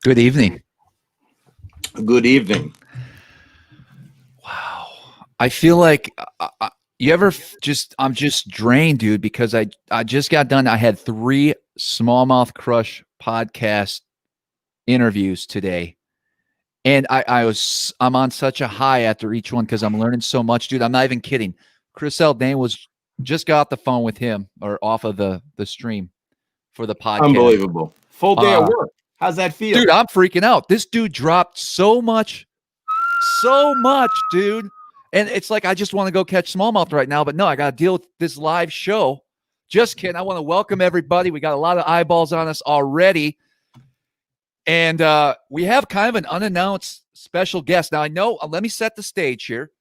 Good evening. Good evening. Wow. I feel like you ever I'm just drained, dude, because I just got done. I had 3 SmallmouthCrush podcast interviews today. And I'm on such a high after each one because I'm learning so much, dude. I'm not even kidding. Chris Aldane just got off the phone with him or off of the stream for the podcast. Unbelievable. Full day of work. How's that feel? Dude, I'm freaking out. This dude dropped so much, dude. And it's like I just want to go catch smallmouth right now, but no, I got to deal with this live show. Just kidding. I want to welcome everybody. We got a lot of eyeballs on us already. And we have kind of an unannounced special guest. Now, I know, let me set the stage here.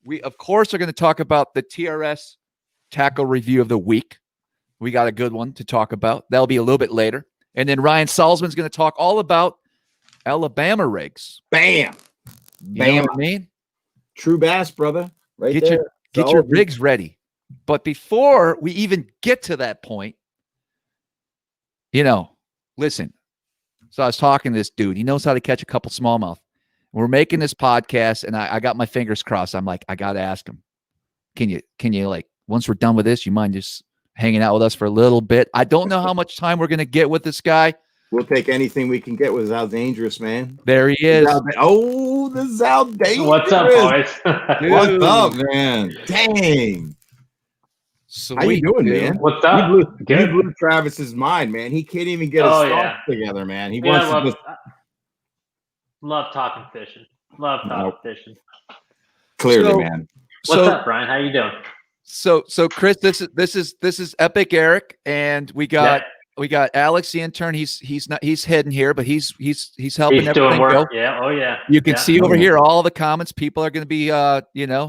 We, of course, are going to talk about the TRS tackle review of the week. We got a good one to talk about. That'll be a little bit later. And then Ryan Salzman's going to talk all about Alabama rigs. Bam. You know what I mean? True bass, brother. Right there. Get your rigs ready. But before we even get to that point, listen. So I was talking to this dude. He knows how to catch a couple smallmouth. We're making this podcast, and I got my fingers crossed. I'm like, I got to ask him. Can you like, once we're done with this, you mind just hanging out with us for a little bit? I don't know how much time we're going to get with this guy. We'll take anything we can get with Zal Dangerous, man. There he is. The Zal Dangerous. What's up, boys? What's up, man? Dang. Sweet, how you doing, man? What's up? You blew Travis's mind, man. He can't even get his thoughts together, man. He wants to just... Love talking fishing. Love talking fishing. Clearly, man. What's up, Brian? How you doing? So Chris, this is Epic Eric, and we got Alex the intern. He's heading here, but he's helping everything go. Yeah, oh yeah. You can see over here all the comments. People are going to be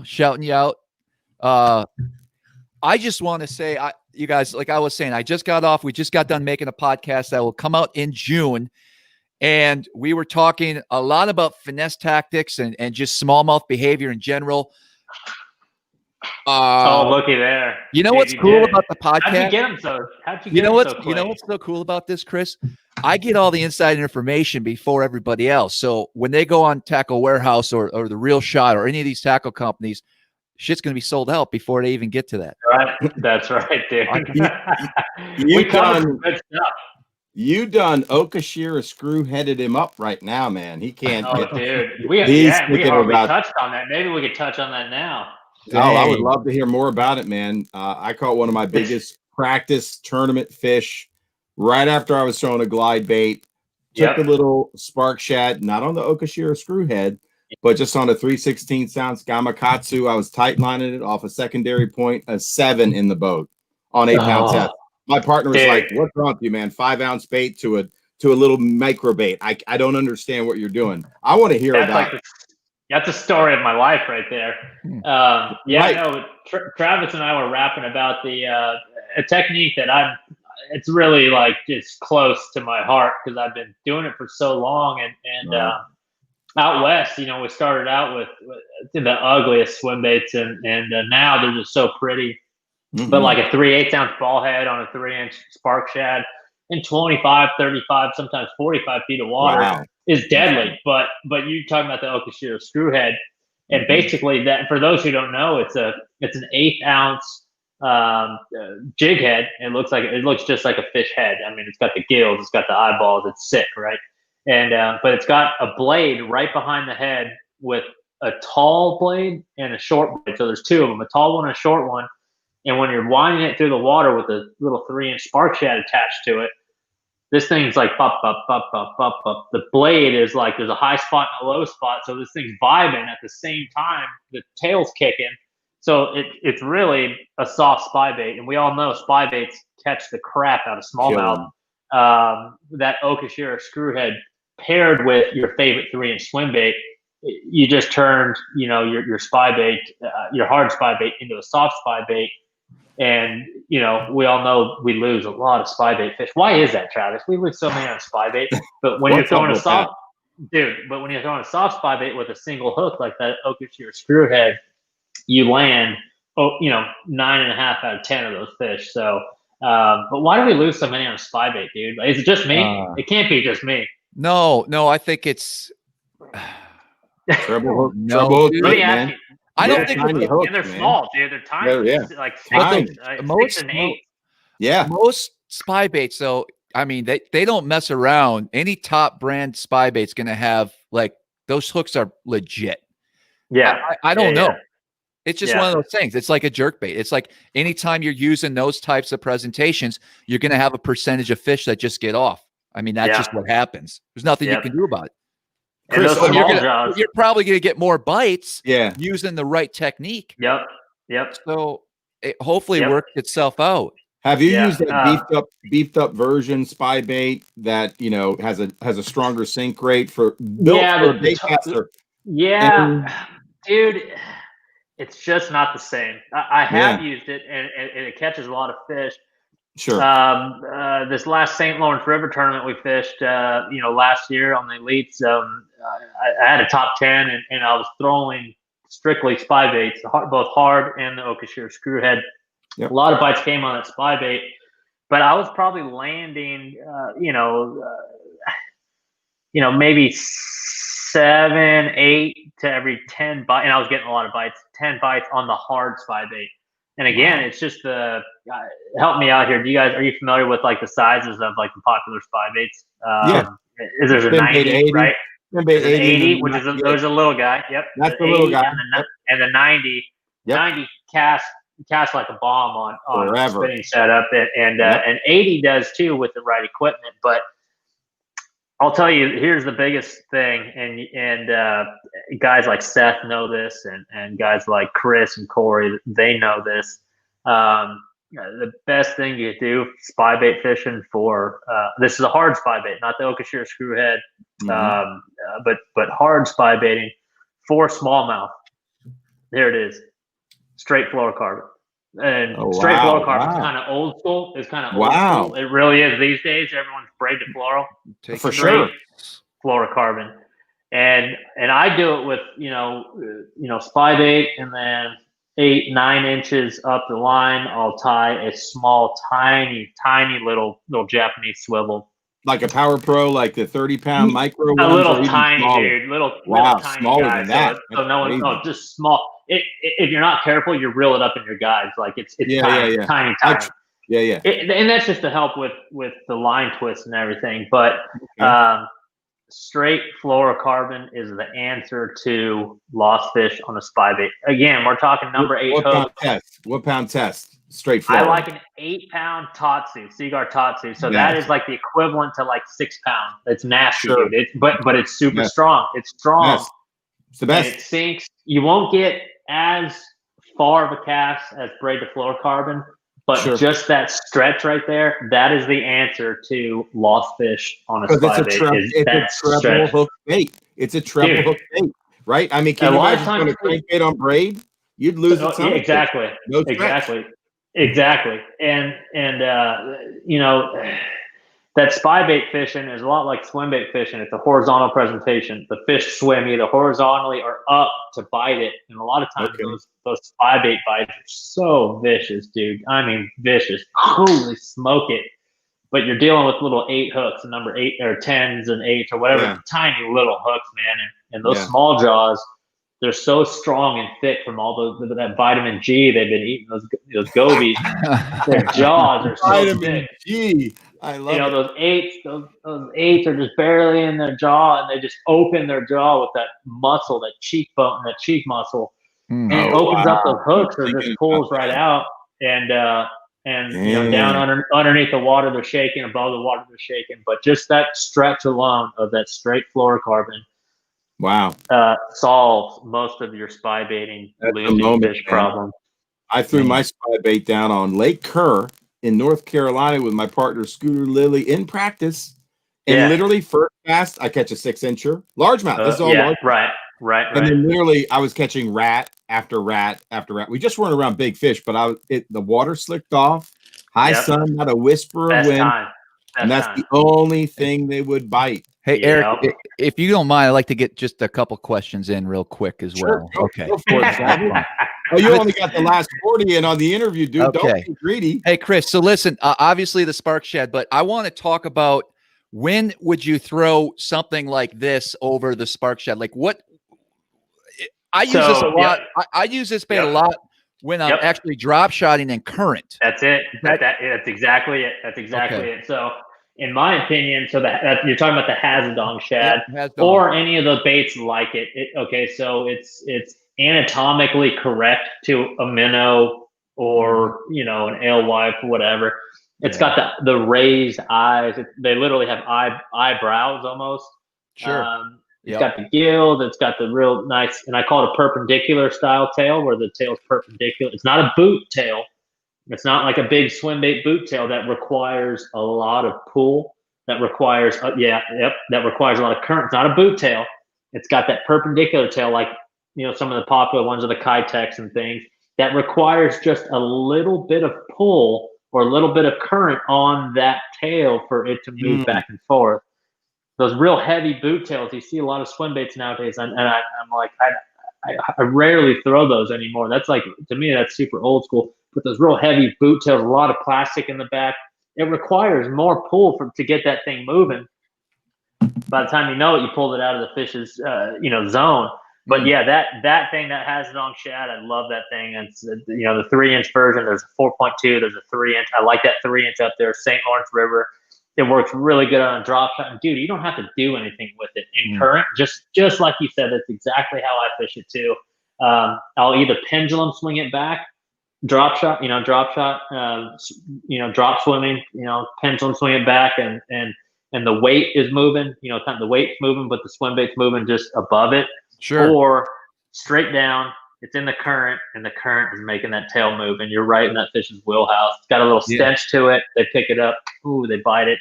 shouting you out. I just want to say, you guys, like I was saying, I just got off. We just got done making a podcast that will come out in June. And we were talking a lot about finesse tactics and just smallmouth behavior in general. Looky there. You know what's cool about the podcast? How'd you get him so? You know what's so cool about this, Chris? I get all the inside information before everybody else. So when they go on Tackle Warehouse or the Real Shot or any of these tackle companies, shit's going to be sold out before they even get to that. Right. That's right, dude. You done Okashira screw-headed him up right now, man. He can't. Dude. We hardly touched on that. Maybe we could touch on that now. Oh, I would love to hear more about it, man. I caught one of my biggest practice tournament fish right after I was throwing a glide bait. Took a little spark shad, not on the Okashira screwhead, but just on a 3/16 ounce Gamakatsu. I was tight lining it off a secondary point, a 7 in the boat on 8-pound test. My partner was like, "What's wrong with you, man? 5-ounce bait to a little micro bait. I don't understand what you're doing. I want to hear about it." That's the story of my life right there. Travis and I were rapping about a technique that it's really like just close to my heart because I've been doing it for so long. And out west, we started out with the ugliest swim baits and now they're just so pretty. Mm-hmm. But like a 3/8 ounce ball head on a 3-inch spark shad in 25, 35, sometimes 45 feet of water is deadly. But you're talking about the Okashira screwhead, and basically that, for those who don't know, it's an 1/8 ounce jig head. It looks just like a fish head. I mean, it's got the gills, it's got the eyeballs, it's sick, right? And but it's got a blade right behind the head with a tall blade and a short blade. So there's two of them, a tall one and a short one. And when you're winding it through the water with a little 3-inch spark shad attached to it, this thing's like pop, pop, pop, pop, pop, pop. The blade is like there's a high spot and a low spot. So this thing's vibing at the same time. The tail's kicking. So it's really a soft spy bait. And we all know spy baits catch the crap out of smallmouth. That Okashira screwhead paired with your favorite 3-inch swim bait, you just turned, your spy bait, your hard spy bait into a soft spy bait. And, you know, we all know we lose a lot of spy bait fish. Why is that, Travis? We lose so many on spy bait. But when you're throwing a soft, but when you're throwing a soft spy bait with a single hook like that Oakeshire screwhead, you land, 9.5 out of 10 of those fish. So, but why do we lose so many on spy bait, dude? Is it just me? It can't be just me. No, I think it's treble hook. No, dude, let me ask you. I don't think tiny hooks, and they're man. small, dude. They're tiny. Yeah. Like Tiny. 6 and 8. Yeah. Most spy baits, though, I mean, they don't mess around. Any top brand spy bait's going to have, like, those hooks are legit. Yeah. I don't know. Yeah. It's just one of those things. It's like a jerkbait. It's like anytime you're using those types of presentations, you're going to have a percentage of fish that just get off. I mean, that's just what happens. There's nothing you can do about it. And Chris, those small jaws, you're probably going to get more bites using the right technique. Yep. So it hopefully works itself out. Have you used that beefed up version spy bait that has a stronger sink rate for bait caster? Dude, it's just not the same. I have used it, and it catches a lot of fish. Sure. This last St. Lawrence River tournament we fished, last year on the elites, I had a top 10, and I was throwing strictly spy baits, both hard and the Oakeshire screwhead. Yep. A lot of bites came on that spy bait, but I was probably landing, maybe 7, 8 to every 10 bites, and I was getting a lot of bites, 10 bites on the hard spy bait. And again, it's just help me out here. Are you familiar with like the sizes of like the popular spy baits? Is there's a 90, right? There's an 80, which is there's a little guy. Yep. That's the little guy. And the 90, 90 cast like a bomb on a spinning setup, and 80 does too with the right equipment. But I'll tell you, here's the biggest thing, and guys like Seth know this, and guys like Chris and Corey, they know this. The best thing you do spy bait fishing for this is a hard spy bait, not the Oakeshire screwhead, but hard spy baiting for smallmouth. There it is, straight fluorocarbon. And straight fluorocarbon is kind of old school. It's kind of old school. It really is these days. Everyone's braid to fluoro. For sure. Fluorocarbon. And I do it with, spy bait, and then 8, 9 inches up the line, I'll tie a small, tiny little Japanese swivel. Like a Power Pro, like the 30-pound micro. A little tiny, dude. Little tiny smaller guy. than that. So just small. If you're not careful, you reel it up in your guides. Like it's tiny. And that's just to help with the line twist and everything. But straight fluorocarbon is the answer to lost fish on a spy bait. Again, we're talking number 8 hook. What pound test? Straight fluoro. I like an 8-pound Tatsu, Seaguar Tatsu. So that is like the equivalent to like 6 pound. It's nasty, dude. But it's super strong. It's strong. Yes. It's the best. And it sinks. You won't get as far of a cast as braid to fluorocarbon, but just that stretch right there, that is the answer to lost fish on a spy bait. It's a treble hook bait. It's a treble hook bait, right? I mean, can you imagine putting a crankbait on braid? You'd lose it. Exactly. Exactly. And that spy bait fishing is a lot like swim bait fishing. It's a horizontal presentation. The fish swim either horizontally or up to bite it. And a lot of times those spy bait bites are so vicious, dude. I mean, vicious. Holy smoke it. But you're dealing with little 8 hooks, and number 8 or 10s and 8s or whatever, tiny little hooks, man. And those small jaws, they're so strong and thick from all that vitamin G they've been eating. Those gobies, their jaws are so vitamin thick. G. I love those 8s. Those 8s are just barely in their jaw, and they just open their jaw with that muscle, that cheekbone, that cheek muscle, and it opens up those hooks, or just pulls right out. And down underneath the water they're shaking, above the water they're shaking. But just that stretch alone of that straight fluorocarbon. Solves most of your spy baiting losing fish problem. I threw my spy bait down on Lake Kerr in North Carolina with my partner Scooter Lilly in practice, and literally first cast I catch a 6-incher largemouth. This is all large. Right. Right. And then literally I was catching rat after rat after rat. We just weren't around big fish, but the water slicked off, high sun, not a whisper of wind. And that's the only thing they would bite. Hey, Eric, if you don't mind, I'd like to get just a couple questions in real quick as well. Okay. Go for it, oh, you only got the last 40 in on the interview, dude. Okay. Don't be greedy. Hey, Chris, so listen, obviously the spark shed, but I want to talk about when would you throw something like this over the spark shed? Like what? I use this a lot. I use this bait a lot when I'm actually drop shotting in current. That's it. That's exactly it. That's exactly it. So in my opinion, so that you're talking about the Hazadong shad or any of the baits like it. Okay, so it's anatomically correct to a minnow or an alewife or whatever. It's got the raised eyes. They literally have eyebrows almost. Sure. It's got the gill. It's got the real nice, and I call it a perpendicular style tail, where the tail's perpendicular. It's not a boot tail. It's not like a big swim bait boot tail that requires a lot of pull. That requires that requires a lot of current. It's not a boot tail. It's got that perpendicular tail, like some of the popular ones are the Kitex and things, that requires just a little bit of pull or a little bit of current on that tail for it to move back and forth. Those real heavy boot tails, you see a lot of swim baits nowadays, and I'm like, I rarely throw those anymore. That's like, to me, that's super old school. But those real heavy boot tails, a lot of plastic in the back, it requires more pull to get that thing moving. By the time you know it, you pulled it out of the fish's zone. But yeah, that thing that has it on shad, I love that thing. It's the 3-inch version. There's a 4.2. There's a 3-inch. I like that 3-inch up there. St. Lawrence River. It works really good on a drop shot. And dude, you don't have to do anything with it in current. Just like you said, that's exactly how I fish it too. I'll either pendulum swing it back, drop shot, drop swimming, pendulum swing it back, and the weight is moving, kind of the weight's moving, but the swim bait's moving just above it. Sure. Or straight down, it's in the current, and the current is making that tail move, and you're right in that fish's wheelhouse. It's got a little stench to it. They pick it up. Ooh, they bite it.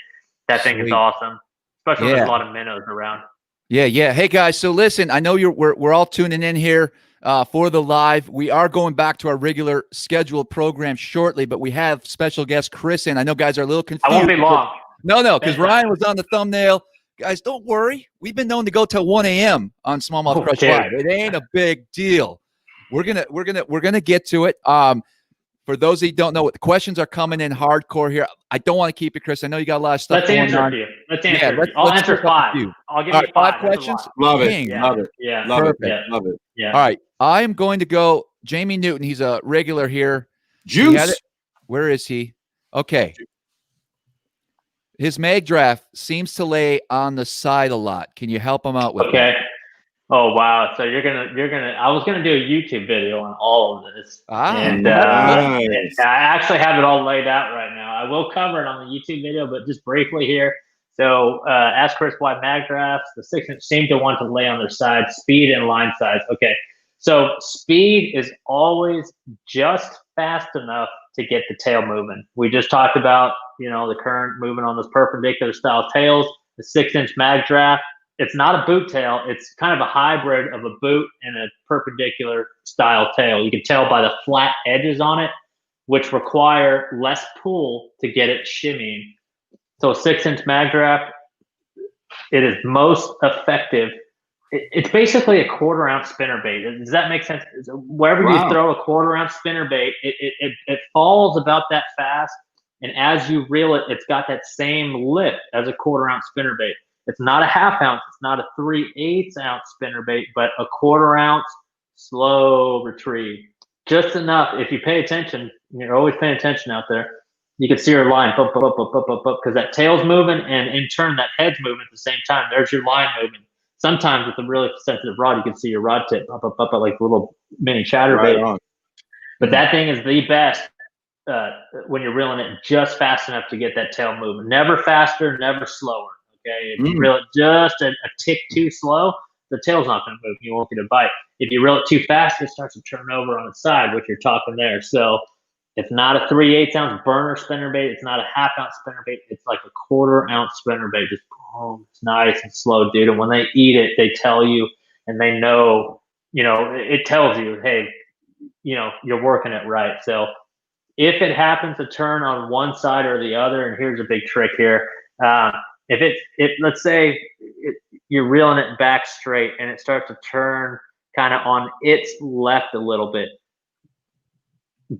That thing is awesome, especially when there's a lot of minnows around. Yeah. Hey guys, so listen, I know we're all tuning in here for the live. We are going back to our regular scheduled program shortly, but we have special guest Chris in. I know guys are a little confused. I won't be long. No, because Ryan was on the thumbnail. Guys, don't worry. We've been known to go till 1 a.m. on SmallmouthCrush Live. It ain't a big deal. We're gonna get to it. For those of you who don't know, what the questions are coming in hardcore here. I don't want to keep it, Chris. I know you got a lot of stuff. Let's answer a few. Let's answer. I'll answer 5. I'll give you 5 questions. Love it. Love it. Yeah. Love Perfect. it. Love it. Yeah. All right. I am going to go Jamie Newton. He's a regular here. Juice. Where is he? Okay. His Magdraft seems to lay on the side a lot. Can you help him out with that? Oh wow! So you're gonna. I was gonna do a YouTube video on all of this, and nice. I actually have it all laid out right now. I will cover it on the YouTube video, but just briefly here. So ask Chris why Magdrafts, the 6-inch, seem to want to lay on their side, speed and line size. Okay, so speed is always just fast enough to get the tail moving. We just talked about the current moving on those perpendicular style tails. The 6-inch Magdraft. It's not a boot tail. It's kind of a hybrid of a boot and a perpendicular style tail. You can tell by the flat edges on it, which require less pull to get it shimmying. So a 6-inch Magdraft, it is most effective. It's basically a 1/4 ounce spinnerbait. Does that make sense? Wherever you throw a 1/4 ounce spinnerbait, it falls about that fast. And as you reel it, it's got that same lift as a 1/4 ounce spinnerbait. It's not a 1/2 ounce. It's not a 3/8 ounce spinnerbait, but a 1/4 ounce slow retrieve. Just enough. If you pay attention, you're always paying attention out there. You can see your line, because that tail's moving, and in turn, that head's moving at the same time. There's your line moving. Sometimes with a really sensitive rod, you can see your rod tip up, like a little mini chatterbait. But that thing is the best when you're reeling it just fast enough to get that tail moving. Never faster, never slower. Okay, if you reel it just a tick too slow, the tail's not going to move. You won't get a bite. If you reel it too fast, it starts to turn over on its side, which you're talking there. So it's not a 3/8 ounce burner spinnerbait. It's not a 1/2 ounce spinnerbait. It's like a 1/4 ounce spinnerbait. Just boom, it's nice and slow, dude. And when they eat it, they tell you and they know, it tells you, hey, you're working it right. So if it happens to turn on one side or the other, and here's a big trick here. Let's say you're reeling it back straight and it starts to turn kind of on its left a little bit,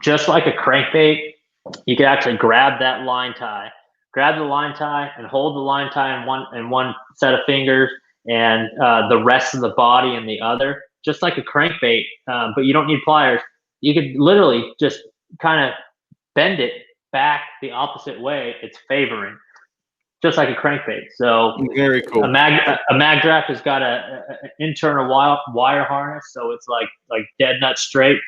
just like a crankbait, you can actually grab that line tie, and hold the line tie in one set of fingers, and the rest of the body in the other, just like a crankbait. But you don't need pliers. You could literally just kind of bend it back the opposite way it's favoring, just like a crankbait. So very cool. A Magdraft has got an internal wire harness, so it's like dead nut straight,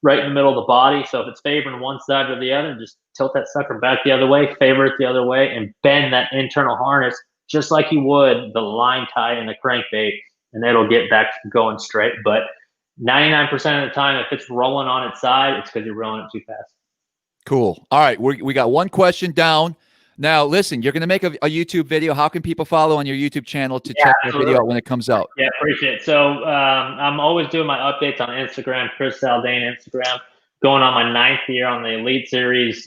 right in the middle of the body. So if it's favoring one side or the other, just tilt that sucker back the other way, favor it the other way, and bend that internal harness just like you would the line tie in the crankbait, and it'll get back going straight. But 99% of the time, if it's rolling on its side, it's because you're rolling it too fast. Cool. All right, we got one question down. Now, listen, you're going to make a YouTube video. How can people follow on your YouTube channel to check the video out when it comes out? Yeah, appreciate it. So I'm always doing my updates on Instagram, Chris Zaldain Instagram, going on my 9th year on the Elite Series,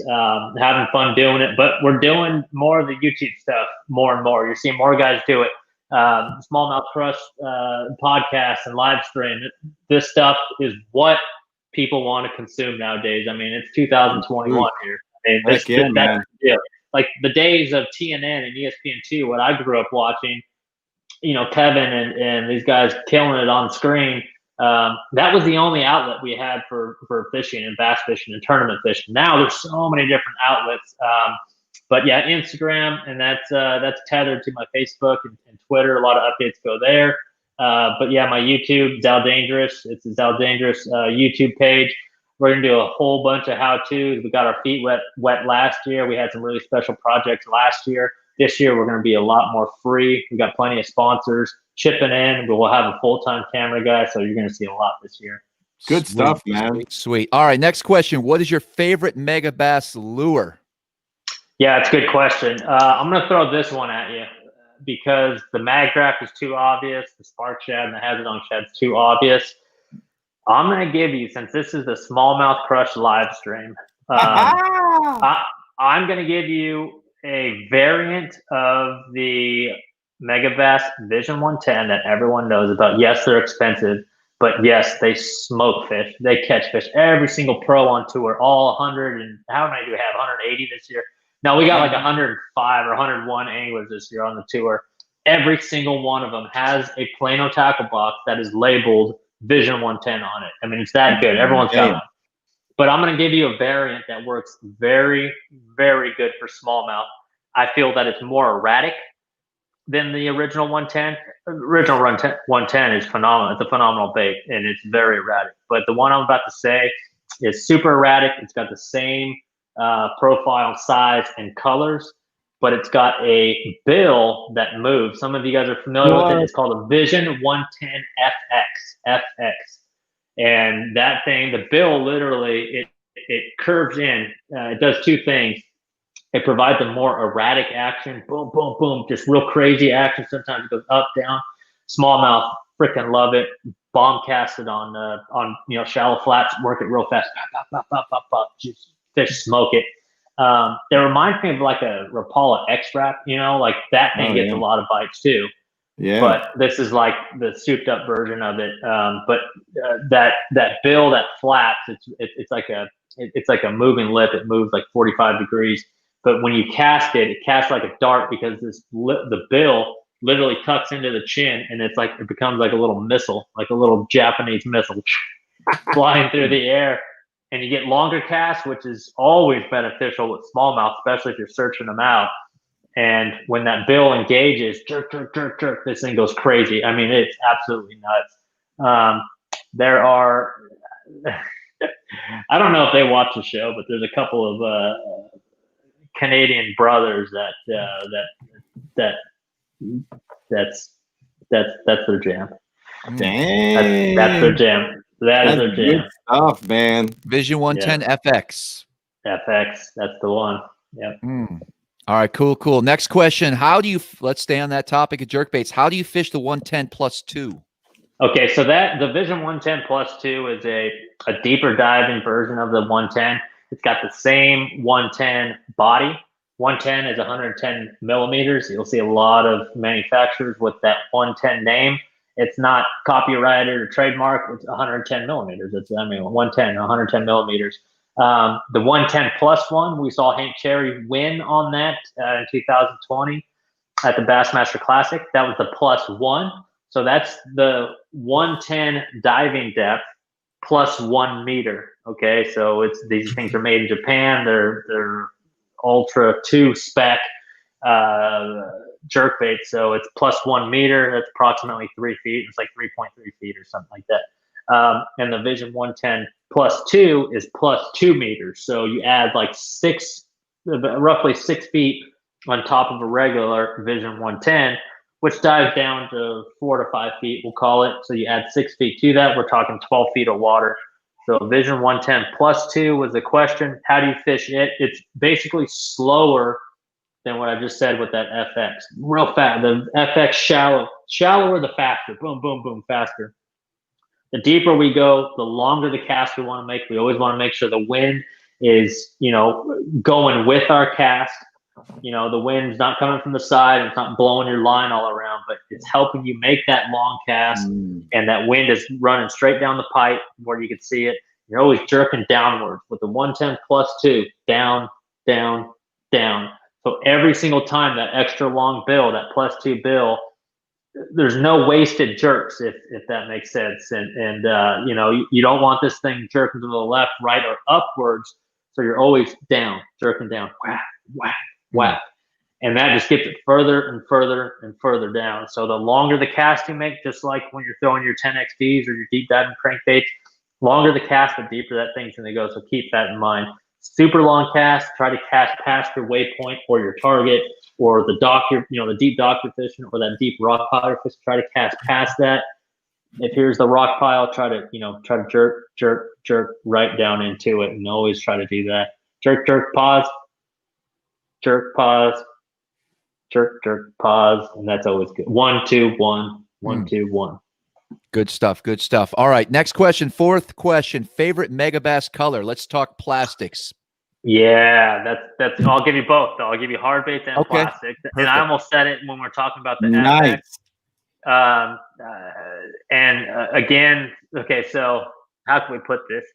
having fun doing it. But we're doing more of the YouTube stuff more and more. You're seeing more guys do it. SmallmouthCrush podcast and live stream. This stuff is what people want to consume nowadays. I mean, it's 2021 here. I mean, that's the deal. Like the days of TNN and ESPN2, what I grew up watching, Kevin and these guys killing it on screen. That was the only outlet we had for fishing and bass fishing and tournament fishing. Now there's so many different outlets. But yeah, Instagram, and that's tethered to my Facebook and Twitter. A lot of updates go there. But yeah, my YouTube, Zaldangerous. It's a Zaldangerous YouTube page. We're going to do a whole bunch of how-tos. We got our feet wet last year. We had some really special projects last year. This year, we're going to be a lot more free. We got plenty of sponsors chipping in, but we'll have a full-time camera guy, so you're going to see a lot this year. Good stuff, man. Sweet. All right, next question. What is your favorite Megabass lure? Yeah, it's a good question. I'm going to throw this one at you because the Magdraft is too obvious. The Spark Shad and the Hazard on Shad is too obvious. I'm going to give you, since this is the SmallmouthCrush live stream, I'm going to give you a variant of the Megabass Vision 110 that everyone knows about. Yes, they're expensive, but yes, they smoke fish. They catch fish. Every single pro on tour, all 100 and how many do we have? 180 this year? No, we got like 105 or 101 anglers this year on the tour. Every single one of them has a Plano tackle box that is labeled Vision 110 on it. I mean, it's that good. Everyone's got one. But I'm going to give you a variant that works very, very good for smallmouth. I feel that it's more erratic than the original 110. Original 110 is phenomenal. It's a phenomenal bait, and it's very erratic. But the one I'm about to say is super erratic. It's got the same profile, size, and colors, but it's got a bill that moves. Some of you guys are familiar with it. It's called a Vision 110 FX. And that thing, the bill literally, it curves in. It does two things. It provides a more erratic action. Boom, boom, boom. Just real crazy action. Sometimes it goes up, down. Smallmouth freaking love it. Bomb cast it on shallow flats. Work it real fast. Pop, pop, pop, pop, pop. Just fish smoke it. It reminds me of like a Rapala X-Wrap, like that thing gets a lot of bites too. Yeah. But this is like the souped up version of it. But that bill that flaps, it's like a moving lip. It moves like 45 degrees. But when you cast it, it casts like a dart because the bill literally tucks into the chin, and it becomes like a little missile, like a little Japanese missile flying through the air. And you get longer casts, which is always beneficial with smallmouth, especially if you're searching them out. And when that bill engages, jerk, jerk, jerk, jerk, this thing goes crazy. I mean, it's absolutely nuts. There are, I don't know if they watch the show, but there's a couple of Canadian brothers that's their jam. Dang. That's their jam. That's their jam. Good stuff, man. Vision 110 FX. FX, that's the one. Yep. All right, cool. Next question. Let's stay on that topic of jerkbaits. How do you fish the 110 +2? Okay, so that the Vision 110 Plus 2 is a deeper diving version of the 110. It's got the same 110 body. 110 is 110 millimeters. You'll see a lot of manufacturers with that 110 name. It's not copyrighted or trademarked. It's 110 millimeters. It's 110, 110 millimeters. The 110 Plus 1, we saw Hank Cherry win on that in 2020 at the Bassmaster Classic. That was the Plus 1. So that's the 110 diving depth plus 1 meter. Okay, so these things are made in Japan. They're Ultra 2 spec jerkbait, so it's plus 1 meter. That's approximately 3 feet. It's like 3.3 feet or something like that. And the Vision 110 Plus 2 is plus 2 meters. So you add like roughly 6 feet on top of a regular Vision 110, which dives down to 4 to 5 feet, we'll call it. So you add 6 feet to that, we're talking 12 feet of water. So Vision 110 Plus 2 was the question. How do you fish it? It's basically slower than what I just said with that FX. Real fast. The FX shallower the faster. Boom, boom, boom, faster. The deeper we go, the longer the cast we want to make. We always want to make sure the wind is, going with our cast. The wind's not coming from the side, it's not blowing your line all around, but it's helping you make that long cast, and that wind is running straight down the pipe where you can see it. You're always jerking downwards with the 110 Plus 2, down, down, down. So every single time that extra long bill, that Plus 2 bill, there's no wasted jerks, if that makes sense. And you don't want this thing jerking to the left, right, or upwards. So you're always down, jerking down, whack, whack, whack. And that just gets it further and further and further down. So the longer the cast you make, just like when you're throwing your 10XDs or your deep diving crankbaits, longer the cast, the deeper that thing's going to go. So keep that in mind. Super long cast, try to cast past your waypoint or your target or the dock, the deep dock you're fishing, or that deep rock pile you're fishing. Try to cast past that. If here's the rock pile, try to jerk, jerk, jerk right down into it, and always try to do that. Jerk, jerk, pause. Jerk, pause. Jerk, jerk, pause, and that's always good. 1, 2, 1, 1, 2, 1. Good stuff. Good stuff. All right. Next question. Fourth question. Favorite Megabass color. Let's talk plastics. Yeah, that's. I'll give you both. I'll give you hard baits and plastics. Perfect. And I almost said it when we're talking about the nice. FX. Again, okay. So how can we put this?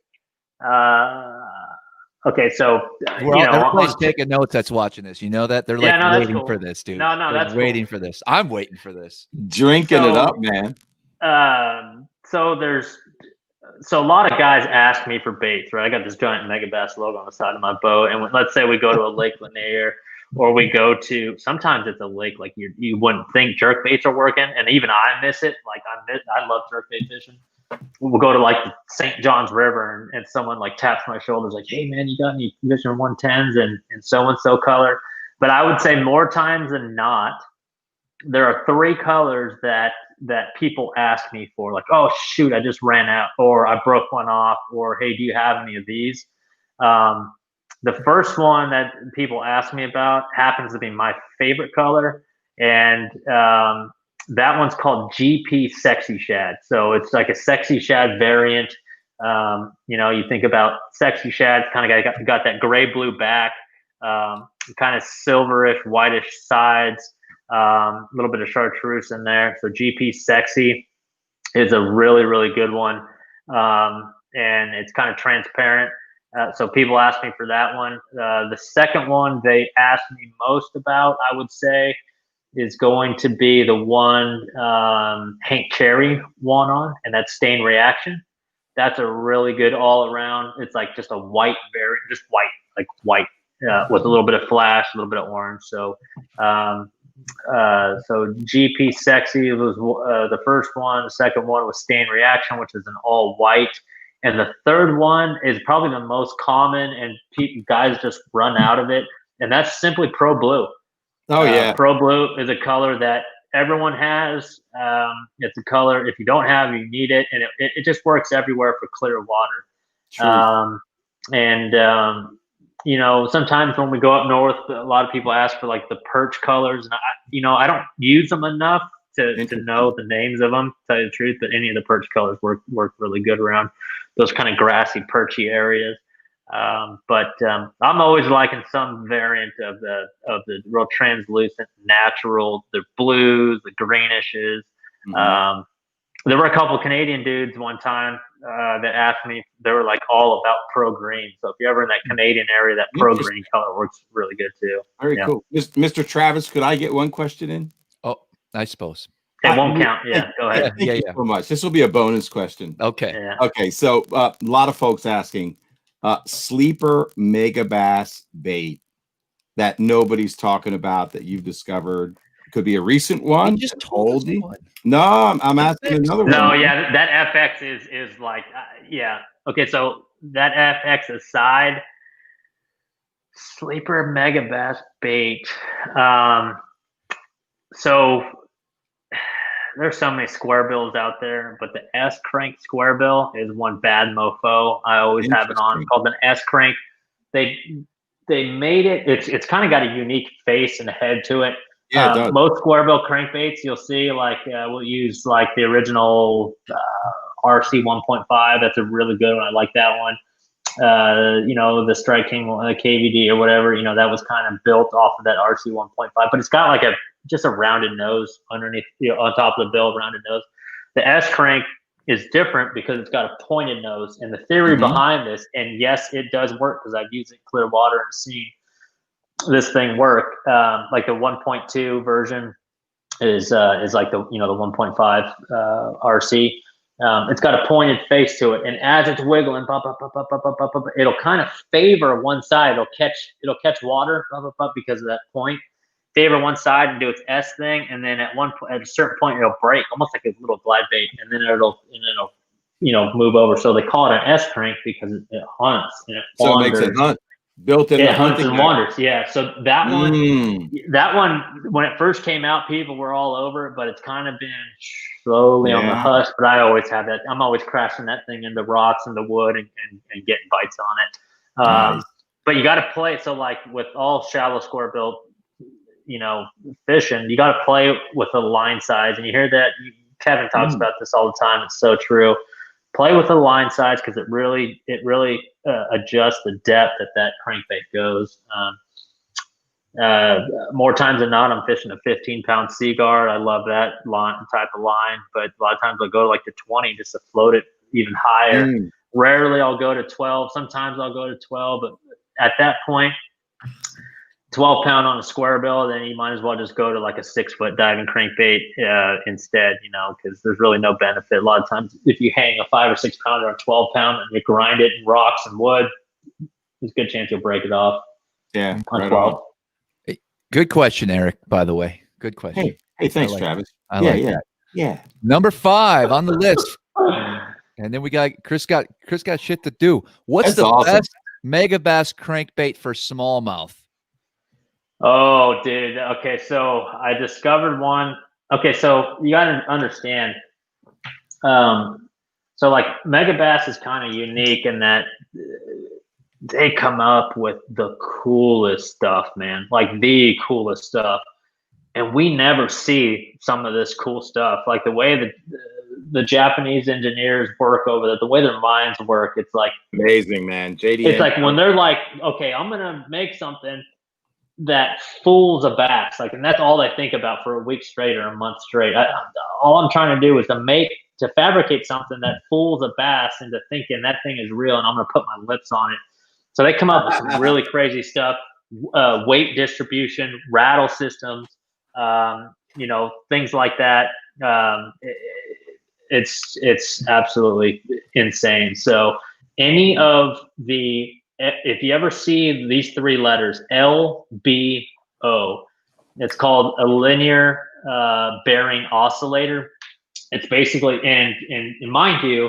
Okay, so everybody's taking notes that's watching this. You know that they're waiting for this, dude. No, that's waiting for this. I'm waiting for this. Drinking it up, man. So a lot of guys ask me for baits, right? I got this giant Megabass logo on the side of my boat, and let's say we go to a Lake Lanier, or we go to, sometimes it's a lake like you wouldn't think jerk baits are working, and even I miss it. Like I love jerk bait fishing. We'll go to like the St. John's River, and someone like taps my shoulders like, "Hey man, you got any Vision 110s and so color?" But I would say more times than not, there are 3 colors that people ask me for, like, "Oh shoot, I just ran out," or "I broke one off," or "Hey, do you have any of these?" The first one that people ask me about happens to be my favorite color, and that one's called GP Sexy Shad. So it's like a Sexy Shad variant. You think about Sexy Shad, kind of got that gray blue back, kind of silverish, whitish sides, a little bit of chartreuse in there. So GP Sexy is a really, really good one. And it's kind of transparent. So people ask me for that one. The second one they ask me most about, I would say, is going to be the one Hank Cherry won on, and that's Stain Reaction. That's a really good all around. It's like just a white variant, just white, like white, with a little bit of flash, a little bit of orange. So, so GP Sexy was the first one. The second one was Stain Reaction, which is an all white. And the third one is probably the most common, and guys just run out of it, and that's simply Pro Blue. Oh yeah, Pro Blue is a color that everyone has. It's a color, if you don't have it, you need it, and it just works everywhere for clear water. Sometimes when we go up north, a lot of people ask for like the perch colors, and I don't use them enough to know the names of them, to tell you the truth, but any of the perch colors work really good around those kind of grassy, perchy areas. But I'm always liking some variant of the real translucent, natural, the blues, the grenishes. Mhm. There were a couple Canadian dudes one time that asked me. They were like all about pro green. So if you're ever in that Canadian area, that pro green color works really good too. Very cool. Mr. Travis, could I get one question in? Oh, I suppose. It won't count. Yeah, go ahead. Thank you so much. This will be a bonus question. Okay. Yeah. Okay, so a lot of folks asking, sleeper Megabass bait that nobody's talking about that you've discovered. Could be a recent one. You just told us one. No, I'm asking another one. No, yeah, that FX is like, yeah. Okay, so that FX aside, sleeper Megabass bait. So there's so many square bills out there, but the S crank square bill is one bad mofo. I always have it on, called an S crank. They made it. It's kind of got a unique face and head to it. Yeah, it does. Most square bill crankbaits you'll see, like we'll use like the original RC 1.5. That's a really good one. I like that one. The Strike King KVD or whatever, that was kind of built off of that RC 1.5, but it's got like just a rounded nose underneath, on top of the bill, rounded nose. The S crank is different because it's got a pointed nose, and the theory behind this, and yes, it does work because I've used it in clear water and seen this thing work. Like the 1.2 version is like the 1.5 RC. It's got a pointed face to it, and as it's wiggling, it'll kind of favor one side. It'll catch water because of that point. Favor one side and do its S thing, and then at a certain point it'll break, almost like a little glide bait, and then it'll move over. So they call it an S crank because it hunts and it wanders. So it makes it hunt. Built in the hunts hunting and wanders. Yeah. So that one, when it first came out, people were all over it, but it's kind of been slowly on the hush. But I always have that. I'm always crashing that thing into rocks and the wood and getting bites on it. Nice. But you got to play. So like with all shallow square bill, fishing, you got to play with the line size. And you hear that Kevin talks about this all the time. It's so true. Play with the line size because it really adjusts the depth that crankbait goes. More times than not, I'm fishing a 15-pound sea guard. I love that type of line, but a lot of times I'll go to like the 20 just to float it even higher. Rarely I'll go to 12. Sometimes I'll go to 12, but at that point, 12-pound on a square bill, then you might as well just go to like a 6-foot diving crankbait instead, because there's really no benefit. A lot of times, if you hang a 5 or 6 pounder on 12-pound and you grind it in rocks and wood, there's a good chance you'll break it off. Yeah, on 12. Hey, good question, Eric. By the way, good question. Hey, thanks, like Travis. I like that. Yeah. Number 5 on the list, and then we got Chris got shit to do. What's the best Megabass crankbait for smallmouth? Oh, dude. Okay, so I discovered one. Okay, so you got to understand. So like Megabass is kind of unique in that they come up with the coolest stuff, man. Like the coolest stuff, and we never see some of this cool stuff. Like the way that the Japanese engineers work over there, the way their minds work, it's like amazing, man. JD, it's like when they're like, okay, I'm gonna make something that fools a bass, and that's all they think about for a week straight or a month straight. All I'm trying to do is to fabricate something that fools a bass into thinking that thing is real, and I'm going to put my lips on it. So they come up with some really crazy stuff, weight distribution, rattle systems, things like that. It's absolutely insane. So if you ever see these 3 letters, LBO, it's called a linear bearing oscillator. It's basically, and mind you,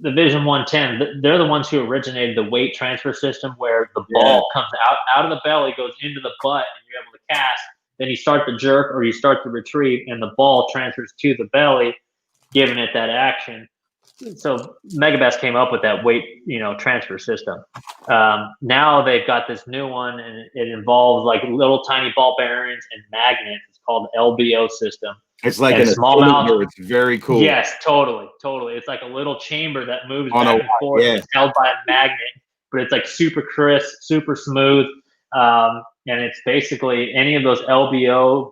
the Vision 110, they're the ones who originated the weight transfer system where the ball comes out of the belly, goes into the butt, and you're able to cast. Then you start the jerk or you start the retrieve, and the ball transfers to the belly, giving it that action. So Megabass came up with that weight, transfer system. Now they've got this new one, and it involves like little tiny ball bearings and magnets. It's called the LBO system. It's like And an smallmouth. It's very cool. Yes, totally. It's like a little chamber that moves On back a- and forth. yeah. It's held by a magnet, but it's like super crisp, super smooth. And it's basically any of those LBO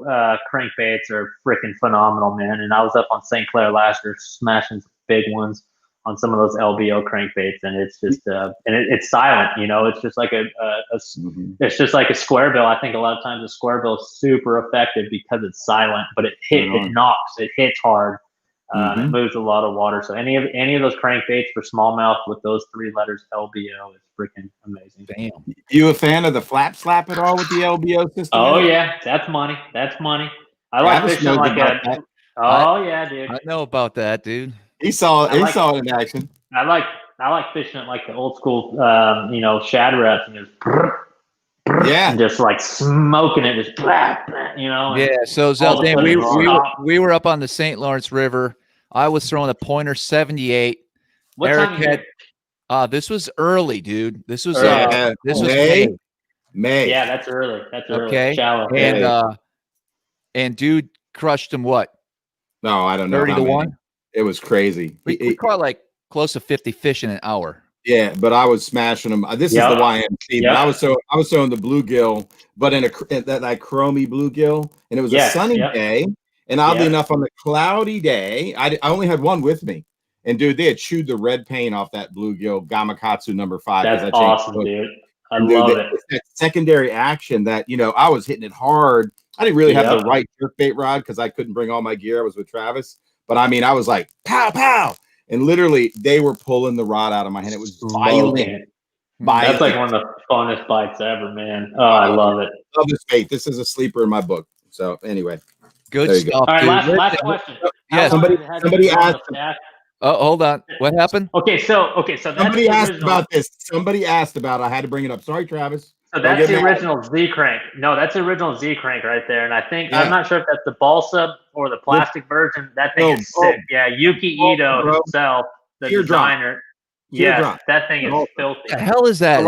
crankbaits are freaking phenomenal, man. And I was up on St. Clair last year smashing some big ones on some of those LBO crankbaits, and it's just it's silent, you know. It's just like it's just like a square bill. I think a lot of times a square bill is super effective because it's silent, but it knocks, it hits hard. It moves a lot of water. So any of those crankbaits for smallmouth with those 3 letters LBO is freaking amazing. Damn. You a fan of the flap slap at all with the LBO system? Oh yeah, that's money. That's money. I like fishing like a. Oh yeah, dude. I know about that, dude. He saw it in action. I like fishing it like the old school, you know, shad reps, and just and just like smoking it, just you know. Yeah. So Zeldan, we were up on the St. Lawrence River. I was throwing a pointer 78. What Eric time had. This was early, dude. This was May. Yeah, that's early. That's early. Okay. Shallow. And dude crushed him what? No, I don't know. 30 to 1. It was crazy. We caught like close to 50 fish in an hour. Yeah, but I was smashing them. This is the YMC. But I was throwing the bluegill, but in that chromy bluegill, and it was a sunny day. And oddly enough, on the cloudy day, I only had one with me. And dude, they had chewed the red paint off that bluegill Gamakatsu number 5. That's awesome, dude. I love it. That secondary action that, you know, I was hitting it hard. I didn't really have the right jerkbait rod because I couldn't bring all my gear. I was with Travis. But I mean, I was like, pow, pow. And literally, they were pulling the rod out of my hand. It was violent. That's like one of the funnest bites ever, man. Oh, I love it. Love this bait. This is a sleeper in my book. So anyway. Good stuff. All right, last question. Yeah, somebody asked. Oh, hold on. What happened? Okay, so somebody asked about this. Somebody asked about it. I had to bring it up. Sorry, Travis. So that's the original Z crank. No, that's the original Z crank right there. And I think I'm not sure if that's the balsa or the plastic version. That thing is sick. Yeah, Yuki Ito himself, the designer. Yeah, that thing is filthy. What the hell is that?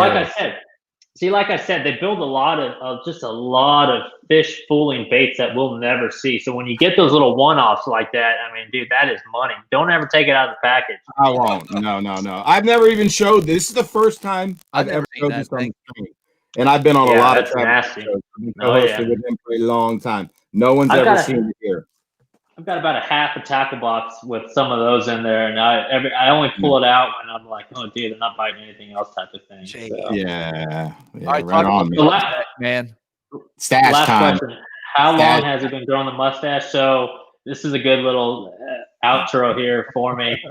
So like I said, they build a lot of fish fooling baits that we'll never see. So when you get those little one-offs like that, I mean, dude, that is money. Don't ever take it out of the package. I won't. No. I've never even showed this. This is the first time I've ever showed this on the stream. And I've been on a lot of nasty. Shows. I've been co-hosted with him for a long time. No one's ever seen it here. I've got about a half a tackle box with some of those in there, and I only pull it out when I'm like, oh, dude, they're not biting anything else, type of thing. So. Yeah. All right, right on, man. Stash last time. Question. How long has he been growing the mustache? So this is a good little outro here for me.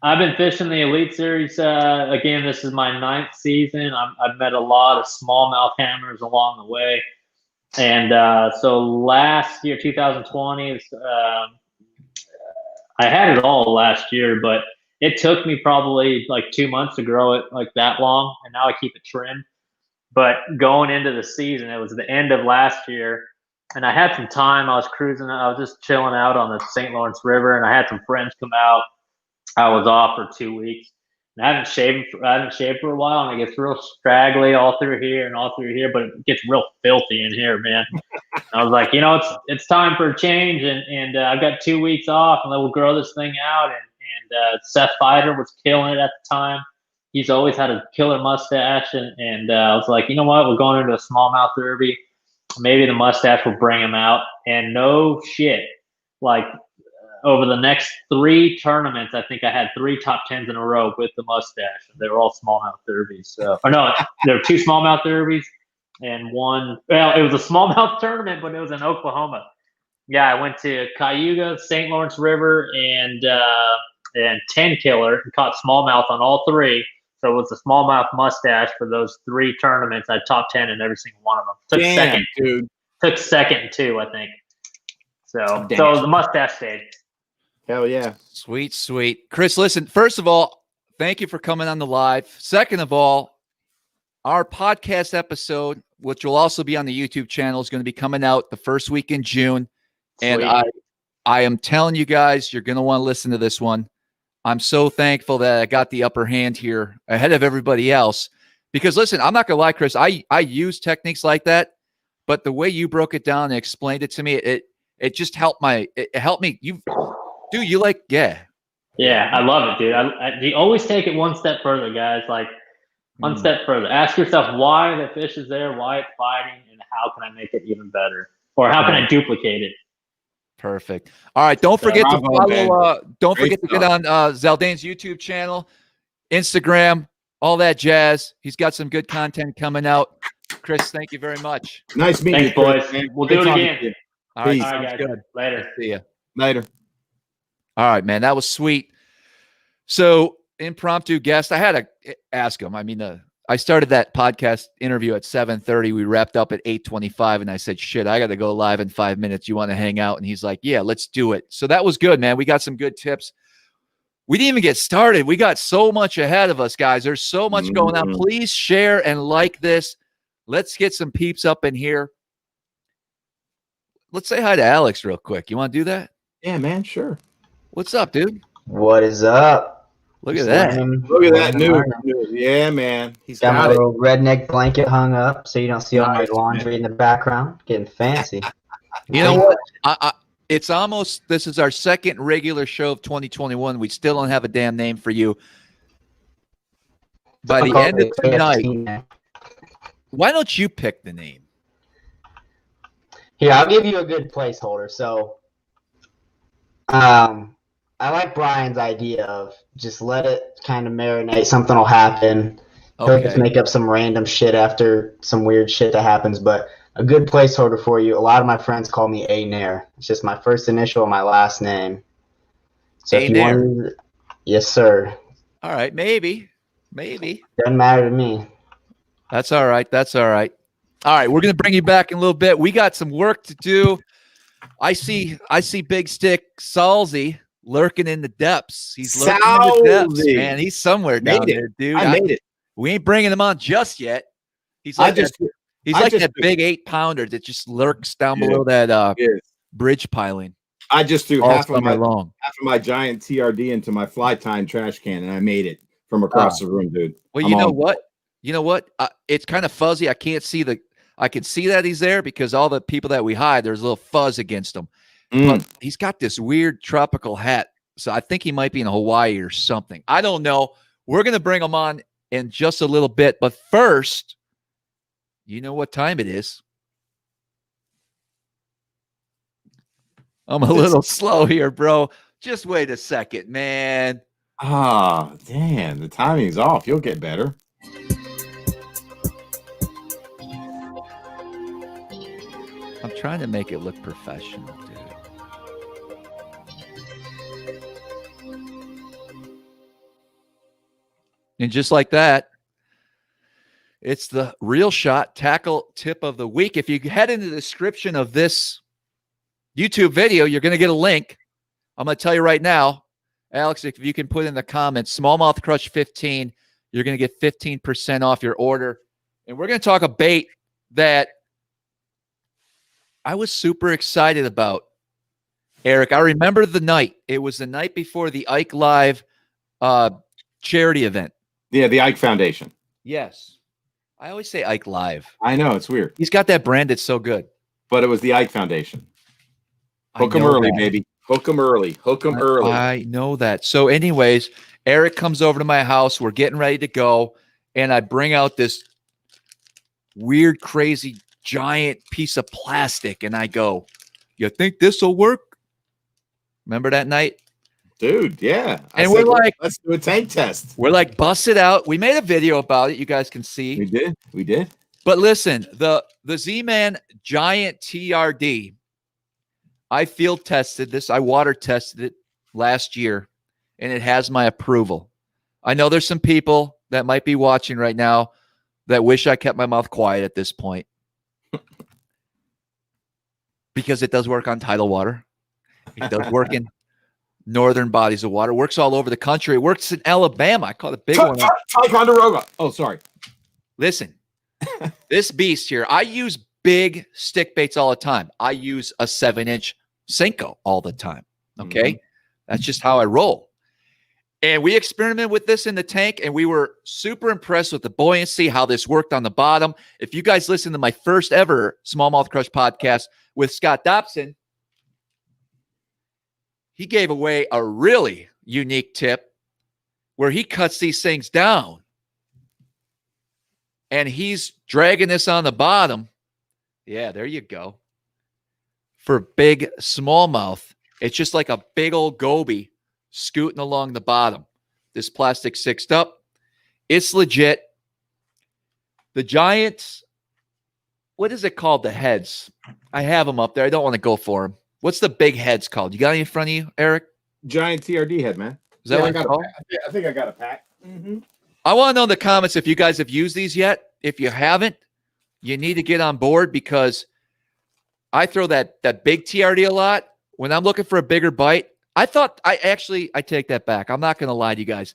I've been fishing the Elite Series. Again, this is my 9th season. I've met a lot of smallmouth hammers along the way. And so last year, 2020, I had it all last year, but it took me probably like 2 months to grow it like that long. And now I keep it trimmed. But going into the season, it was the end of last year. And I had some time. I was cruising. I was just chilling out on the St. Lawrence River. And I had some friends come out. I was off for 2 weeks. And I haven't shaved for a while, and it gets real straggly all through here and all through here, but it gets real filthy in here, man. I was like, you know, it's time for a change, and I've got 2 weeks off, and then we'll grow this thing out. And Seth Fighter was killing it at the time. He's always had a killer mustache, and I was like, you know what? We're going into a smallmouth derby. Maybe the mustache will bring him out. And no shit, like. Over the next 3 tournaments, I think I had 3 top 10s in a row with the mustache. They were all smallmouth derbies. So, or no, there were 2 smallmouth derbies and 1. Well, it was a smallmouth tournament, but it was in Oklahoma. Yeah, I went to Cayuga, St. Lawrence River, and 10 Killer, and caught smallmouth on all 3. So it was a smallmouth mustache for those 3 tournaments. I had top 10 in every single one of them. Took second and 2, I think. So the mustache stayed. Hell yeah. Sweet. Chris, listen, first of all, thank you for coming on the live. Second of all, our podcast episode, which will also be on the YouTube channel, is going to be coming out the first week in June. Sweet. And I am telling you guys, you're going to want to listen to this one. I'm so thankful that I got the upper hand here ahead of everybody else. Because listen, I'm not going to lie, Chris, I use techniques like that, but the way you broke it down and explained it to me, it just helped it helped me. You like, yeah. Yeah, I love it, dude. You always take it one step further, guys. Like one step further. Ask yourself why the fish is there, why it's fighting, and how can I make it even better? Or how can I duplicate it? Perfect. All right. Don't forget to follow. Don't forget to get on Zaldane's YouTube channel, Instagram, all that jazz. He's got some good content coming out. Chris, thank you very much. Nice meeting you, boys. Chris. We'll do it again. All right, guys. good. Later. See ya. Later. All right, man. That was sweet. So, impromptu guest. I had to ask him. I mean, I started that podcast interview at 7:30. We wrapped up at 8:25, and I said, "Shit, I got to go live in 5 minutes. You want to hang out?" And he's like, "Yeah, let's do it." So that was good, man. We got some good tips. We didn't even get started. We got so much ahead of us, guys. There's so much going on. Please share and like this. Let's get some peeps up in here. Let's say hi to Alex real quick. You want to do that? Yeah, man. Sure. What's up, dude? What is up? Look at that. Look at that new. Yeah, man. He's got my it. little redneck blanket hung up so you don't see all my laundry in the background. Getting fancy. You know what? It's almost, this is our second regular show of 2021. We still don't have a damn name for you. By the end of tonight, why don't you pick the name? Here, I'll give you a good placeholder. So, I like Brian's idea of just let it kind of marinate. Something will happen. He'll just make up some random shit after some weird shit that happens. But a good placeholder for you. A lot of my friends call me A Nair. It's just my first initial and my last name. So if you want, yes, sir. All right, maybe. Doesn't matter to me. That's all right. All right, we're gonna bring you back in a little bit. We got some work to do. I see Big Stick Salzy lurking in the depths. He's lurking in the depths, man. He's somewhere down there, dude. I made it. We ain't bringing him on just yet. He's like that big 8-pounder that just lurks down below that bridge piling. I just threw half of long. my giant TRD into my fly tying trash can, and I made it from across the room, dude. Well, you know what? It's kind of fuzzy. I can't see I can see that he's there because all the people that we hide, there's a little fuzz against him. But he's got this weird tropical hat. So I think he might be in Hawaii or something. I don't know. We're going to bring him on in just a little bit. But first, you know what time it is. I'm a little slow here, bro. Just wait a second, man. Ah, damn. The timing's off. You'll get better. I'm trying to make it look professional, dude. And just like that, it's the Real Shot Tackle Tip of the Week. If you head into the description of this YouTube video, you're going to get a link. I'm going to tell you right now, Alex, if you can put in the comments, SmallmouthCrush 15, you're going to get 15% off your order. And we're going to talk a bait that I was super excited about. Eric, I remember the night. It was the night before the Ike Live charity event. Yeah, the Ike Foundation. Yes. I always say Ike Live. I know, it's weird. He's got that brand that's so good. But it was the Ike Foundation. Hook 'em early, baby. Hook 'em early. Hook 'em early. I know that. So anyways, Eric comes over to my house. We're getting ready to go. And I bring out this weird, crazy, giant piece of plastic. And I go, "You think this will work?" Remember that night? Dude, yeah. And we're like, let's do a tank test. We're like, bust it out. We made a video about it. You guys can see. We did. But listen, the Z-Man Giant TRD, I field tested this. I water tested it last year, and it has my approval. I know there's some people that might be watching right now that wish I kept my mouth quiet at this point. Because it does work on tidal water. It does work in northern bodies of water. It works all over the country. It works in Alabama. I caught a big one. Ticonderoga. Oh, sorry. Listen, this beast here, I use big stick baits all the time. I use a 7-inch Senko all the time. Okay. That's just how I roll. And we experimented with this in the tank, and we were super impressed with the buoyancy, how this worked on the bottom. If you guys listen to my first ever Smallmouth Crush podcast with Scott Dobson, he gave away a really unique tip where he cuts these things down. And he's dragging this on the bottom. Yeah, there you go. For big smallmouth. It's just like a big old goby scooting along the bottom. This plastic sixed up. It's legit. The giants, what is it called? The heads. I have them up there. I don't want to go for them. What's the big heads called? You got any in front of you, Eric? Giant TRD head, man. Is that what it's called? I think I got a pack. Mm-hmm. I want to know in the comments if you guys have used these yet. If you haven't, you need to get on board because I throw that big TRD a lot. When I'm looking for a bigger bite, I take that back. I'm not going to lie to you guys.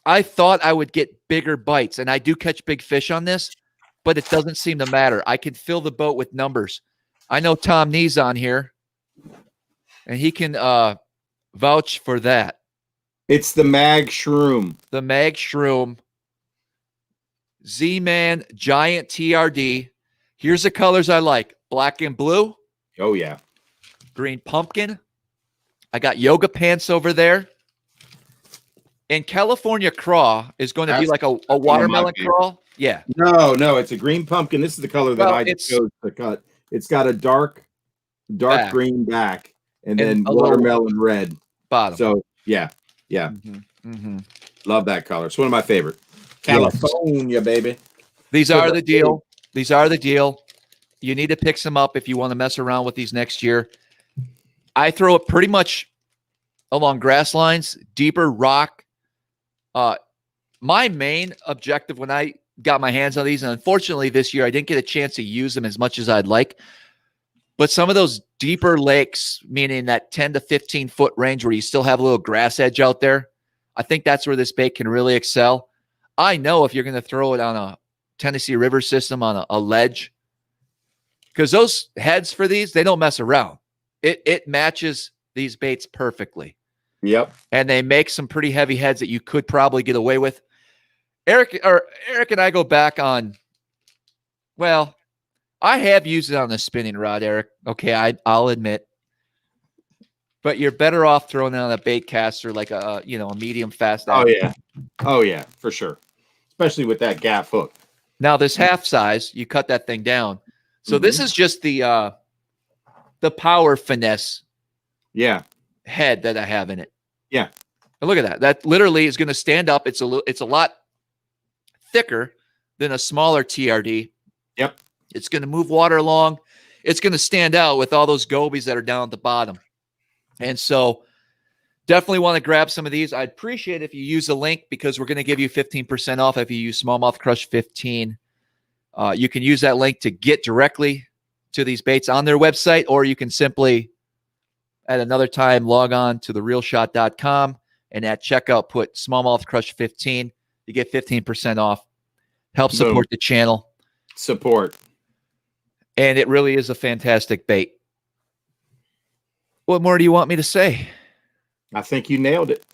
I thought I would get bigger bites, and I do catch big fish on this, but it doesn't seem to matter. I can fill the boat with numbers. I know Tom Nee's on here, and he can vouch for that. It's the Mag Shroom. The Mag Shroom. Z-Man Giant TRD. Here's the colors I like. Black and blue. Oh, yeah. Green pumpkin. I got yoga pants over there. And California craw is going to be like a watermelon craw. Yeah. No, it's a green pumpkin. This is the color that I chose to cut. It's got a dark back. Green back and then watermelon red bottom. So, yeah. Mm-hmm. Mm-hmm. Love that color. It's one of my favorite. California, baby. These are the deal. These are the deal. You need to pick some up if you want to mess around with these next year. I throw it pretty much along grass lines, deeper rock. My main objective when I got my hands on these, and unfortunately this year I didn't get a chance to use them as much as I'd like, but some of those deeper lakes, meaning that 10 to 15 foot range where you still have a little grass edge out there, I think that's where this bait can really excel. I know if you're going to throw it on a Tennessee River system on a ledge, because those heads for these, they don't mess around. It matches these baits perfectly. Yep. And they make some pretty heavy heads that you could probably get away with. Eric and I go back on, well, I have used it on a spinning rod, Eric. Okay, I'll admit. But you're better off throwing it on a bait caster like a medium fast. Oh yeah, for sure. Especially with that gaff hook. Now this half size, you cut that thing down. So this is just the power finesse head that I have in it. Yeah. And look at that. That literally is going to stand up. It's a lot thicker than a smaller TRD. Yep. It's going to move water along. It's going to stand out with all those gobies that are down at the bottom. And so definitely want to grab some of these. I'd appreciate if you use the link because we're going to give you 15% off if you use Smallmouth Crush 15. You can use that link to get directly to these baits on their website, or you can simply at another time log on to therealshot.com and at checkout put Smallmouth Crush 15. You get 15% off. Help support the channel. Support. And it really is a fantastic bait. What more do you want me to say? I think you nailed it.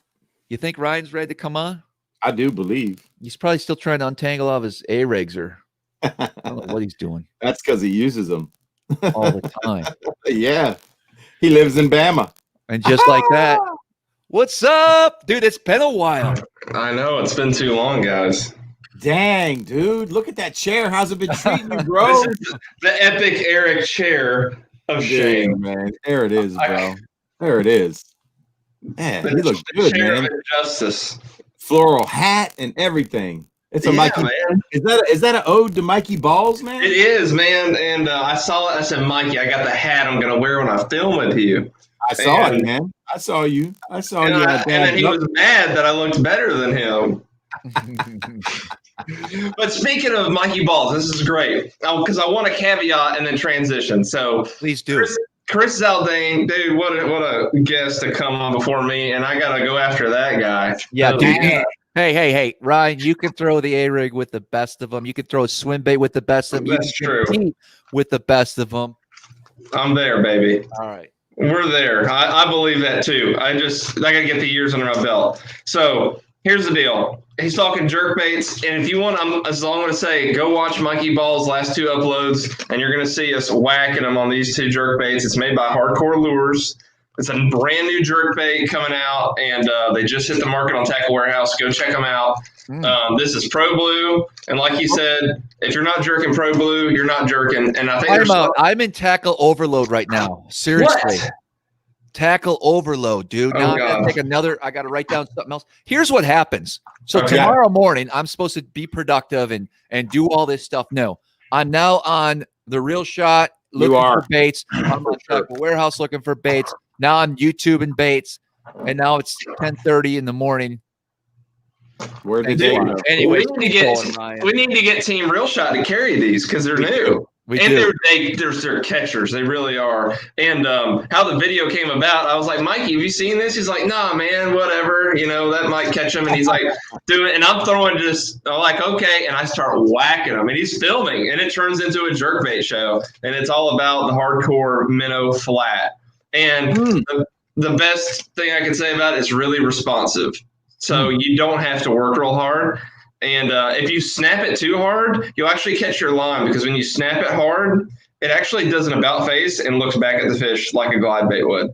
You think Ryan's ready to come on? I do believe. He's probably still trying to untangle all of his A-rigs, or I don't know what he's doing. That's because he uses them all the time. Yeah. He lives in Bama. And just like that. What's up? Dude, it's been a while. I know. It's been too long, guys. Dang, dude. Look at that chair. How's it been treating you, bro? This is the epic Eric chair of shame. Man. There it is, bro. There it is. Man, he looks good, man. Injustice. Floral hat and everything. It's a Mikey. Man. Is that an ode to Mikey Balls, man? It is, man. And I saw it. I said, Mikey, I got the hat I'm gonna wear when I film with you. I saw it, man. I saw you. I saw you. And then he was mad that I looked better than him. But speaking of Mikey Balls, this is great because I want a caveat and then transition. So please do. Chris Zaldane, dude, what a guest to come on before me, and I gotta go after that guy. Yeah, dude. Hey, Ryan, you can throw the A-rig with the best of them. You can throw a swim bait with the best of them. That's true. With the best of them. I'm there, baby. All right. We're there. I believe that too. I got to get the years under my belt. So here's the deal. He's talking jerkbaits, and if you want, as long as I want to say, go watch Mikey Ball's last 2 uploads, and you're going to see us whacking them on these 2 jerkbaits. It's made by Hardcore Lures. It's a brand new jerkbait coming out, and they just hit the market on Tackle Warehouse. Go check them out. This is Pro Blue, and like you said, if you're not jerking Pro Blue, you're not jerking. And I think I'm in tackle overload right now. Seriously. What? Tackle overload, dude. Now I gotta take another. I gotta write down something else. Here's what happens. So tomorrow morning, I'm supposed to be productive and do all this stuff. No, I'm now on the Real Shot looking for baits. I'm on Tackle Warehouse looking for baits. Now I'm YouTube and baits, and now it's 10:30 in the morning. Where did they go? Anyway, we need to get Team Real Shot to carry these because they're new. They're catchers. They really are. And how the video came about, I was like, Mikey, have you seen this? He's like, nah, man, whatever. You know, that might catch him. And he's like, doing it. And I'm throwing I'm like, okay. And I start whacking him. And he's filming. And it turns into a jerkbait show. And it's all about the hardcore minnow flat. And the best thing I can say about it is really responsive. So you don't have to work real hard. And if you snap it too hard, you'll actually catch your line, because when you snap it hard, it actually does an about face and looks back at the fish like a glide bait would.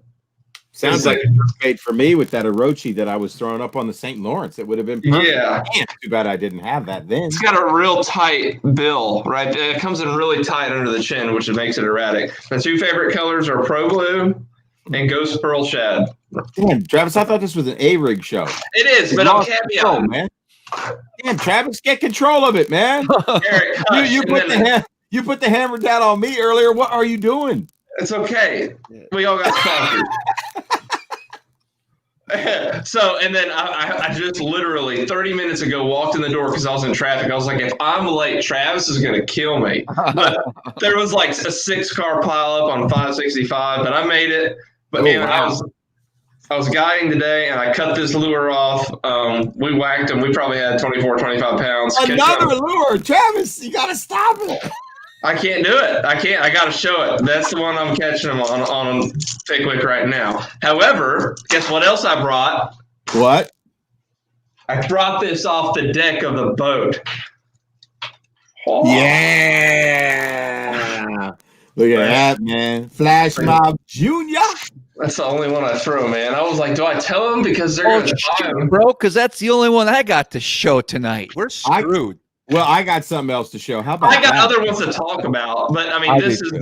Sounds like a bait for me with that Orochi that I was throwing up on the St. Lawrence. It would have been perfect. Yeah. Man, too bad I didn't have that then. It's got a real tight bill, right? It comes in really tight under the chin, which makes it erratic. My 2 favorite colors are Pro Blue and Ghost Pearl Shad. Damn, Travis, I thought this was an A-rig show. It is, but I'm caveat, man. Damn, Travis, get control of it, man. Eric, you put the hammer down on me earlier. What are you doing? It's okay. We all got sponsored. So, and then I just literally 30 minutes ago walked in the door because I was in traffic. I was like, if I'm late, Travis is going to kill me. But there was like a 6-car pile up on 565, but I made it. But man, I was guiding today, and I cut this lure off. We whacked him. We probably had 24, 25 pounds. Another lure. Travis, you got to stop it. I can't do it. I can't. I got to show it. That's the one I'm catching him on Pickwick right now. However, guess what else I brought? What? I brought this off the deck of the boat. Oh. Yeah. Look at that, man. Flash Mob Junior. That's the only one I throw, man. I was like, do I tell them because they're going to buy them? Bro, because that's the only one I got to show tonight. We're screwed. I got something else to show. How about I got other ones to talk about, but I mean, this is,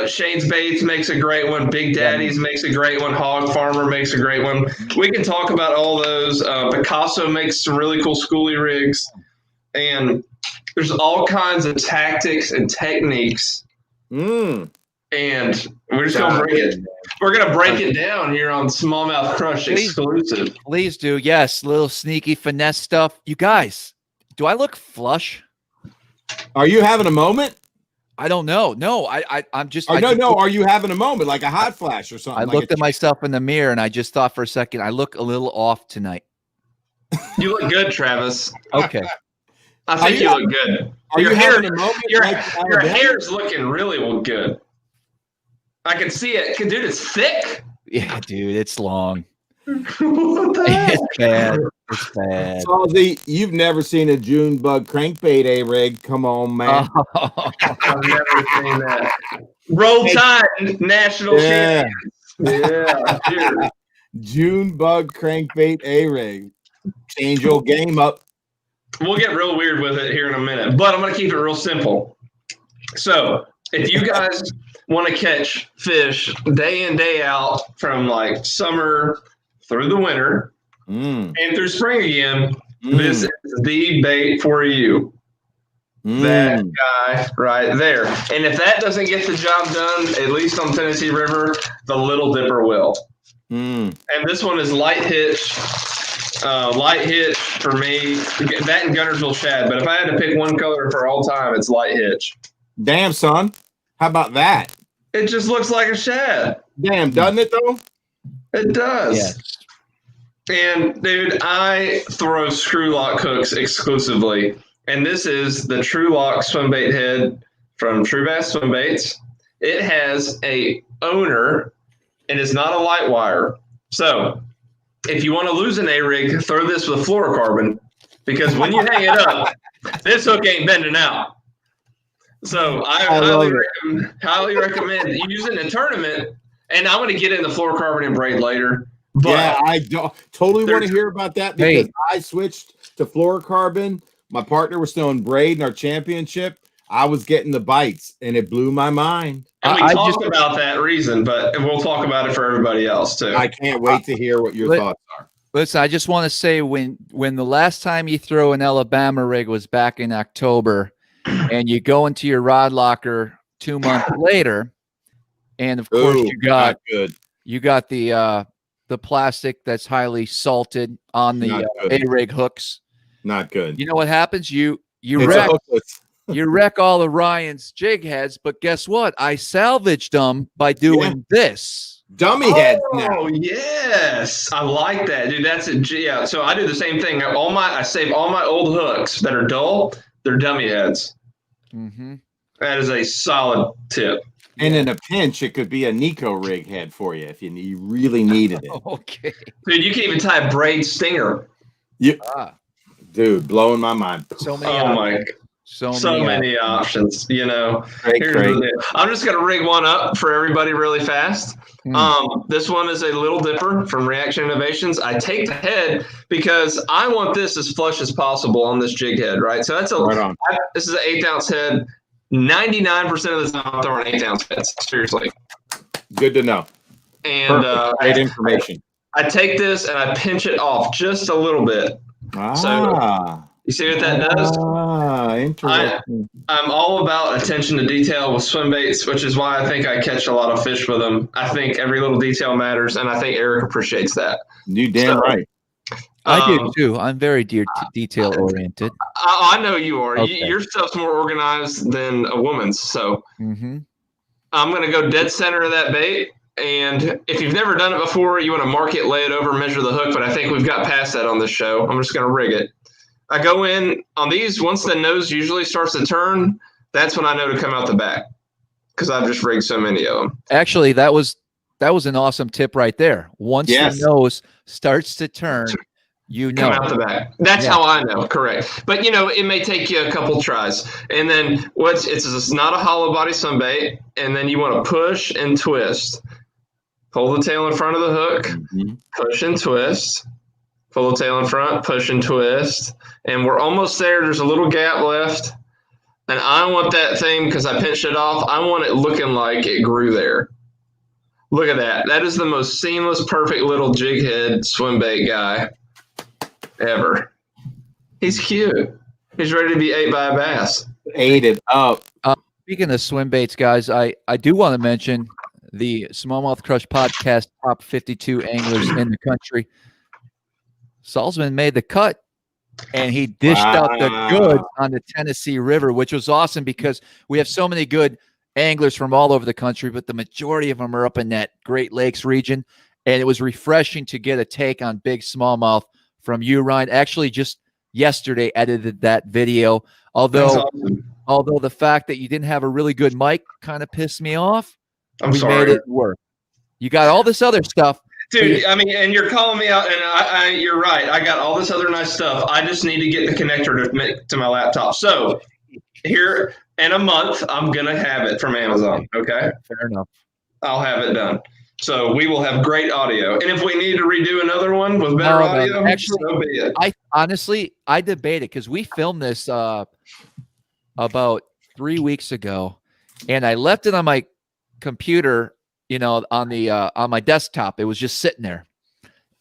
Shane's Baits makes a great one. Big Daddy's makes a great one. Hog Farmer makes a great one. We can talk about all those. Picasso makes some really cool schoolie rigs. And there's all kinds of tactics and techniques. And we're just going to break it. We're going to break it down here on SmallmouthCrush exclusive. Please do. Yes. Little sneaky finesse stuff. You guys, do I look flush? Are you having a moment? I don't know. No, I'm just. Are you having a moment, like a hot flash or something? I looked at myself in the mirror and I just thought for a second, I look a little off tonight. You look good, Travis. Okay. I think you look good. Your hair's looking really good. I can see it. Dude, it's thick. Yeah, dude, it's long. It's bad. It's bad. Salzy, you've never seen a June bug crankbait A-rig. Come on, man. I've never seen that. Roll Tide national champions. Yeah, dude. June bug crankbait A-rig. Change your game up. We'll get real weird with it here in a minute, but I'm going to keep it real simple. So if you guys want to catch fish day in, day out from like summer through the winter and through spring again, this is the bait for you. That guy right there. And if that doesn't get the job done, at least on Tennessee River, the Little Dipper will. And this one is light hitch. Light hitch for me. That and Gunnersville Shad. But if I had to pick one color for all time, it's light hitch. Damn, son. How about that? It just looks like a shad. Damn, doesn't it though? It does. Yes. And dude, I throw screw lock hooks exclusively. And this is the True Lock swim bait head from True Bass Swim Baits. it has a owner and it's not a light wire. So if you want to lose an A-rig, throw this with fluorocarbon, because when you hang it up, this hook ain't bending out. So I highly recommend using a tournament. And I'm going to get into fluorocarbon and braid later. But yeah, I don't totally want to hear about that, because I switched to fluorocarbon. My partner was still in braid in our championship. I was getting the bites, and it blew my mind. And we talked about that reason, but we'll talk about it for everybody else too. I can't wait to hear what your thoughts are. Listen, I just want to say, when the last time you throw an Alabama rig was back in October, and you go into your rod locker 2 months later, and of course you got the plastic that's highly salted on the A-rig hooks. Not good. You know what happens? You wreck all of Ryan's jig heads, but guess what? I salvaged them by doing this. Dummy heads now. Oh, yes. I like that, dude. That's a yeah. So I do the same thing. I save all my old hooks that are dull. They're dummy heads. Mm-hmm. That is a solid tip. And in a pinch, it could be a Nico rig head for you if you really needed it. Okay. Dude, you can even tie a braid stinger. Dude, blowing my mind. So many many options, you know. Great. I'm just going to rig one up for everybody really fast. This one is a Little Dipper from Reaction Innovations. I take the head because I want this as flush as possible on this jig head, right? So that's this is an 1/8 ounce head. 99% of the time I'm throwing 1/8 ounce heads. Seriously. Good to know. And great information. I take this and I pinch it off just a little bit. So you see what that does? Interesting. I'm all about attention to detail with swim baits, which is why I think I catch a lot of fish with them. I think every little detail matters, and I think Eric appreciates that. You damn right. I do too. I'm very detail oriented. I know you are. Okay. Your stuff's more organized than a woman's. So I'm going to go dead center of that bait. And if you've never done it before, you want to mark it, lay it over, measure the hook. But I think we've got past that on this show. I'm just going to rig it. I go in on these. Once the nose usually starts to turn, that's when I know to come out the back, because I've just rigged so many of them. Actually, that was an awesome tip right there. Once the nose starts to turn, you know. Come out the back. That's how I know. Correct. But, you know, it may take you a couple tries. And then it's not a hollow body sunbait. And then you want to push and twist. Pull the tail in front of the hook, push and twist. Pull the tail in front, push and twist. And we're almost there. There's a little gap left. And I want that thing, because I pinched it off, I want it looking like it grew there. Look at that. That is the most seamless, perfect little jig head swim bait guy ever. He's cute. He's ready to be ate by a bass. Ate it up. Speaking of swim baits, guys, I do want to mention the Smallmouth Crush podcast top 52 anglers in the country. Salzman made the cut, and he dished out the goods on the Tennessee River, which was awesome because we have so many good anglers from all over the country, but the majority of them are up in that Great Lakes region. And it was refreshing to get a take on big smallmouth from you, Ryan. Actually, just yesterday edited that video. Although the fact that you didn't have a really good mic kind of pissed me off. I'm sorry. Made it work. You got all this other stuff. Dude, I mean, and you're calling me out, and you're right. I got all this other nice stuff. I just need to get the connector to my laptop. So here in a month, I'm going to have it from Amazon, okay? Fair enough. I'll have it done. So we will have great audio. And if we need to redo another one with better audio, actually, so be it. I debated, because we filmed this about 3 weeks ago, and I left it on my computer, you know, on my desktop. It was just sitting there,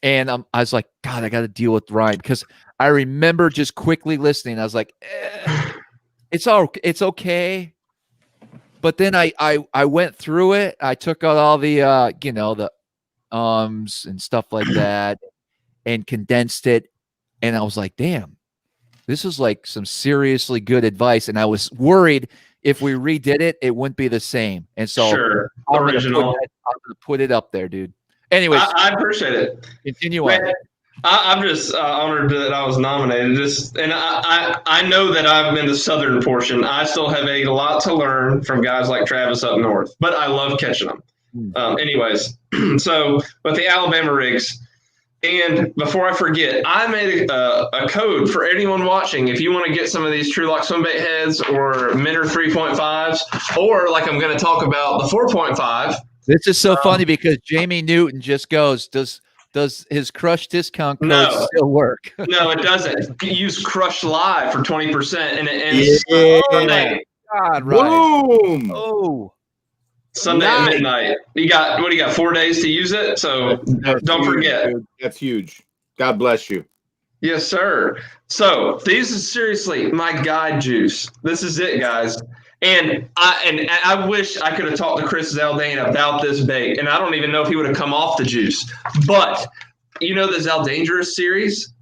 and I was like, God, I got to deal with Ryan, because I remember just quickly listening. I was like, it's okay. But then I went through it. I took out all the the and stuff like that, and condensed it, and I was like, damn, this is like some seriously good advice. And I was worried if we redid it, it wouldn't be the same. And so original. I'm gonna put it up there, dude. Anyways, I appreciate it. Continue on. I'm just honored that I was nominated. And I know that I'm in the southern portion. I still have a lot to learn from guys like Travis up north, but I love catching them. Anyways, so with the Alabama rigs, and before I forget, I made a code for anyone watching. If you want to get some of these TruLock swimbait heads or Minter 3.5s, or like I'm going to talk about the 4.5. This is so funny because Jamie Newton just goes, does his Crush discount code still work? No, it doesn't. Use Crush Live for 20%, and it ends Sunday. God, right. Boom. Oh. Sunday at midnight. You got 4 days to use it, so don't forget. Dude. That's huge. God bless you. Yes, sir. So these is seriously my guide juice. This is it, guys. And I wish I could have talked to Chris Zaldane about this bait, and I don't even know if he would have come off the juice. But you know the Zaldangerous series?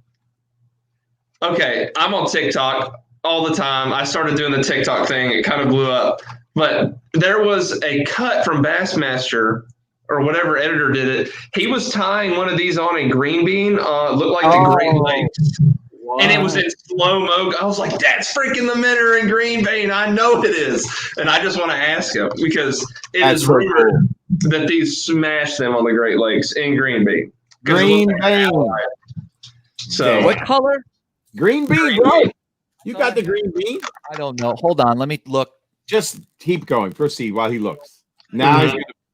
Okay, I'm on TikTok all the time. I started doing the TikTok thing. It kind of blew up. But there was a cut from Bassmaster or whatever editor did it. He was tying one of these on a green bean, looked like the Great Lakes. What? And it was in slow-mo. I was like, that's freaking the Minter and green bean. I know it is. And I just want to ask him because is rumored that these smash them on the Great Lakes in green bean. Green bean. So what color? Green bean, bro. You got the green bean? I don't know. Hold on. Let me look. Just keep going. Proceed while he looks. Now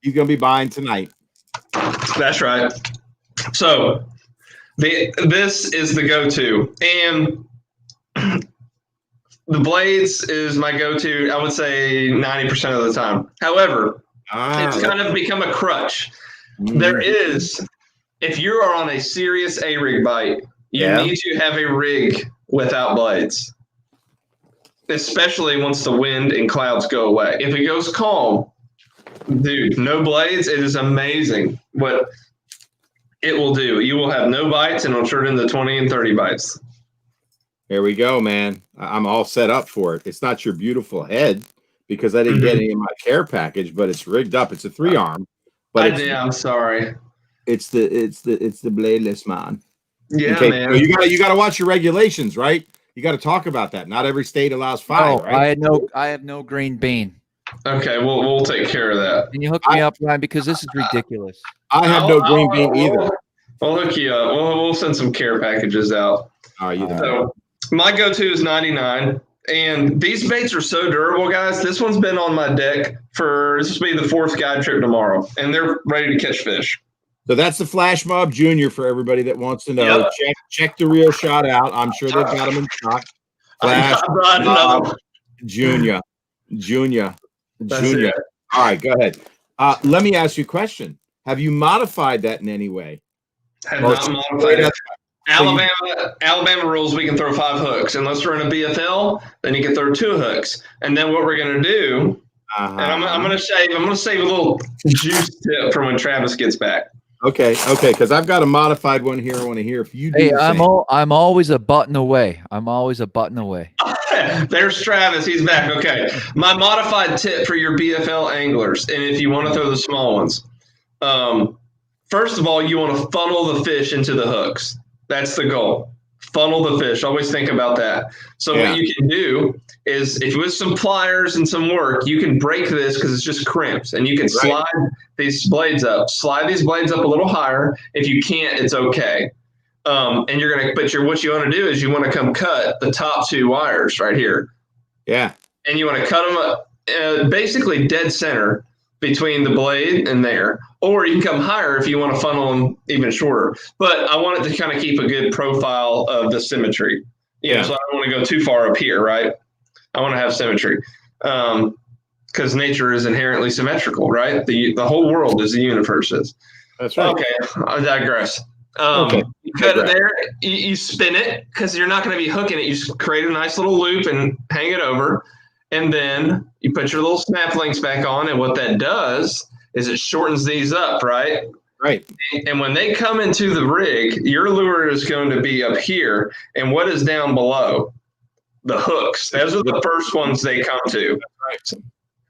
he's going to be buying tonight. That's right. So this is the go-to. And the blades is my go-to, I would say 90% of the time. However, it's kind of become a crutch. There is, if you are on a serious A-rig bite, you need to have a rig without blades. Especially once the wind and clouds go away. If it goes calm, dude, no blades, it is amazing what it will do. You will have no bites, and it'll turn into 20 and 30 bites. There we go, man. I'm all set up for it. It's not your beautiful head because I didn't get any in my care package, but it's rigged up. It's a 3-arm. But I'm sorry. It's the bladeless man. Yeah, okay, man. So you gotta watch your regulations, right? You got to talk about that. Not every state allows 5, right? I have no green bean. Okay, we'll take care of that. Can you hook me up, Ryan? Because this is ridiculous. I have no green bean either. We'll hook you up. We'll send some care packages out. All right, So my go-to is 99, and these baits are so durable, guys. This one's been on my deck this will be the 4th guide trip tomorrow, and they're ready to catch fish. So that's the Flash Mob Junior for everybody that wants to know. Yep. Check the real shot out. I'm sure they've got them in stock. Flash Mob Junior. All right, go ahead. Let me ask you a question. Have you modified that in any way? Have not modified it. Alabama rules we can throw 5 hooks. Unless we're in a BFL, then you can throw 2 hooks. And then what we're going to do, and I'm going to save a little juice tip for when Travis gets back. Okay, because I've got a modified one here. I want to hear if you do. Hey, I'm always a button away. There's Travis. He's back. Okay. My modified tip for your BFL anglers, and if you want to throw the small ones, first of all, you want to funnel the fish into the hooks. That's the goal. Funnel the fish. Always think about that. So what you can do is, if with some pliers and some work, you can break this because it's just crimps, and you can slide these blades up. Slide these blades up a little higher. If you can't, it's okay. And you're gonna, what you want to do is you want to come cut the top 2 wires right here. Yeah. And you want to cut them up, basically dead center between the blade and there. Or you can come higher if you want to funnel them even shorter. But I want it to kind of keep a good profile of the symmetry. So I don't want to go too far up here, right? I want to have symmetry. Because nature is inherently symmetrical, right? The whole world is the universe is. That's right. Okay, I digress. You cut it there, you spin it, because you're not going to be hooking it. You just create a nice little loop and hang it over. And then you put your little snap links back on, and what that does is it shortens these up, right? Right. And when they come into the rig, your lure is going to be up here. And what is down below? The hooks. Those are the first ones they come to. Right.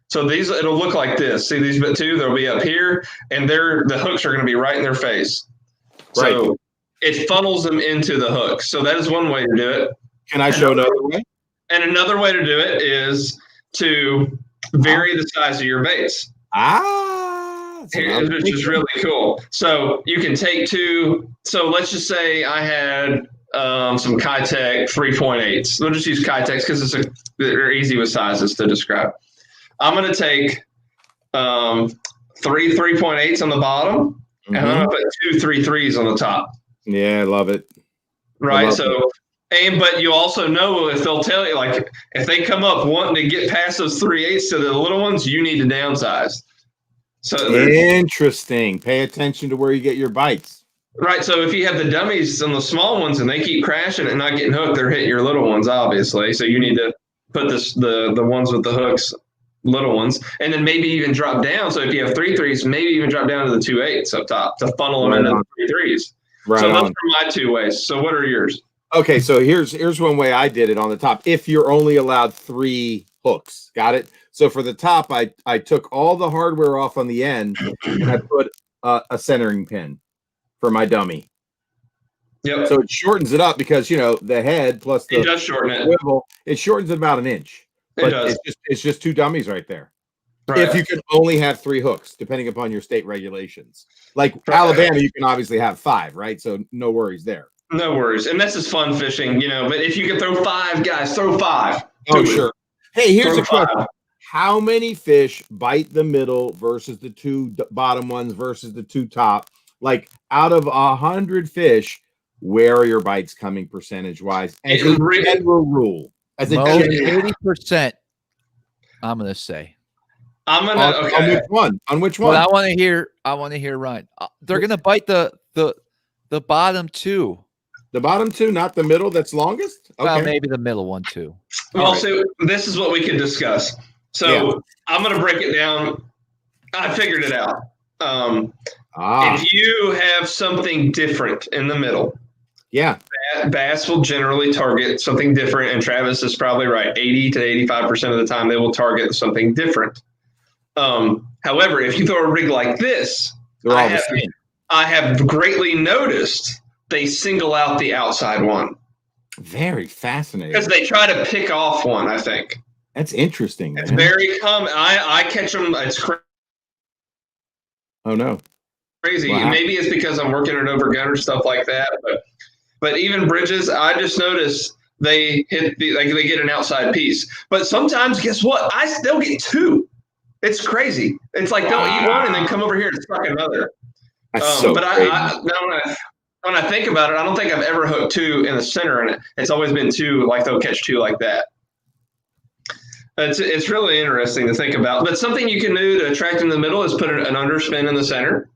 So these, it'll look like this. See these 2? They'll be up here, and the hooks are going to be right in their face. Right. So it funnels them into the hook. So that is one way to do it. Can I show another way? And another way to do it is to vary the size of your baits. Which is really cool. So you can take two. So let's just say I had some Kitech 3.8s. We'll just use Kitechs because they're easy with sizes to describe. I'm going to take 3 3.8s on the bottom, and I'm going to put 2 3.3s on the top. Yeah, I love it. Right. So, but you also know if they'll tell you, like, if they come up wanting to get past those 3/8 to the little ones, you need to downsize. So interesting. Pay attention to where you get your bites. Right. So if you have the dummies on the small ones and they keep crashing and not getting hooked, they're hitting your little ones, obviously. So you need to put the ones with the hooks, little ones, and then maybe even drop down. So if you have 3.3s, maybe even drop down to the 2.8s up top to funnel them into the 3.3s. Right. So those are my 2 ways. So what are yours? Okay. So here's one way I did it on the top. If you're only allowed 3 hooks, got it? So for the top, I took all the hardware off on the end and I put a centering pin for my dummy. Yep. So it shortens it up because, you know, the head plus the it does shorten it. Swivel, it shortens it about 1 inch. But it does. It's just 2 dummies right there. Right. If you can only have 3 hooks, depending upon your state regulations. Like Alabama, you can obviously have 5, right? So no worries there. No worries. And this is fun fishing, you know, but if you can throw 5, guys, throw 5. Oh, sure. Hey, here's a question. How many fish bite the middle versus the 2 bottom ones versus the 2 top? Like out of 100 fish, where are your bites coming percentage-wise? As a general rule. As a 80%, I'm going to say. I'm going to, okay. On which one? On which one? Well, I want to hear Ryan. They're going to bite the bottom 2. The bottom 2, not the middle that's longest? Okay. Well, maybe the middle one too. Well, so this is what we could discuss. So I'm going to break it down. I figured it out. If you have something different in the middle, bass will generally target something different, and Travis is probably right. 80 to 85% of the time, they will target something different. However, if you throw a rig like this, I have greatly noticed they single out the outside one. Very fascinating. Because they try to pick off one, I think. That's interesting. It's very common. I catch them. It's crazy. Oh, no. Crazy. Wow. Maybe it's because I'm working it over gunner, stuff like that. But even bridges, I just noticed they hit they get an outside piece. But sometimes, guess what? They'll get 2. It's crazy. It's like they'll eat one and then come over here and suck another. That's so crazy. When I think about it, I don't think I've ever hooked 2 in the center, and it's always been 2, like they'll catch 2 like that. It's really interesting to think about. But something you can do to attract in the middle is put an underspin in the center.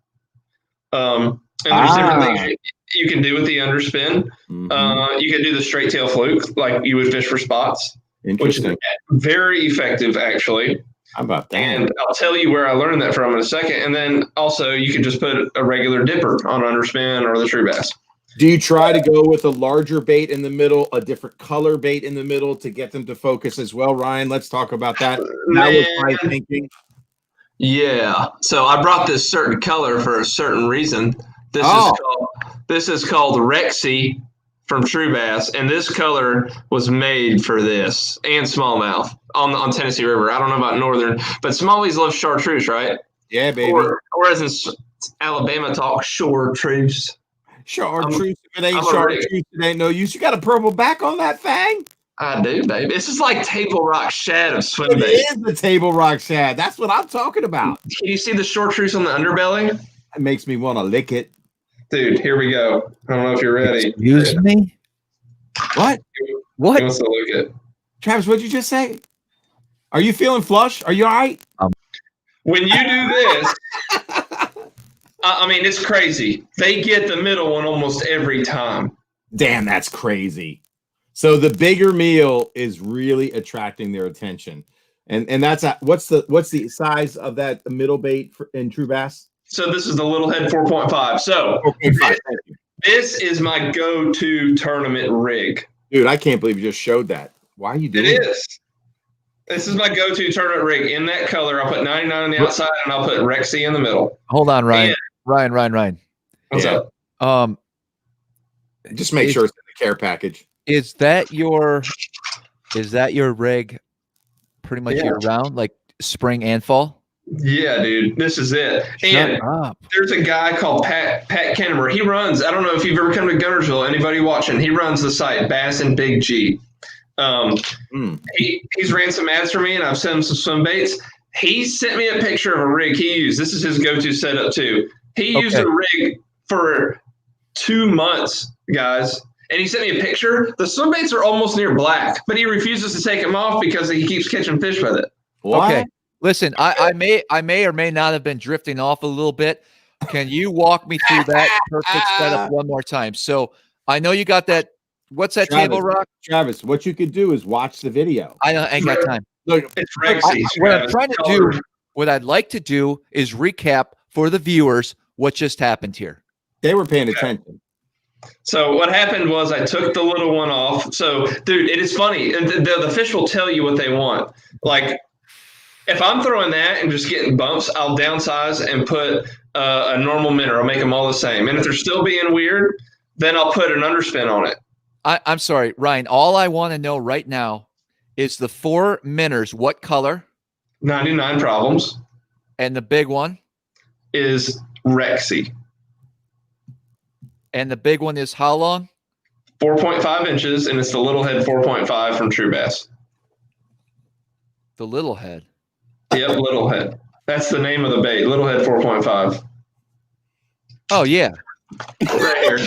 And there's different things you can do with the underspin. You can do the straight tail fluke like you would fish for spots. Interesting. Which is very effective, actually. How about that? And I'll tell you where I learned that from in a second. And then also you can just put a regular dipper on underspin or the true bass. Do you try to go with a larger bait in the middle, a different color bait in the middle to get them to focus as well, Ryan? Let's talk about that. That was my thinking. Yeah. So I brought this certain color for a certain reason. This is called Rexy from True Bass, and this color was made for this and smallmouth on Tennessee River. I don't know about northern, but smallies love chartreuse, right? Yeah, baby. Whereas in Alabama talk chartreuse. Chartreuse. If it ain't chartreuse, it ain't no use. You got a purple back on that thing? I do, baby. This is like table rock shad of swim bait. It is the table rock shad. That's what I'm talking about. Can you see the chartreuse on the underbelly? It makes me want to lick it. Dude, here we go. I don't know if you're ready. Excuse me? What? What? He wants to look at. Travis, what'd you just say? Are you feeling flush? Are you all right? When you do this, I mean, it's crazy. They get the middle one almost every time. Damn, that's crazy. So the bigger meal is really attracting their attention. And that's what's the size of that middle bait in True Bass? So this is the little head 4.5. So this is my go-to tournament rig. Dude, I can't believe you just showed that. Why are you doing it? It is. This is my go-to tournament rig. In that color, I'll put 99 on the outside, and I'll put Rexy in the middle. Hold on, Ryan. Ryan. What's up? Just make sure it's in the care package. Is that your rig pretty much year round, like spring and fall? Yeah, dude, this is it. Shut up. There's a guy called Pat Kennemer. He runs, I don't know if you've ever come to Gunnersville, anybody watching, he runs the site, Bass and Big G. He's ran some ads for me, and I've sent him some swim baits. He sent me a picture of a rig he used. This is his go-to setup too. He used a rig for 2 months, guys. And he sent me a picture. The swim baits are almost near black, but he refuses to take them off because he keeps catching fish with it. What? Okay. Listen, I may or may not have been drifting off a little bit. Can you walk me through that perfect setup one more time? So I know you got that. What's that table rock? Travis, what you could do is watch the video. I ain't got time. Look, it's Rexy. What I'm trying to do, what I'd like to do is recap for the viewers what just happened here. They were paying attention. So what happened was I took the little one off. So, dude, it is funny. The fish will tell you what they want. Like, if I'm throwing that and just getting bumps, I'll downsize and put a normal minnow. I'll make them all the same. And if they're still being weird, then I'll put an underspin on it. I'm sorry, Ryan. All I want to know right now is the 4 minnows. What color? 99 problems. And the big one? Is Rexy. And the big one is how long? 4.5 inches, and it's the little head 4.5 from True Bass. The little head. Yep, little head. That's the name of the bait. Little head 4.5. Oh yeah. Right here.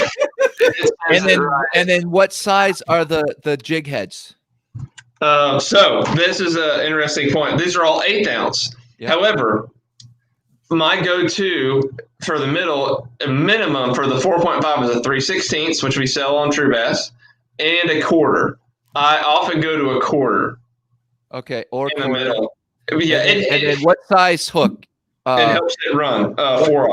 And then what size are the jig heads? So this is an interesting point. These are all 1/8 ounce. Yep. However, my go-to for the minimum for the 4.5 is a 3/16, which we sell on True Bass, and a quarter. I often go to a quarter. Okay, or in the middle. Yeah, and then what size hook? It helps it run 4/0.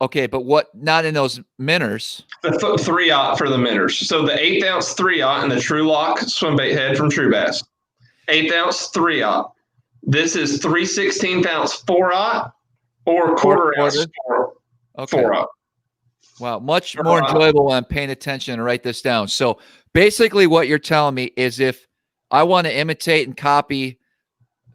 Okay, but what? Not in those minnows. The 3/0 for the minnows. So the 1/8 ounce 3/0 and the True Lock swim bait head from True Bass. 1/8 ounce 3/0. This is 3/16 ounce 4/0 or quarter ounce 4/0. Wow, much more enjoyable when I'm paying attention and write this down. So basically, what you're telling me is if I want to imitate and copy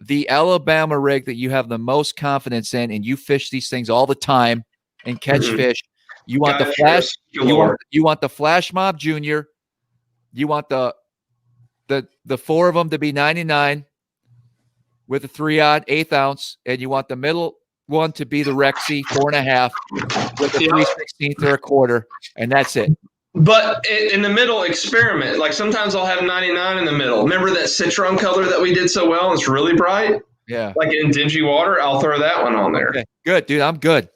the Alabama rig that you have the most confidence in, and you fish these things all the time and catch fish. You want the flash. You want the Flash Mob Junior. You want the 4 of them to be 99 with a 3/0 1/8 ounce, and you want the middle one to be the Rexy 4.5 with a 3/16 or a quarter, and that's it. But in the middle, experiment. Like sometimes I'll have 99 in the middle. Remember that citron color that we did so well? It's really bright. Yeah. Like in dingy water, I'll throw that one on there. Okay. Good, dude. I'm good.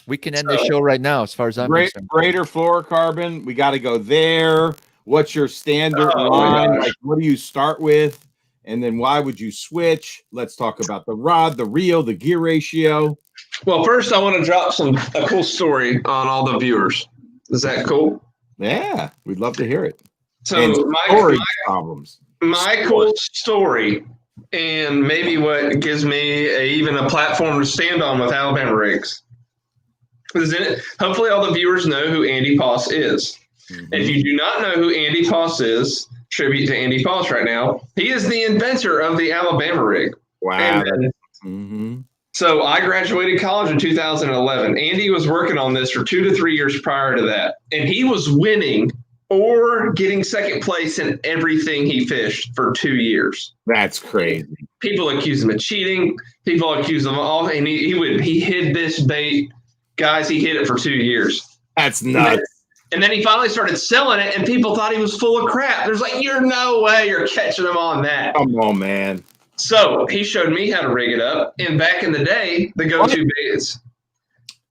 We can end the show right now, as far as I'm concerned. Greater fluorocarbon. We got to go there. What's your standard line? Like, what do you start with? And then why would you switch? Let's talk about the rod, the reel, the gear ratio. Well, first I want to drop a cool story on all the viewers. Is that cool? Yeah, we'd love to hear it. So my cool story, and maybe what gives me even a platform to stand on with Alabama rigs. Hopefully all the viewers know who Andy Poss is. If you do not know who Andy Poss is, tribute to Andy Poss right now. He is the inventor of the Alabama rig. Wow. So I graduated college in 2011. Andy was working on this for 2 to 3 years prior to that. And he was winning or getting second place in everything he fished for 2 years. That's crazy. People accuse him of cheating. People accuse him of all, and he hid this bait. Guys, he hid it for 2 years. That's nuts. And then he finally started selling it, and people thought he was full of crap. There's like, you're no way you're catching him on that. Come on, man. So he showed me how to rig it up. And back in the day, the go-to baits.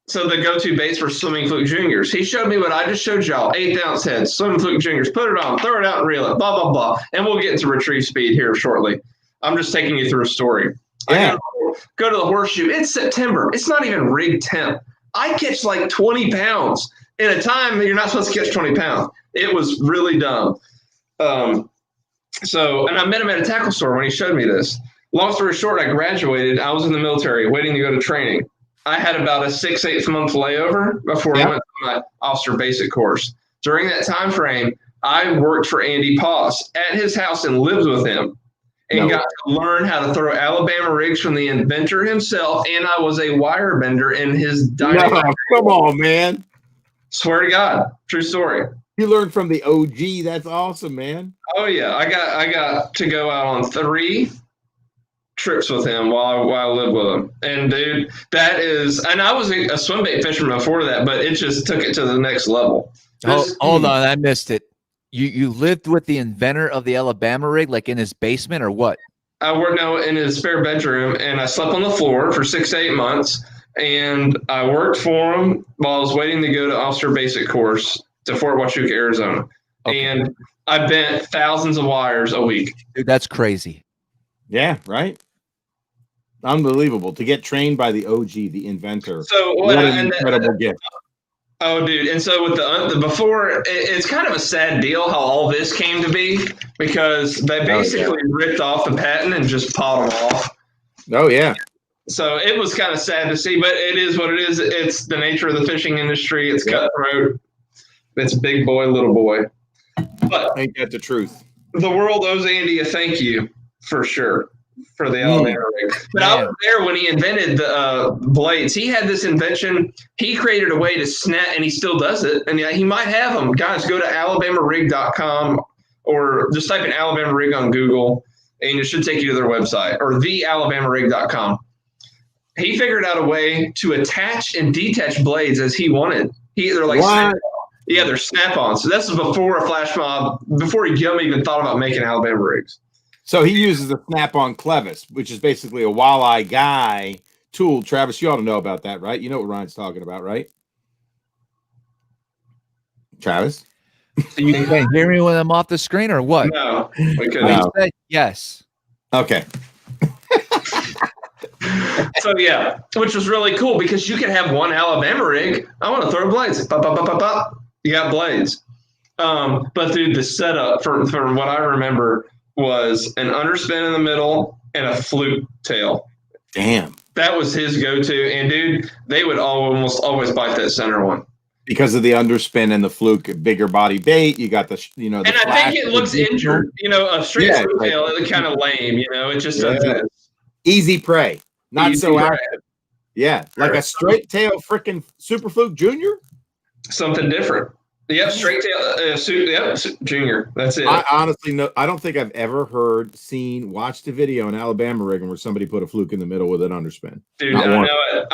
So the go-to baits were Swimming Fluke Juniors. He showed me what I just showed y'all. 1/8 ounce heads, Swimming Fluke Juniors. Put it on, throw it out and reel it, blah, blah, blah. And we'll get into retrieve speed here shortly. I'm just taking you through a story. Yeah. I go to the horseshoe. It's September. It's not even rig temp. I catch like 20 pounds in a time that you're not supposed to catch 20 pounds. It was really dumb. And I met him at a tackle store when he showed me this. Long story short, I graduated. I was in the military waiting to go to training. I had about a 6-8 month layover before I went to my officer basic course. During that time frame, I worked for Andy Poss at his house and lived with him and got to learn how to throw Alabama rigs from the inventor himself. And I was a wire bender in his dining room. Come on, man. Swear to God. True story. You learned from the OG. That's awesome, man. Oh, yeah. I got to go out on 3 trips with him while I lived with him. And, dude, that is – and I was a swim bait fisherman before that, but it just took it to the next level. Hold on. I missed it. You lived with the inventor of the Alabama rig, like in his basement or what? I worked in his spare bedroom, and I slept on the floor for 6 to 8 months. And I worked for him while I was waiting to go to Officer Basic Course to Fort Huachuca, Arizona. Okay. And I bent thousands of wires a week. Dude, that's crazy. Yeah, right? Unbelievable. To get trained by the OG, the inventor. So what an incredible gift. Oh, dude. And so with the before, it's kind of a sad deal how all this came to be, because they basically ripped off the patent and just pawed them off. Oh, yeah. So it was kind of sad to see, but it is what it is. It's the nature of the fishing industry. It's cutthroat. It's big boy, little boy. But ain't that the truth? The world owes Andy a thank you for sure for the Alabama rig. But I was there when he invented the blades. He had this invention. He created a way to snap, and he still does it. And he might have them. Guys, go to alabamarig.com or just type in Alabama rig on Google, and it should take you to their website, or thealabamarig.com. He figured out a way to attach and detach blades as he wanted. They're like they're snap-ons. So this is before a flash mob, before Yum even thought about making Alabama rigs. So he uses a snap-on clevis, which is basically a walleye guy tool. Travis, you ought to know about that, right? You know what Ryan's talking about, right? Travis? You can't hear me when I'm off the screen or what? No, we couldn't. Said yes. Okay. So, yeah, which was really cool because you could have one Alabama rig. I want to throw blades. Pop, pop, pop, pop, pop. You got blades. But, dude, the setup, for what I remember, was an underspin in the middle and a fluke tail. Damn. That was his go-to. And, dude, they would almost always bite that center one. Because of the underspin and the fluke, bigger body bait, you got the, the and I think it looks injured. A straight fluke tail, it's kind of lame, It just doesn't. Easy prey. Not Easy so prey. active. Yeah, like a straight tail freaking Super Fluke Junior? Something different. Yep, straight tail, Junior. That's it. I honestly I don't think I've ever watched a video in Alabama rigging where somebody put a fluke in the middle with an underspin. Dude, I know it.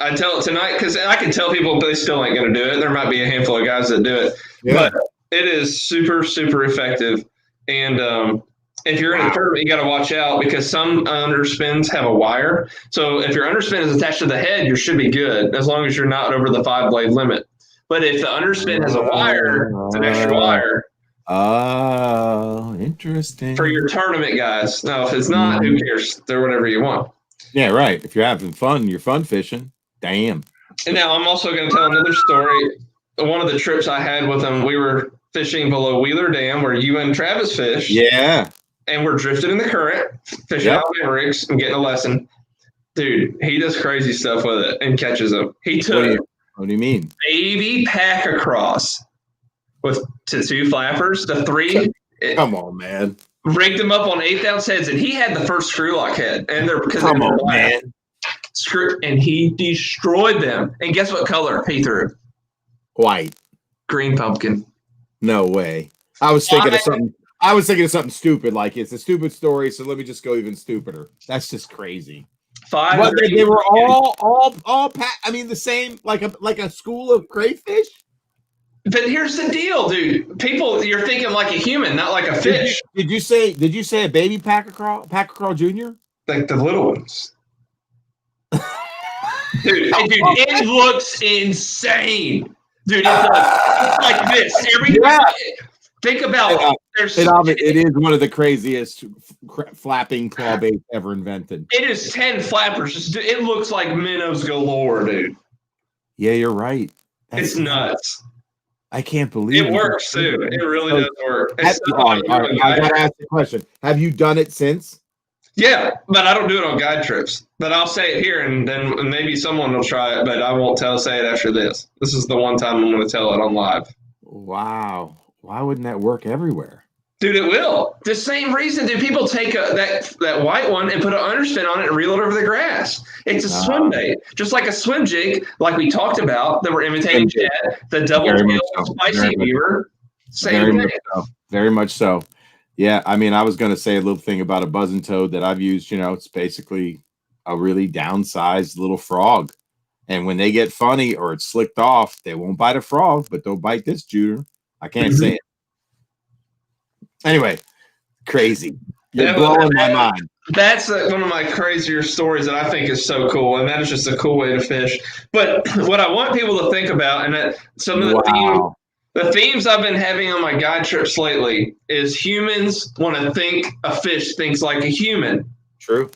I tell it tonight because I can tell people they still ain't going to do it. There might be a handful of guys that do it. Yeah. But it is super, super effective. And if you're in a tournament, you got to watch out because some underspins have a wire. So if your underspin is attached to the head, you should be good as long as you're not over the 5-blade limit. But if the underspin has a wire, it's an extra wire. Oh, interesting. For your tournament guys. Now, if it's not, who cares? Throw whatever you want. Yeah, right. If you're having fun, you're fun fishing. Damn. And now I'm also going to tell another story. One of the trips I had with him, we were fishing below Wheeler Dam where you and Travis fished. Yeah. And we're drifting in the current, fishing Alabama rigs and getting a lesson. Dude, he does crazy stuff with it and catches them. He took what do you mean? Baby pack across with to 2 flappers, the 3. Come on, man. Rigged them up on 1/8-ounce heads, and he had the first screw lock head. And they're because come on, man. And he destroyed them. And guess what color he threw? White. Green pumpkin. No way. I was thinking of something. I was thinking of something stupid, like it's a stupid story, so let me just go even stupider. That's just crazy. 5. But they were all I mean, the same, like a school of crayfish. But here's the deal, dude. People, you're thinking like a human, not like a fish. Did you say a baby packer crawl junior? Like the little ones. Dude, it looks insane. Dude, it's like this. Think about it is one of the craziest flapping claw baits ever invented. It is 10 flappers. It looks like minnows galore, dude. Yeah, you're right. It's nuts. I can't believe it works too. It really does work. I gotta ask the question. Have you done it since? Yeah, but I don't do it on guide trips. But I'll say it here, and then maybe someone will try it, but I won't say it after this. This is the one time I'm going to tell it on live. Wow. Why wouldn't that work everywhere? Dude, it will. The same reason do people take that white one and put an underspin on it and reel it over the grass. It's a swim bait, just like a swim jig, like we talked about, that we're imitating Chad, the double-tailed spicy beaver. Same thing. Very much so. Yeah, I mean, I was going to say a little thing about a buzzing toad that I've used. You know, it's basically a really downsized little frog. And when they get funny or it's slicked off, they won't bite a frog, but they'll bite this Judah. I can't say it. Anyway, crazy. You're blowing my mind. That's one of my crazier stories that I think is so cool, and that is just a cool way to fish. But what I want people to think about, and that some of the themes I've been having on my guide trips lately is humans want to think a fish thinks like a human. True.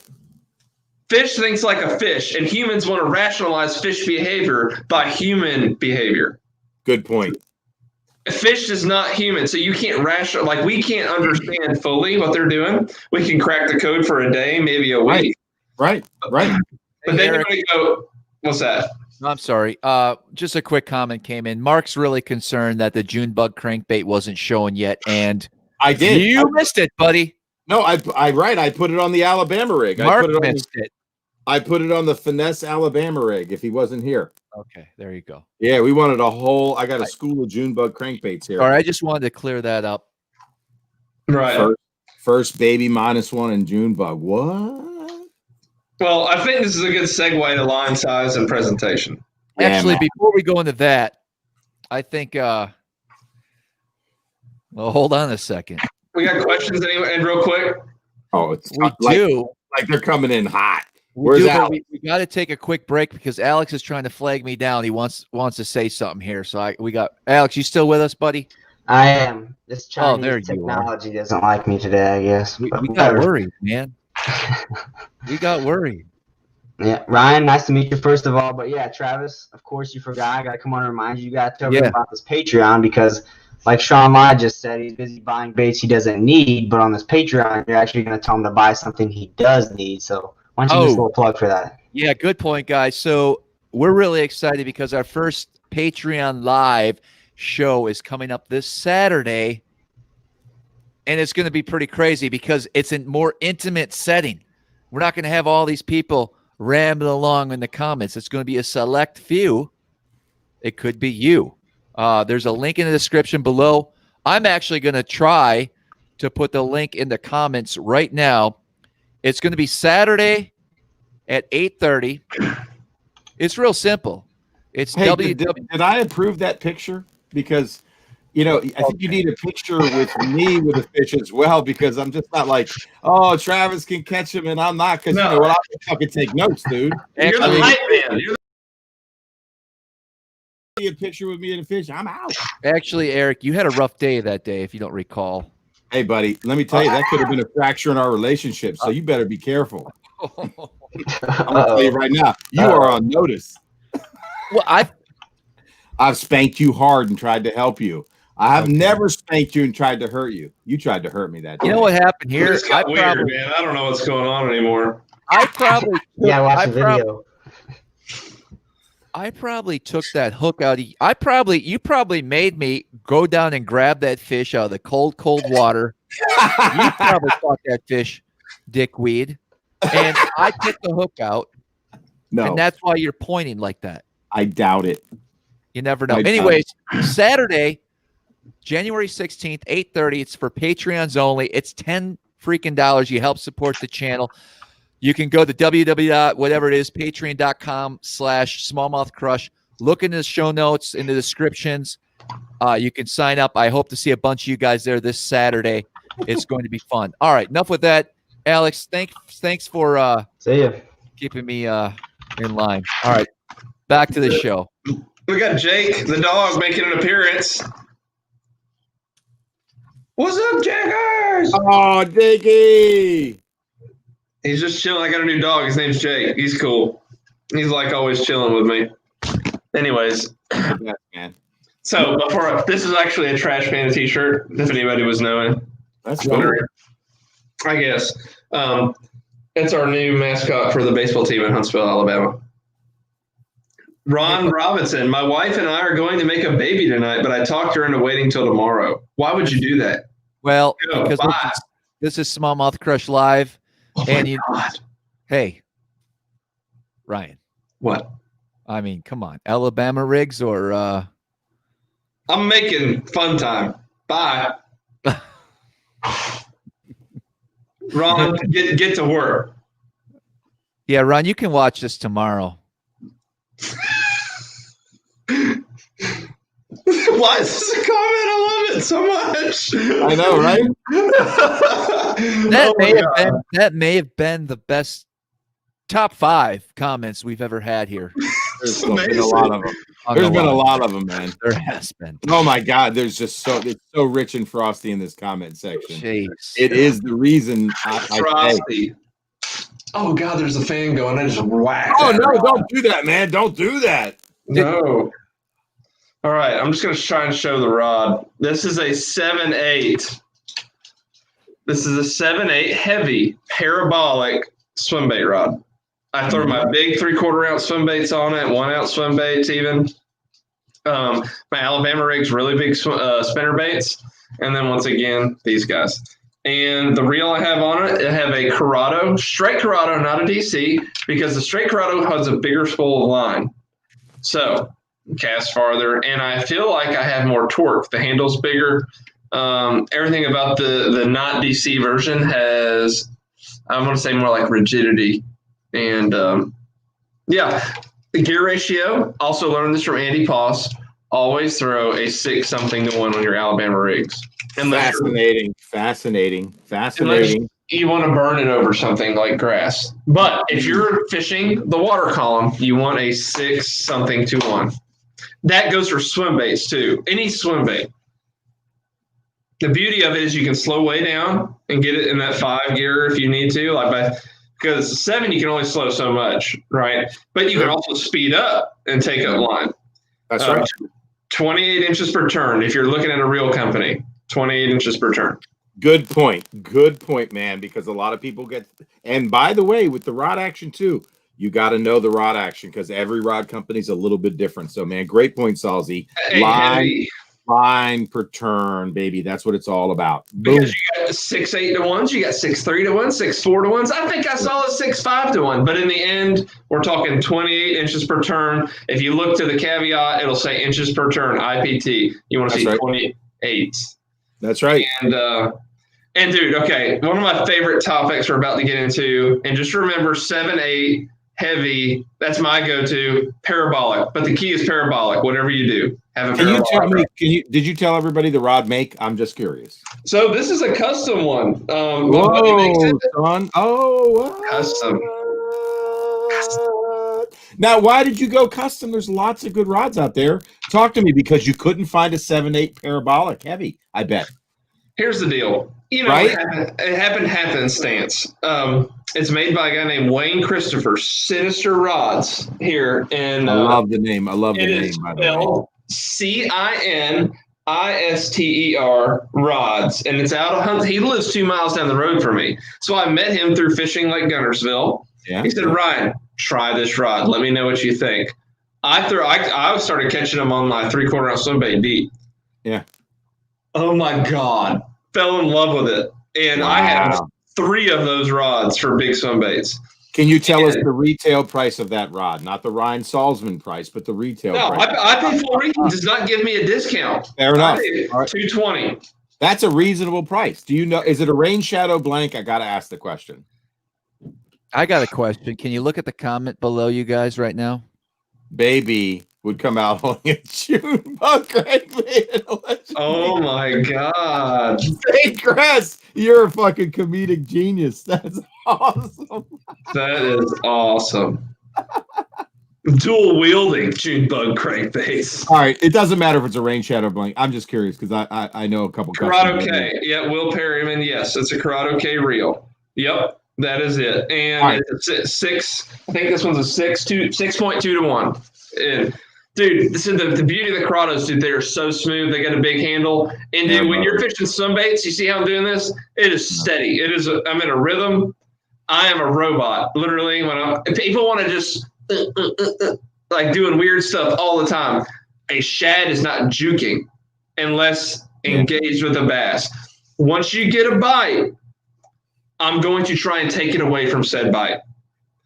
Fish thinks like a fish, and humans want to rationalize fish behavior by human behavior. Good point. Fish is not human, so you can't we can't understand fully what they're doing. We can crack the code for a day, maybe a week. Right. But then you're going to go, what's that? I'm sorry. Just a quick comment came in. Mark's really concerned that the June bug crankbait wasn't showing yet, and I did. You missed it, buddy. No, I put it on the Alabama rig. Mark missed it. I put it on the finesse Alabama rig if he wasn't here. Okay, there you go. Yeah, we wanted a whole. I got a school of June bug crankbaits here. All right, I just wanted to clear that up. Right. First baby -1 in June bug. What? Well, I think this is a good segue to line size and presentation. Actually, before we go into that, I think. Well, hold on a second. We got questions anyway, and real quick. Oh, we do. Like they're coming in hot. We got to take a quick break because Alex is trying to flag me down. He wants to say something here. So we got Alex. You still with us, buddy? I am. This Chinese technology doesn't like me today, I guess. We got worried, man. We got worried. Yeah, Ryan, nice to meet you first of all. But yeah, Travis, of course you forgot. I got to come on and remind you. You got to tell me about this Patreon because, like Sean Lai just said, he's busy buying baits he doesn't need. But on this Patreon, you're actually going to tell him to buy something he does need. So why don't you just a little plug for that? Yeah, good point, guys. So we're really excited because our first Patreon live show is coming up this Saturday. And it's going to be pretty crazy because it's a more intimate setting. We're not going to have all these people rambling along in the comments. It's going to be a select few. It could be you. There's a link in the description below. I'm actually going to try to put the link in the comments right now. It's going to be Saturday at 8:30. It's real simple. It's did I approve that picture? Because, you know, I think you need a picture with me with a fish as well, because I'm just not like, oh, Travis can catch him and I'm not, because you know what, I can fucking take notes, dude. You're the hype man. A picture with me and a fish, I'm out. Actually, Eric, you had a rough day that day, if you don't recall. Hey, buddy, let me tell you, that could have been a fracture in our relationship, so you better be careful. I'm gonna tell you right now, you are on notice. Well, I've spanked you hard and tried to help you. I have never spanked you and tried to hurt you. You tried to hurt me that day. You know what happened here? It's got weird, man. I don't know what's going on anymore. Watch the video. I probably took that hook out. You probably made me go down and grab that fish out of the cold water. You probably caught that fish, dickweed. And I took the hook out. No. And that's why you're pointing like that. I doubt it. You never know. Anyways, Saturday, January 16th, 8:30. It's for Patreons only. It's $10 freaking. You help support the channel. You can go to patreon.com/smallmouthcrush. Look in the show notes, in the descriptions. You can sign up. I hope to see a bunch of you guys there this Saturday. It's going to be fun. All right, enough with that. Alex, thanks for keeping me in line. All right, back to the show. We got Jake, the dog, making an appearance. What's up, Jackers? Oh, Diggy. He's just chilling. I got a new dog. His name's Jake. He's cool. He's like always chilling with me. Anyways. Man. So this is actually a Trash Panda t-shirt, if anybody was knowing. That's wondering. I guess. It's our new mascot for the baseball team in Huntsville, Alabama. Ron Robinson, my wife and I are going to make a baby tonight, but I talked her into waiting till tomorrow. Why would you do that? Well, because this is Smallmouth Crush Live. Oh my God. Hey, Ryan. What? I mean, come on. Alabama rigs or I'm making fun time. Bye. Ron, get to work. Yeah, Ron, you can watch this tomorrow. Why is this a comment? I love it so much. I know, right? That may have been the best top 5 comments we've ever had here. There's been a lot of them. There's been a lot of them, man. There has been. Oh my God, there's just it's so rich and frosty in this comment section. Jeez. It is the reason frosty. Oh God, there's a fan going. I just whacked. Oh no, don't do that, man. Don't do that. No. All right, I'm just gonna try and show the rod. This is a 7/8. This is a 7/8 heavy parabolic swim bait rod. I throw my big 3/4 ounce swim baits on it, 1 ounce swim baits even. My Alabama rig's really big spinner baits, and then once again these guys. And the reel I have on it, I have a Corrado, straight Corrado, not a DC, because the straight Corrado has a bigger spool of line. So cast farther, and I feel like I have more torque. The handle's bigger. Everything about the not DC version has, I'm going to say, more like rigidity. And yeah, the gear ratio, also learned this from Andy Poss, always throw a 6-something to 1 on your Alabama rigs. Fascinating. Unless you want to burn it over something like grass. But if you're fishing the water column, you want a 6-something to 1. That goes for swim baits too. Any swim bait. The beauty of it is you can slow way down and get it in that 5 gear if you need to. Because 7 you can only slow so much, right? But you can also speed up and take up line. That's right. 28 inches per turn. If you're looking at a reel company, 28 inches per turn. Good point, man. Because a lot of people get. And by the way, with the rod action too. You got to know the rod action because every rod company is a little bit different. So, man, great point, Salzy. Line per turn, baby. That's what it's all about. Boom. Because you got 6/8 to 1s, you got 6/3 to 1s, 6/4 to 1s. I think I saw a 6/5 to 1. But in the end, we're talking 28 inches per turn. If you look to the caveat, it'll say inches per turn, IPT. You want to see 28. That's right. And dude, okay, one of my favorite topics we're about to get into, and just remember 7/8 heavy, that's my go-to, parabolic. But the key is parabolic, whatever you do. Have a Can you tell me, did you tell everybody the rod make? I'm just curious. So this is a custom one. Whoa, son. Oh, custom. Now, why did you go custom? There's lots of good rods out there. Talk to me, because you couldn't find a 7/8 parabolic heavy, I bet. Here's the deal. You know, right? it happened happenstance. It's made by a guy named Wayne Christopher, Sinister Rods here. And I love the name. I love the name, by the way. CINISTER Rods. And it's out of Hunt. He lives 2 miles down the road from me. So I met him through fishing Lake Guntersville. Yeah. He said, Ryan, try this rod. Let me know what you think. I started catching them on my 3/4 ounce swim bait deep. Yeah. Oh my God. Fell in love with it. And I have 3 of those rods for big swim baits. Can you tell us the retail price of that rod? Not the Ryan Salzman price, but the retail price. No, I paid full retail. Does not give me a discount. Fair enough. $220. That's a reasonable price. Do you know, is it a rain shadow blank? I got to ask the question. I got a question. Can you look at the comment below you guys right now? Baby would come out holding a June bug crankbait. Oh my God. Hey, Chris, you're a fucking comedic genius. That's awesome. That is awesome. Dual wielding June bug crankbaits. All right. It doesn't matter if it's a rain shadow blank. I'm just curious because I know a couple. Corrado K. Yeah, Will Perryman. Yes, it's a Corrado K reel. Yep. That is it. And it's 6. I think this one's a 6.2 to 1. And dude, this is the beauty of the Corrados, dude. They are so smooth. They got a big handle. And dude, when you're fishing swim baits, you see how I'm doing this? It is steady. I'm in a rhythm. I am a robot. Literally, if people want to just like doing weird stuff all the time. A shad is not juking unless engaged with a bass. Once you get a bite, I'm going to try and take it away from said bite.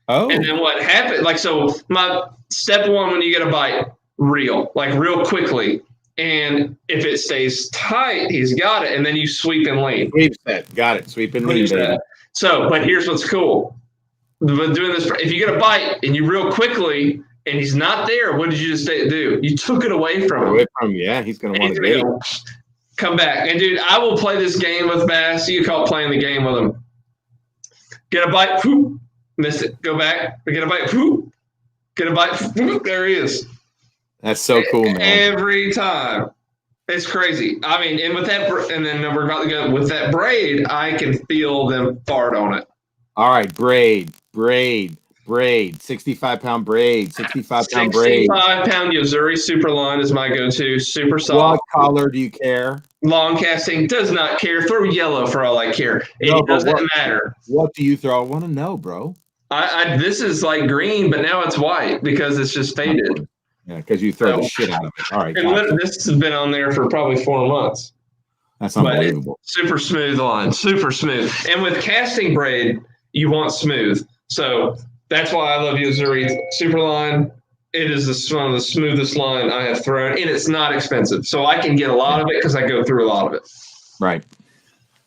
Oh. And then what happened? Like, so my step one, when you get a bite, reel, like real quickly. And if it stays tight, he's got it. And then you sweep and lean. Sweep set. Got it. Sweep and lean, baby. So, but here's what's cool. But doing this, if you get a bite and you reel quickly and he's not there, what did you just do? You took it away from him. Away from him, yeah. He's going to want to get it. Come back. And, dude, I will play this game with bass. You call it playing the game with them. Get a bite. Whoop, miss it. Go back. Get a bite. Whoop, get a bite. Whoop, there he is. That's so cool, man. Every time. It's crazy. I mean, and with that, and then we're about to go with that braid, I can feel them fart on it. All right, braid, 65-pound braid, 65-pound braid. 65-pound Yozuri Superline is my go-to. Super soft. What color do you care? Long casting, does not care. Throw yellow for all I care. It doesn't matter. What do you throw? I want to know, bro. This is like green, but now it's white because it's just faded. Yeah, because you throw the shit out of it. All right. And this has been on there for probably 4 months. That's unbelievable. Super smooth line, super smooth. And with casting braid, you want smooth. So that's why I love Yozuri Superline. It is one of the smoothest line I have thrown, and it's not expensive. So I can get a lot of it because I go through a lot of it. Right.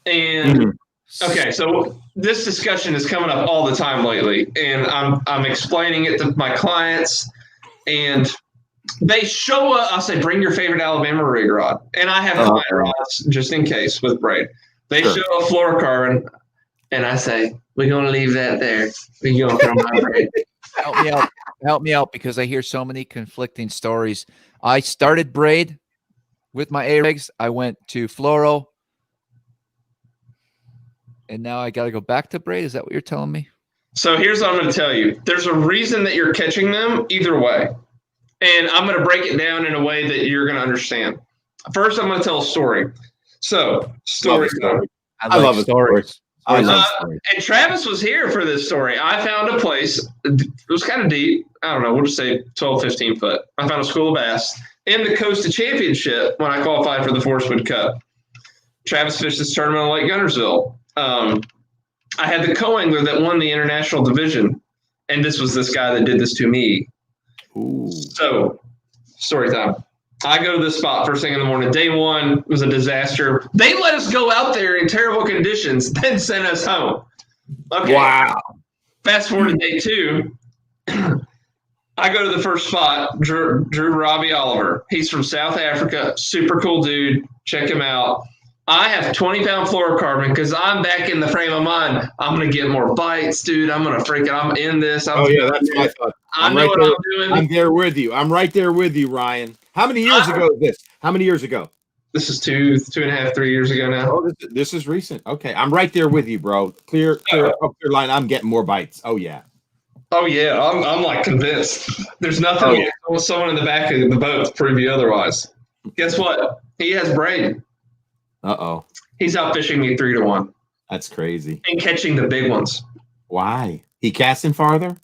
And okay, so this discussion is coming up all the time lately, and I'm explaining it to my clients, and they show up. I'll say, bring your favorite Alabama rig rod, and I have my rods just in case with braid. They show a fluorocarbon, and I say, we're gonna leave that there. We're gonna throw my braid. Help me out because I hear so many conflicting stories. I started braid with my A-rigs. I went to fluoro, and now I got to go back to braid. Is that what you're telling me? So here's what I'm going to tell you. There's a reason that you're catching them either way. And I'm going to break it down in a way that you're going to understand. First, I'm going to tell a story. So, story time. I love stories. And Travis was here for this story. I found a place. It was kind of deep. I don't know. We'll just say 12, 15 foot. I found a school of bass in the Costa Championship when I qualified for the Forestwood Cup. Travis fished this tournament on Lake Guntersville. I had the co-angler that won the international division, and this was this guy that did this to me. Ooh. So, story time. I go to this spot first thing in the morning. Day one was a disaster. They let us go out there in terrible conditions, then sent us home. Okay. Wow. Fast forward to day two. I go to the first spot, Drew Robbie Oliver. He's from South Africa. Super cool dude. Check him out. I have 20-pound fluorocarbon because I'm back in the frame of mind. I'm going to get more bites, dude. I'm going to freak it. I'm in this. That's what I thought. I know what I'm doing. I'm there with you. I'm right there with you, Ryan. How many years ago is this? How many years ago? This is 2.5, 3 years ago now. Oh, this is recent. Okay. I'm right there with you, bro. Clear line. I'm getting more bites. Oh, yeah. Oh, yeah. I'm like convinced. There's nothing with someone in the back of the boat to prove you otherwise. Guess what? He has braid. Uh-oh. He's out fishing me 3-1. That's crazy. And catching the big ones. Why? He casting farther?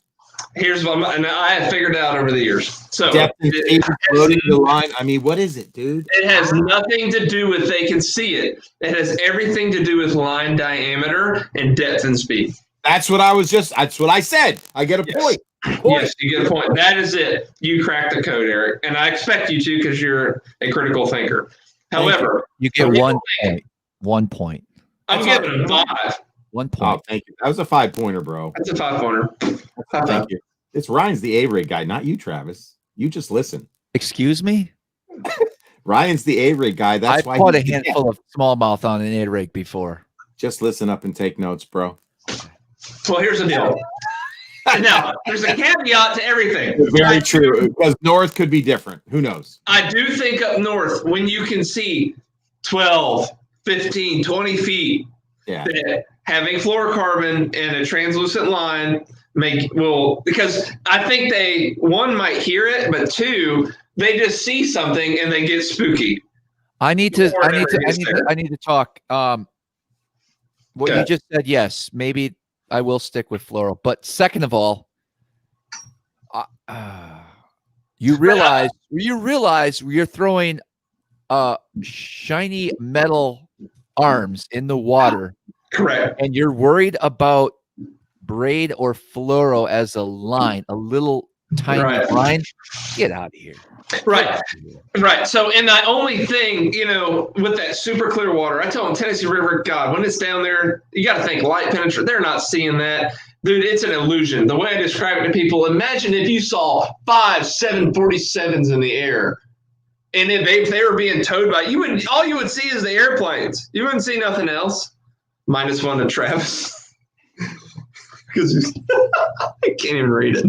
Here's what and I have figured out over the years. So floating the line. I mean, what is it, dude? It has nothing to do with they can see it. It has everything to do with line diameter and depth and speed. That's what I said. I get a point. Yes, you get a point. That is it. You cracked the code, Eric. And I expect you to because you're a critical thinker. However, you get 1 point. 1 point. I'm giving him 5. 1 point. Oh, thank you. That was a 5-pointer, bro. That's a 5-pointer. Thank you. It's Ryan's the A-rig guy, not you, Travis. You just listen. Excuse me? Ryan's the A-rig guy. That's why I caught a handful of smallmouth on an A-rig before. Just listen up and take notes, bro. Well, here's the deal. Now, there's a caveat to everything. Very true. Because north could be different. Who knows? I do think up north, when you can see 12, 15, 20 feet, that having fluorocarbon and a translucent line because I think one might hear it, but two, they just see something and they get spooky. I need to talk. What you just said, yes, maybe I will stick with fluoro. But second of all, you realize you're throwing shiny metal arms in the water. Correct. And you're worried about braid or fluoro as a line, a little tiny line. Get out of here. Right. So, and the only thing, with that super clear water, I tell them Tennessee River, God, when it's down there, you got to think light penetrate. They're not seeing that. Dude, it's an illusion. The way I describe it to people, imagine if you saw 5 747s in the air. And if they were being towed by all you would see is the airplanes. You wouldn't see nothing else. -1 to Travis. Because I can't even read it.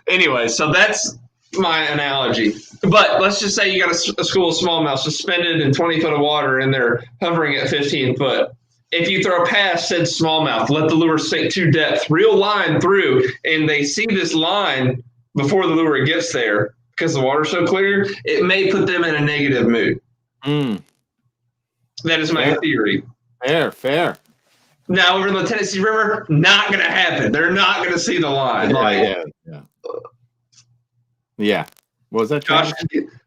Anyway, so that's my analogy. But let's just say you got a school of smallmouth suspended in 20 foot of water and they're hovering at 15 foot. If you throw past said smallmouth, let the lure sink to depth, reel line through, and they see this line before the lure gets there, because the water's so clear, it may put them in a negative mood. That is my theory. Fair. Now, over in the Tennessee River, not going to happen. They're not going to see the line. Yeah. What was that?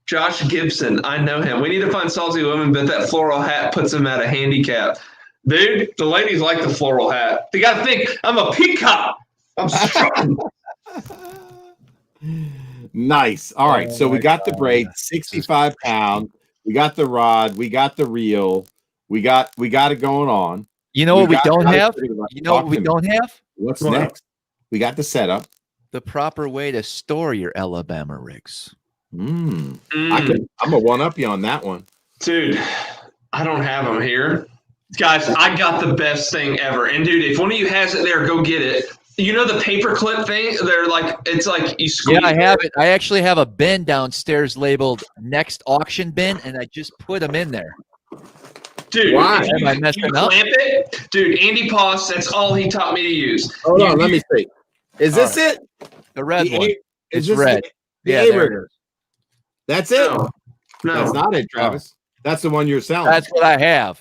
Josh Gibson. I know him. We need to find salty women, but that floral hat puts him at a handicap. Dude, the ladies like the floral hat. They got to think, I'm a peacock. I'm strong. Nice. All right. So we got the braid, 65 pound. We got the rod. We got the reel. We got it going on. You know what we don't have? You know what we don't have? What's next? We got the setup. The proper way to store your Alabama rigs. I'm gonna one up you on that one, dude. I don't have them here, guys. I got the best thing ever, and dude, if one of you has it there, go get it. You know the paper clip thing? They're like, it's like you squeeze. Yeah, I have it. I actually have a bin downstairs labeled "Next Auction Bin," and I just put them in there. Dude, why? Am I messing up? Clamp it? Dude, Andy Poss, that's all he taught me to use. Hold on, let me see. Is this it? The red one. It's this red. Yeah, there it is. That's it? No. That's not it, Travis. That's the one you're selling. That's what I have.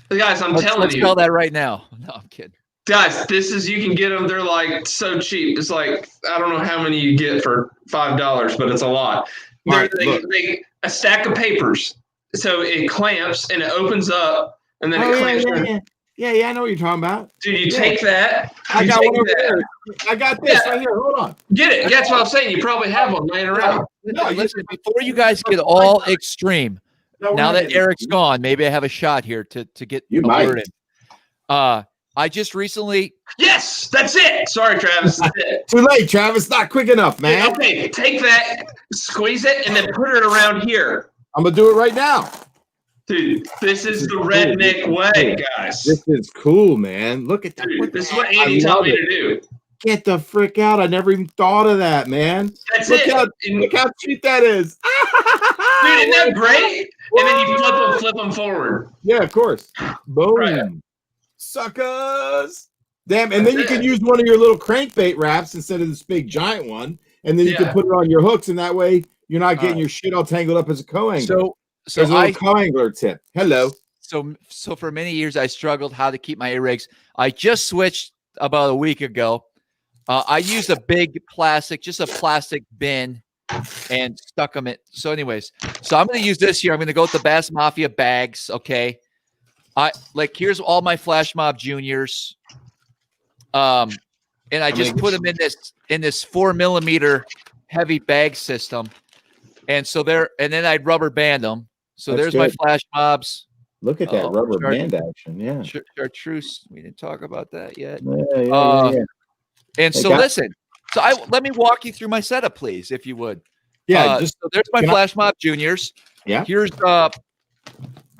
Guys, let's you. Let's that right now. No, I'm kidding. Guys, you can get them. They're like so cheap. It's like, I don't know how many you get for $5, but it's a lot. They a stack of papers. So it clamps and it opens up and then it clamps. Yeah, I know what you're talking about. Dude, you take that. I got one over there. I got this right here. Hold on. Get it. That's what I'm saying. You probably have one laying around. No, listen, before you guys get all extreme, now that Eric's gone, maybe I have a shot here to get a word in. I just recently. Yes, that's it. Sorry, Travis. That's it. Too late, Travis. Not quick enough, man. Okay, take that, squeeze it, and then put it around here. I'm going to do it right now. Dude, this is the redneck way, guys. This is cool, man. Look at that. Dude, this is what Andy taught me to do. Get the frick out. I never even thought of that, man. That's look it. Look how cheap that is. Dude, isn't that great? And then you flip them forward. Yeah, of course. Boom. Right. Suckers. Damn. And then you can use one of your little crankbait wraps instead of this big giant one. And then you can put it on your hooks. And that way you're not getting your shit all tangled up as a co-angler. So there's a little co-angler tip. Hello. So for many years, I struggled how to keep my A-rigs. I just switched about a week ago. I used a big plastic bin and stuck them in. So anyways, so I'm going to use this here. I'm going to go with the Bass Mafia bags. Okay. Here's all my Flash Mob Juniors. And I just put them in this 4mm heavy bag system. And so and then I'd rubber band them. So there's my Flash Mobs. Look at that rubber band action. Yeah. Chartreuse. We didn't talk about that yet. Yeah. And so listen. So let me walk you through my setup, please, if you would. Yeah. So there's my Flash Mob Juniors. Yeah. Here's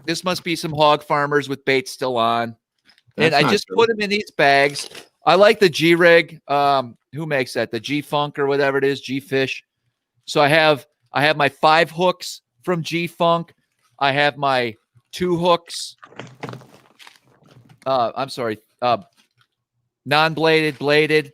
this must be some hog farmers with bait still on. And I just put them in these bags. I like the G rig. Who makes that? The G Funk or whatever it is, G Fish. So I have my 5 hooks from G Funk. I have my 2 hooks. I'm sorry. Non-bladed, bladed.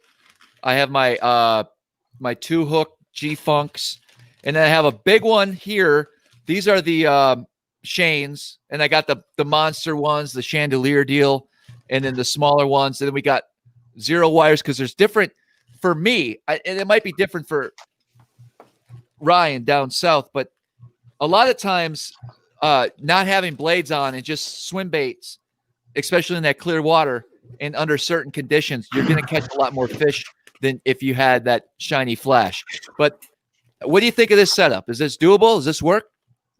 I have my 2 hook G Funks. And then I have a big one here. These are the Shanes. And I got the monster ones, the chandelier deal, and then the smaller ones. And then we got 0 wires because there's different for me. And it might be different for Ryan down south, but a lot of times not having blades on and just swim baits, especially in that clear water and under certain conditions, you're going to catch a lot more fish than if you had that shiny flash. But what do you think of this setup? Is this doable? Does this work?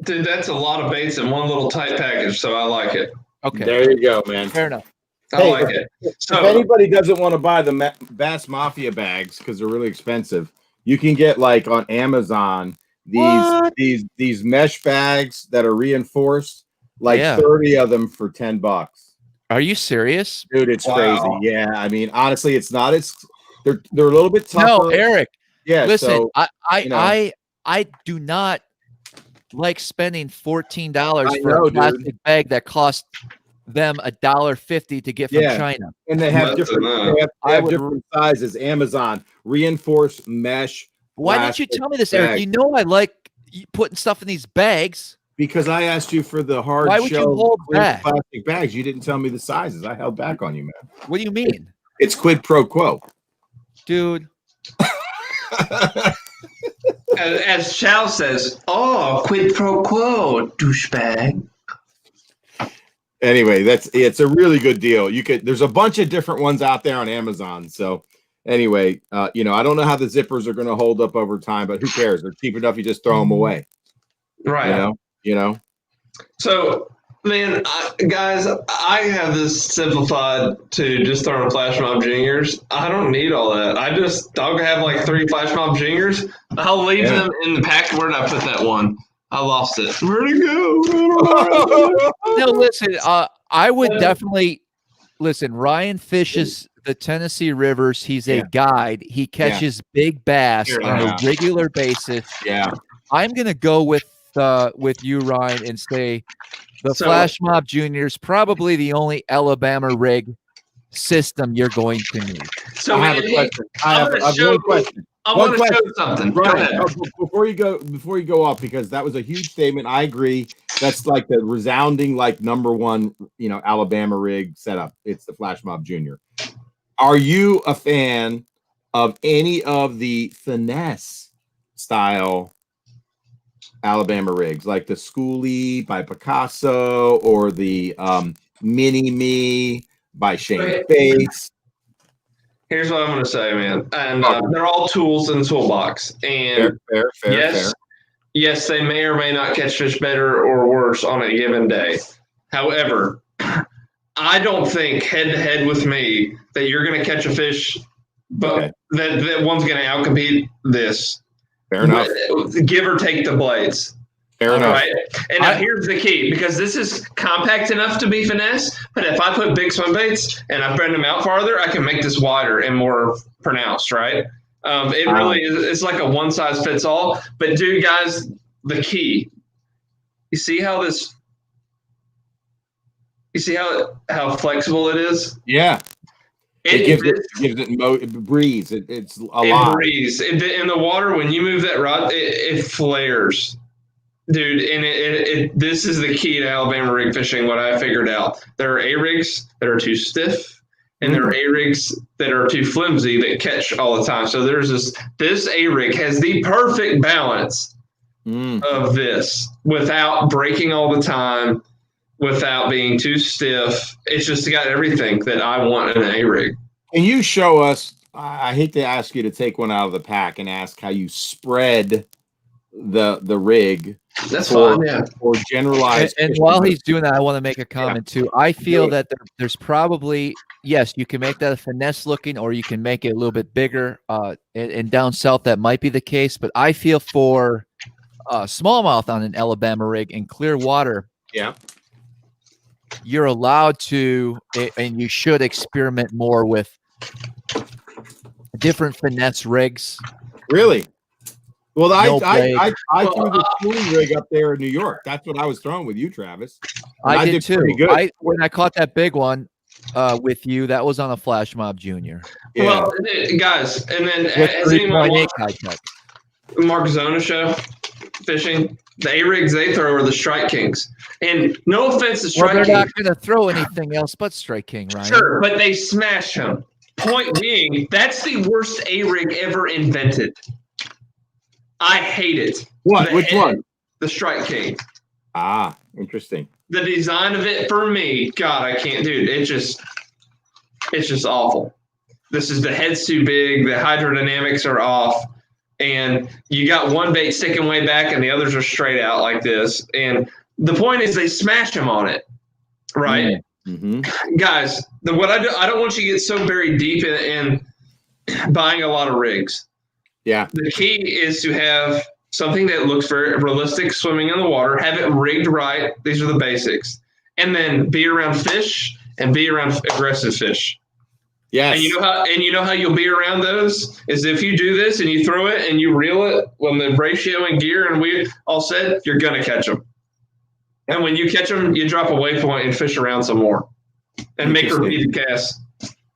Dude, that's a lot of baits in one little tight package, so I like it. Okay. There you go, man. Fair enough. I like it. So, if anybody doesn't want to buy the Bass Mafia bags because they're really expensive, you can get like on Amazon these mesh bags that are reinforced, like 30 of them for $10. Are you serious? Dude, it's crazy. Yeah, I mean, honestly, it's not as they're a little bit tougher. No, Eric. Yeah, listen, so, I do not like spending $14 for a plastic bag that costs them $1.50 to get from China. And they have different different sizes. Amazon reinforced mesh. Why didn't you tell me this, Eric? You know I like putting stuff in these bags. Because I asked you for the hard Why would you hold back? Plastic bags. You didn't tell me the sizes. I held back on you, man. What do you mean? It's quid pro quo. Dude. As Chow says, quid pro quo, douchebag. Anyway, it's a really good deal. There's a bunch of different ones out there on Amazon. So anyway, I don't know how the zippers are going to hold up over time, but who cares? They're cheap enough. You just throw them away. Right. You know. So, man, guys, I have this simplified to just throwing Flash Mob Juniors. I don't need all that. I'll have like 3 Flash Mob Juniors. I'll leave them in the pack. Where did I put that one? I lost it. Where'd it go? No, listen, I would definitely listen. Ryan fishes the Tennessee rivers. He's a guide. He catches big bass on a regular basis. Yeah. I'm going to go with you, Ryan, and say the Flash Mob Juniors probably the only Alabama rig system you're going to need. So I have a question. I have one question. I want to show something. Right. Before you go off, because that was a huge statement. I agree. That's like the resounding, like #1, Alabama rig setup. It's the Flash Mob Junior. Are you a fan of any of the finesse style Alabama rigs, like the Schoolie by Picasso or the Mini Me by Shane Bates? Here's what I'm going to say, man. And they're all tools in the toolbox. And fair. Yes, they may or may not catch fish better or worse on a given day. However, I don't think head-to-head with me that you're going to catch a fish, but that one's going to outcompete this. Fair enough. Give or take the blades. Fair enough. Right? And now here's the key, because this is compact enough to be finesse, but if I put big swim baits and I bend them out farther, I can make this wider and more pronounced, right? It really is. It's like a one-size-fits-all. But, dude, guys, the key, you see how how flexible it is? Yeah. It gives it breeze. It's a lot. It breeze. In the water, when you move that rod, it flares. Dude, and this is the key to Alabama rig fishing, what I figured out. There are A-rigs that are too stiff, and there are A-rigs that are too flimsy that catch all the time. So there's this A-rig has the perfect balance of this without breaking all the time, without being too stiff. It's just got everything that I want in an A-rig. Can you show us, I hate to ask you to take one out of the pack and ask how you spread the rig. That's fine, or generalized. And while he's doing that, I want to make a comment too. I feel that there's probably, yes, you can make that a finesse looking, or you can make it a little bit bigger. And down south, that might be the case. But I feel for smallmouth on an Alabama rig in clear water, you're allowed to, and you should experiment more with different finesse rigs. Really? Well, I threw the Schoolie rig up there in New York. That's what I was throwing with you, Travis. I did too. When I caught that big one with you, that was on a Flash Mob Junior. Yeah. Well, guys, and then has anyone watched Mark Zona show fishing? The A-rigs they throw are the Strike Kings. And no offense to Strike Kings. They're not going to throw anything else but Strike King, Ryan. Sure, but they smash them. Point being, that's the worst A-rig ever invented. I hate it. What? Which one? The Strike King. Ah, interesting. The design of it for me, God, I can't, dude. It's just awful. The head's too big. The hydrodynamics are off. And you got one bait sticking way back and the others are straight out like this. And the point is they smash them on it, right? Mm-hmm. Guys, what I don't want you to get so buried deep in buying a lot of rigs. Yeah. The key is to have something that looks very realistic swimming in the water, have it rigged right. These are the basics. And then be around fish and be around aggressive fish. Yes. And you know how you'll be around those is if you do this and you throw it and you reel it when the ratio and gear and we all said, you're going to catch them. And when you catch them, you drop a waypoint and fish around some more and make a repeated cast.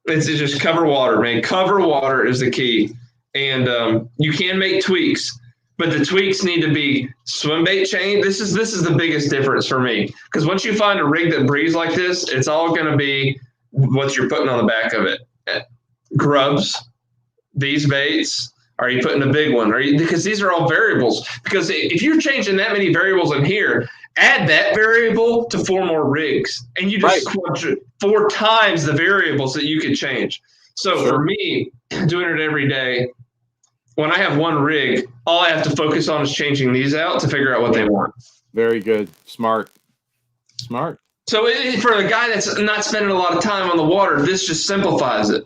It's just cover water, man. Cover water is the key. And you can make tweaks, but the tweaks need to be swim bait chain. This is the biggest difference for me. Because once you find a rig that breathes like this, it's all going to be what you're putting on the back of it. Grubs, these baits, are you putting a big one? Because these are all variables. Because if you're changing that many variables in here, add that variable to 4 more rigs. And you just 4 times the variables that you could change. So for me, doing it every day, when I have one rig, all I have to focus on is changing these out to figure out what they want. Very good. Smart. So for a guy that's not spending a lot of time on the water, this just simplifies it.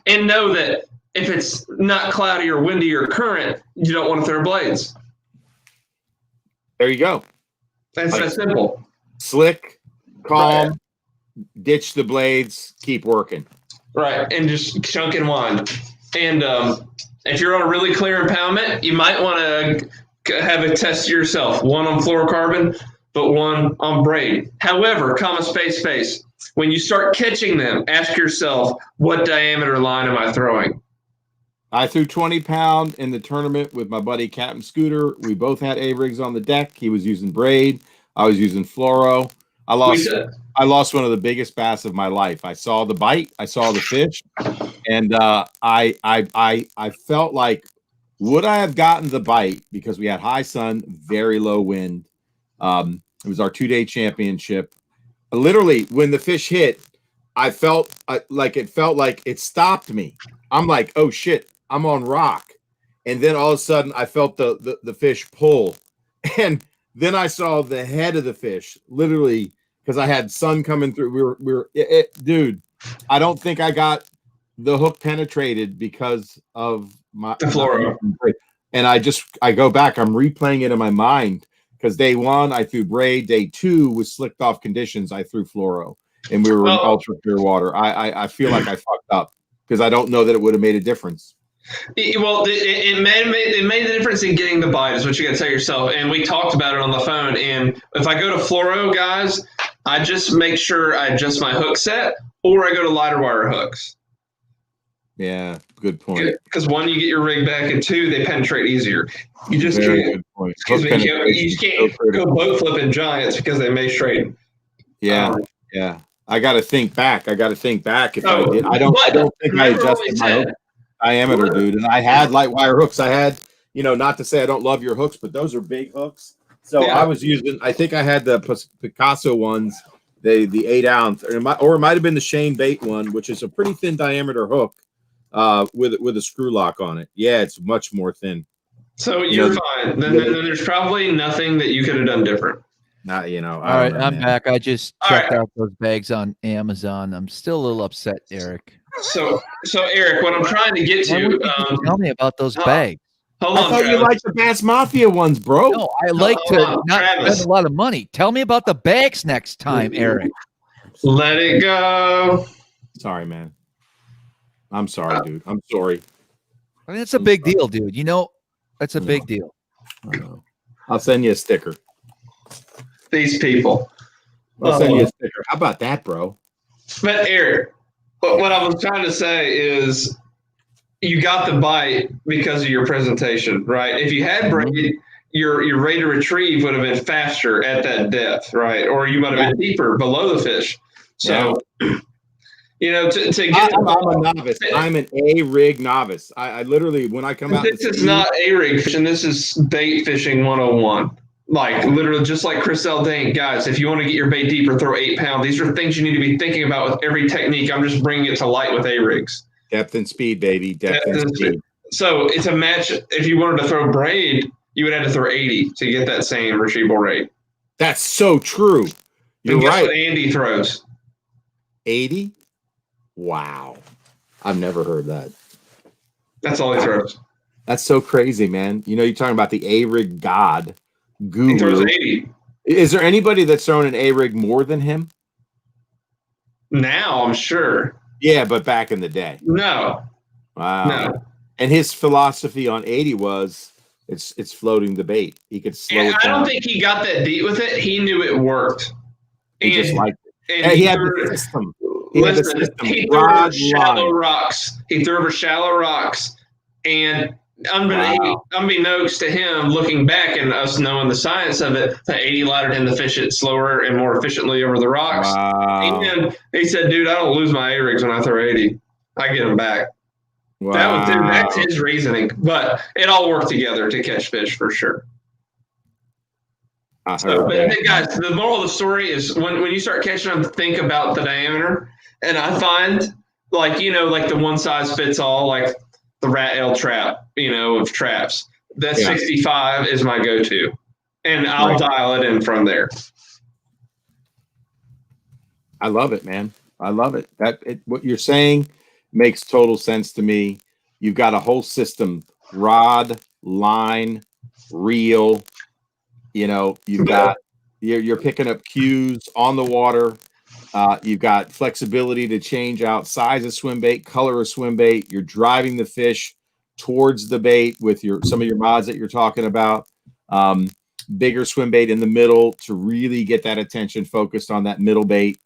And know that if it's not cloudy or windy or current, you don't want to throw blades. There you go. That's that simple. Slick, calm, ditch the blades, keep working. Right, and just chunk and wind. And if you're on a really clear impoundment, you might want to have a test yourself. One on fluorocarbon, but one on braid. However, comma space. When you start catching them, ask yourself, what diameter line am I throwing? I threw 20-pound in the tournament with my buddy Captain Scooter. We both had A-rigs on the deck. He was using braid. I was using fluoro. I lost one of the biggest bass of my life. I saw the bite. I saw the fish. And I felt like, would I have gotten the bite? Because we had high sun, very low wind. It was our 2-day championship. Literally, when the fish hit, I felt like it stopped me. I'm like, oh, shit, I'm on rock. And then all of a sudden, I felt the fish pull. And then I saw the head of the fish, literally, because I had sun coming through. Dude, I don't think I got the hook penetrated because of the fluoro. And I go back, I'm replaying it in my mind. Because day 1, I threw braid. Day 2 was slicked off conditions. I threw fluoro, and we were in ultra pure water. I feel like I fucked up because I don't know that it would have made a difference. Well, it made the difference in getting the bite is what you got to tell yourself. And we talked about it on the phone. And if I go to fluoro, guys, I just make sure I adjust my hook set, or I go to lighter wire hooks. Yeah, good point. Because 1, you get your rig back, and 2, they penetrate easier. You just can't. Excuse me. You can't go boat flipping giants because they may straighten. Yeah, yeah. I got to think back. If I did, I don't think I adjusted my hook diameter, dude. And I had light wire hooks. I had, not to say I don't love your hooks, but those are big hooks. So I was using. I think I had the Picasso ones, the 8-ounce, or it might have been the Shane Bait one, which is a pretty thin diameter hook. With a screw lock on it. Yeah, it's much more thin. So you're fine. Then there's probably nothing that you could have done different. All right, I'm back. I just checked out those bags on Amazon. I'm still a little upset, Eric. So Eric, what I'm trying to get to, tell me about those bags. Hold on, I thought you liked the Bass Mafia ones, bro. No, I like to not spend a lot of money. Tell me about the bags next time, Eric. Let it go. Sorry, man. I'm sorry, dude. I'm sorry. I mean, it's a big deal, dude. That's a big deal. I'll send you a sticker. These people. I'll send you a sticker. How about that, bro? But Eric, what I was trying to say is you got the bite because of your presentation, right? If you had braid, your rate of retrieve would have been faster at that depth, right? Or you might have been deeper below the fish. So You know, to get. I'm a novice. I'm an A-rig novice. I literally, when I come out, this is not A-rig fishing. This is bait fishing 101. Like literally, just like Chris Dane, guys. If you want to get your bait deeper, throw 8 pound. These are things you need to be thinking about with every technique. I'm just bringing it to light with A-rigs. Depth and speed, baby. Depth and speed. So it's a match. If you wanted to throw braid, you would have to throw 80 to get that same retrieval rate. That's so true. You're and guess right. What Andy throws 80. Wow, I've never heard that. That's all he throws. That's so crazy, man. You know, you're talking about the A-rig god guru. He throws 80. Is there anybody that's thrown an A-rig more than him? Now, I'm sure. Yeah, but back in the day. No. Wow. No. And his philosophy on 80 was it's floating the bait. He could slow it down. I don't think he got that deep with it. He knew it worked. He just liked it. And he had the system. He threw over shallow rocks. He threw over shallow rocks. And unbeknownst to him, looking back and us knowing the science of it, the 80 allowed him to fish it slower and more efficiently over the rocks. Wow. And he said, dude, I don't lose my A-rigs when I throw 80. I get them back. Wow. That's his reasoning. But it all worked together to catch fish for sure. Guys, the moral of the story is when you start catching them, think about the diameter. And I find, like the one size fits all, like the rat tail trap, of traps. That 65 is my go-to. And I'll dial it in from there. I love it, man. I love it. What you're saying makes total sense to me. You've got a whole system: rod, line, reel. You've got you're picking up cues on the water. You've got flexibility to change out size of swim bait, color of swim bait. You're driving the fish towards the bait with some of your mods that you're talking about. Bigger swim bait in the middle to really get that attention focused on that middle bait.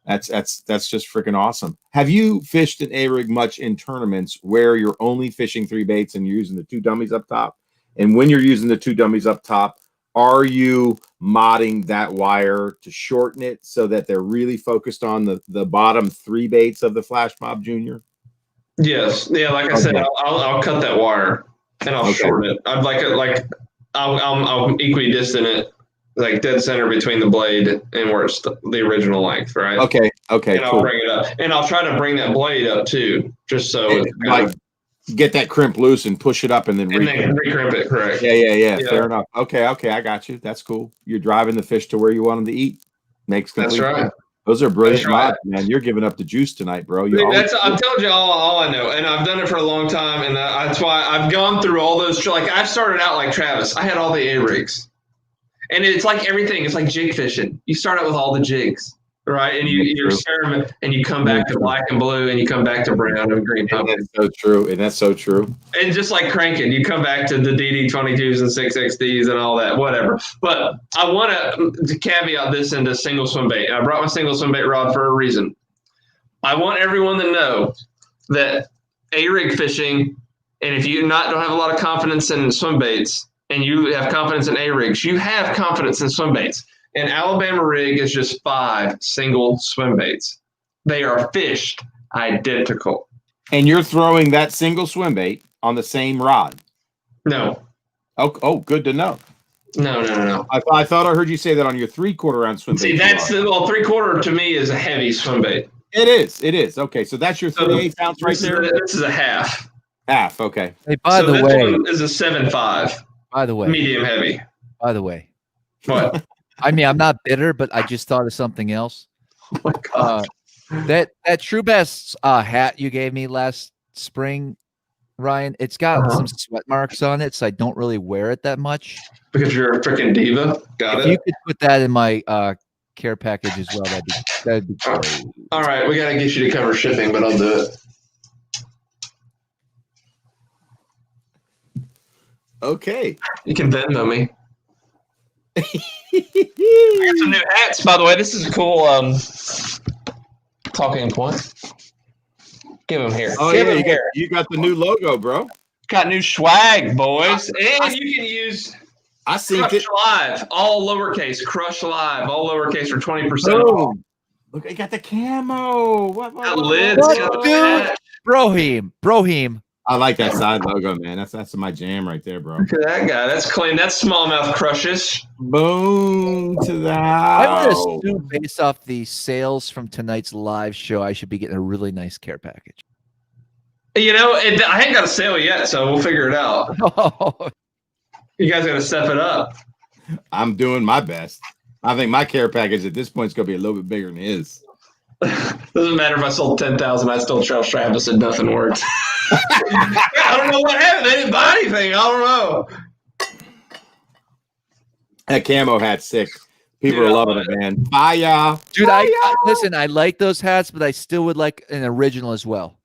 That's just freaking awesome. Have you fished an A-rig much in tournaments where you're only fishing 3 baits and you're using the 2 dummies up top? And when you're using the 2 dummies up top, are you modding that wire to shorten it so that they're really focused on the bottom 3 baits of the Flash Mob Junior? Yes. Yeah. Like I said, I'll cut that wire and I'll shorten it. I'd I'll equidistant it, like dead center between the blade and where it's the original length, right? Okay. And I'll bring it up, and I'll try to bring that blade up too, just so it's get that crimp loose and push it up and then recrimp it. Correct. Yeah. Fair enough. Okay. I got you. That's cool. You're driving the fish to where you want them to eat. Makes complete sense. That's right. Those are brilliant mods, man. You're giving up the juice tonight, bro. I'm telling you all I know, and I've done it for a long time, and that's why I've gone through all those. Like I started out like Travis. I had all the A-rigs, and it's like everything. It's like jig fishing. You start out with all the jigs, right? And you experiment, and you come back to black and blue, and you come back to brown and green. And that's so true. And just like cranking, you come back to the DD22s and 6XDs and all that, whatever. But I want to caveat this into single swim bait. I brought my single swim bait rod for a reason. I want everyone to know that A-rig fishing, and if you don't have a lot of confidence in swim baits, and you have confidence in A-rigs, you have confidence in swim baits. An Alabama rig is just 5 single swim baits. They are fished identical. And you're throwing that single swim bait on the same rod? No. Oh, good to know. No. I thought I heard you say that on your 3/4 ounce swim bait. See, that's 3/4 to me is a heavy swim bait. It is. Okay, so that's your 3/8 ounce right there. This is a half. Half. Okay. Hey, by the way, this is a 7.5. By the way, medium heavy. By the way, what? I mean, I'm not bitter, but I just thought of something else. Oh my God. That True Bass hat you gave me last spring, Ryan, it's got some sweat marks on it, so I don't really wear it that much. Because you're a freaking diva. Got it. If you could put that in my care package as well, that'd be great. All right, we gotta get you to cover shipping, but I'll do it. Okay. You can Venmo me. I got some new hats, by the way. This is a cool talking point. Give them here. Oh, you got the new logo, bro. Got new swag, boys. And you can use Crush Live, all lowercase. Crush Live, all lowercase for 20% off. Look, I got the camo. What? Dude, Brohim. I like that side logo, man. That's my jam right there, bro. Look at that guy. That's clean. That's smallmouth crushes. Boom to the I house. would assume, based off the sales from tonight's live show, I should be getting a really nice care package. You know, I ain't got a sale yet, so we'll figure it out. You guys got to step it up. I'm doing my best. I think my care package at this point is going to be a little bit bigger than his. Doesn't matter if I sold 10,000. I still tell Travis and nothing worked. I don't know what happened. They didn't buy anything. I don't know. That camo hat's sick. People are loving it, man. Fire. Dude, listen, I like those hats, but I still would like an original as well.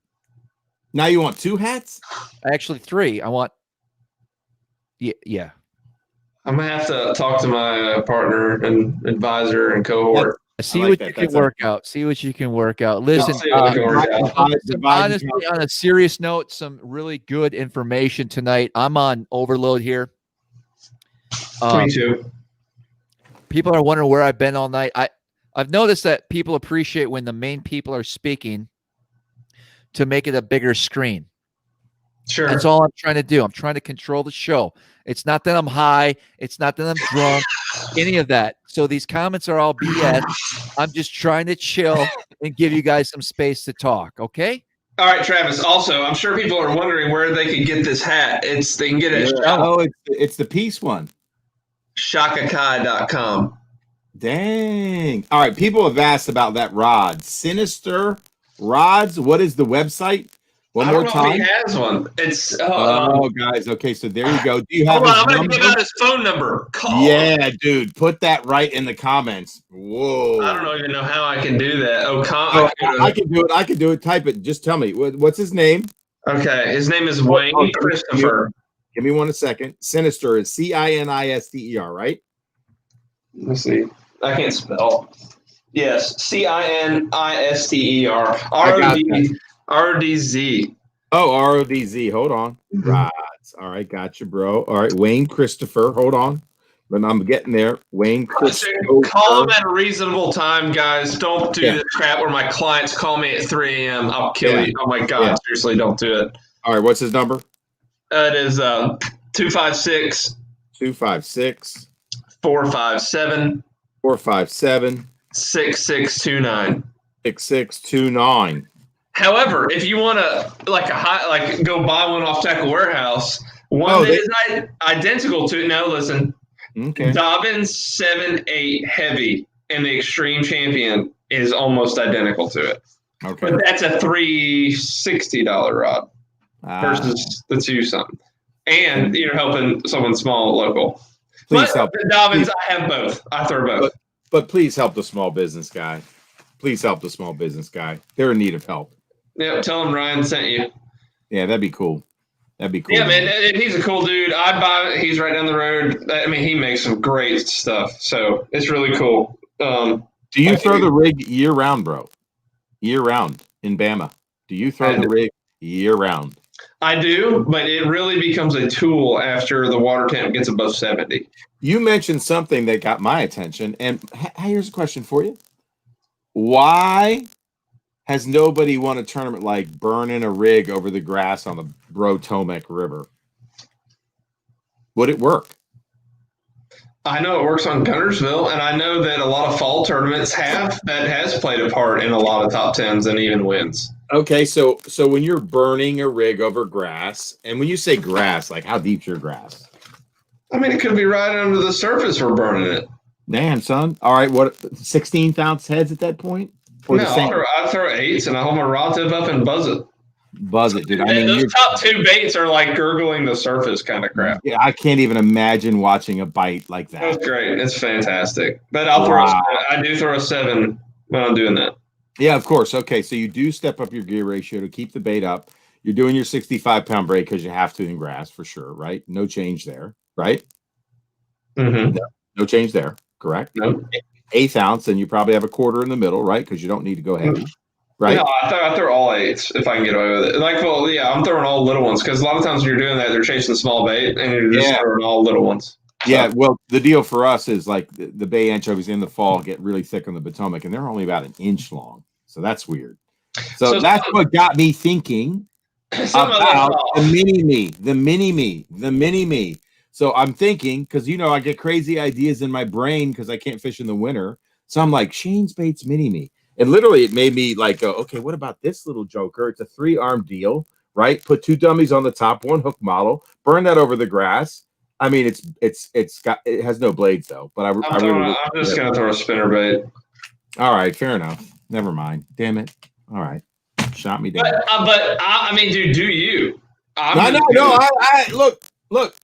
Now you want 2 hats? Actually, 3. I want. Yeah. I'm gonna have to talk to my partner and advisor and cohort. See what you can work out. See what you can work out. Listen, honestly, on a serious note, some really good information tonight. I'm on overload here. Me too. People are wondering where I've been all night. I've noticed that people appreciate when the main people are speaking to make it a bigger screen. Sure. That's all I'm trying to do. I'm trying to control the show. It's not that I'm high. It's not that I'm drunk. Any of that. So these comments are all BS. I'm just trying to chill and give you guys some space to talk. Okay? All right, Travis. Also, I'm sure people are wondering where they can get this hat. They can get it at it's the Peace one. shakakai.com. Dang. All right, people have asked about that rod. Sinister Rods. What is the website? One more time. He has one. It's guys. Okay, so there you go. Do you have? I'm gonna give out his phone number. Call. Yeah, dude. Put that right in the comments. Whoa. I don't even know how I can do that. I can do it. I can do it. Type it. Just tell me what's his name. Okay, his name is Wayne Christopher. Give me 1 second. Sinister is Cinister, right? Let me see. I can't spell. Yes, Cinister. RDZ. Oh, RODZ. Hold on. Right. All right. Gotcha, bro. All right. Wayne Christopher. Hold on. But I'm getting there. Wayne Christopher. Call him at a reasonable time, guys. Don't do this crap where my clients call me at 3 a.m. I'll kill you. Oh, my God. Seriously, don't do it. All right. What's his number? It is 256 457 6629. 6629. However, if you want to go buy one off Tackle Warehouse, that is identical to it. Now listen, Dobbins 7.8 heavy and the Extreme Champion is almost identical to it. Okay, but that's a $360 rod versus the 2-something, and you're helping someone small local. Please help the Dobbins. I have both. I throw both. But please help the small business guy. Please help the small business guy. They're in need of help. Yeah, tell him Ryan sent you. Yeah, that'd be cool. That'd be cool. Yeah, man, he's a cool dude. I'd buy it. He's right down the road. I mean, he makes some great stuff, so it's really cool. Do you throw the rig year round, bro? Year round in Bama? Do you throw the rig year round? I do, but it really becomes a tool after the water temp gets above 70. You mentioned something that got my attention, and here's a question for you. Why has nobody won a tournament like burning a rig over the grass on the Brotomac River? Would it work? I know it works on Guntersville, and I know that a lot of fall tournaments has played a part in a lot of top 10s and even wins. Okay, so when you're burning a rig over grass, and when you say grass, like how deep's your grass? I mean, it could be right under the surface we're burning it. Damn, son. All right, what, 16th ounce heads at that point? No, I throw 8s and I hold my rod tip up and buzz it. Buzz it, dude. I mean, those top 2 baits are like gurgling the surface kind of crap. Yeah, I can't even imagine watching a bite like that. That's great. It's fantastic. But I do throw a 7 when I'm doing that. Yeah, of course. Okay, so you do step up your gear ratio to keep the bait up. You're doing your 65-pound braid because you have to in grass for sure, right? No change there, right? Mm-hmm. No change there, correct? No. 1/8 ounce, and you probably have a 1/4 in the middle, right? Because you don't need to go heavy, right? No, I throw all 8s if I can get away with it. I'm throwing all little ones because a lot of times when you're doing that, they're chasing small bait, and you're just throwing all little ones. Yeah, well, the deal for us is like the bay anchovies in the fall get really thick on the Potomac, and they're only about an inch long. So that's weird. So that's what got me thinking about the mini me. So I'm thinking, because I get crazy ideas in my brain because I can't fish in the winter. So I'm like, Shane's Bait's mini me. And literally it made me like go, okay, what about this little joker? It's a 3-arm deal, right? Put 2 dummies on the top, 1 hook model, burn that over the grass. I mean, it has no blades though, but I'm just gonna throw a spinner bait. All right, fair enough. Never mind. Damn it. All right, shot me down. But I mean, dude, do you? No. I look.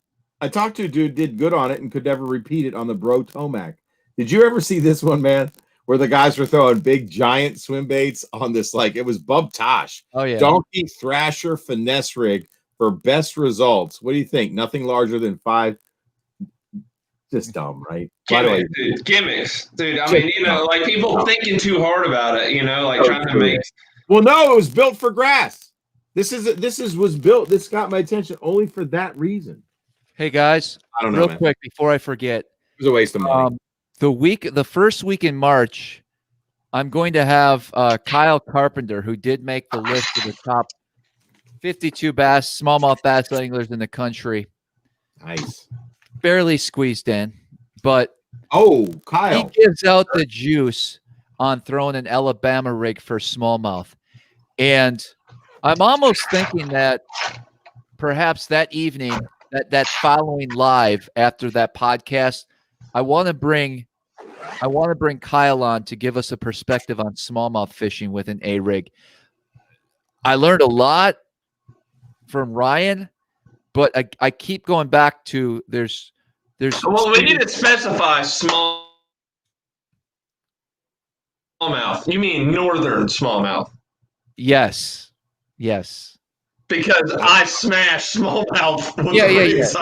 I talked to a dude, did good on it, and could never repeat it on the Bro Tomac. Did you ever see this one, man? Where the guys were throwing big giant swim baits on this, like it was Bub Tosh. Oh yeah, Donkey Thrasher finesse rig for best results. What do you think? Nothing larger than 5. Just dumb, right? Gimmicks, dude. I mean, like people thinking too hard about it. Like trying to make. Well, no, it was built for grass. This was built. This got my attention only for that reason. Hey guys, I don't know, real quick before I forget, it was a waste of money. The first week in March, I'm going to have Kyle Carpenter, who did make the list of the top 52 smallmouth bass anglers in the country. Nice. Barely squeezed in, but Kyle, he gives out the juice on throwing an Alabama rig for smallmouth. And I'm almost thinking that perhaps that evening, that following live after that podcast, I want to bring Kyle on to give us a perspective on smallmouth fishing with an A rig. I learned a lot from Ryan, but I keep going back to there's. Well, we need to specify smallmouth. You mean northern smallmouth? Yes. Because I smash smallmouth. Yeah.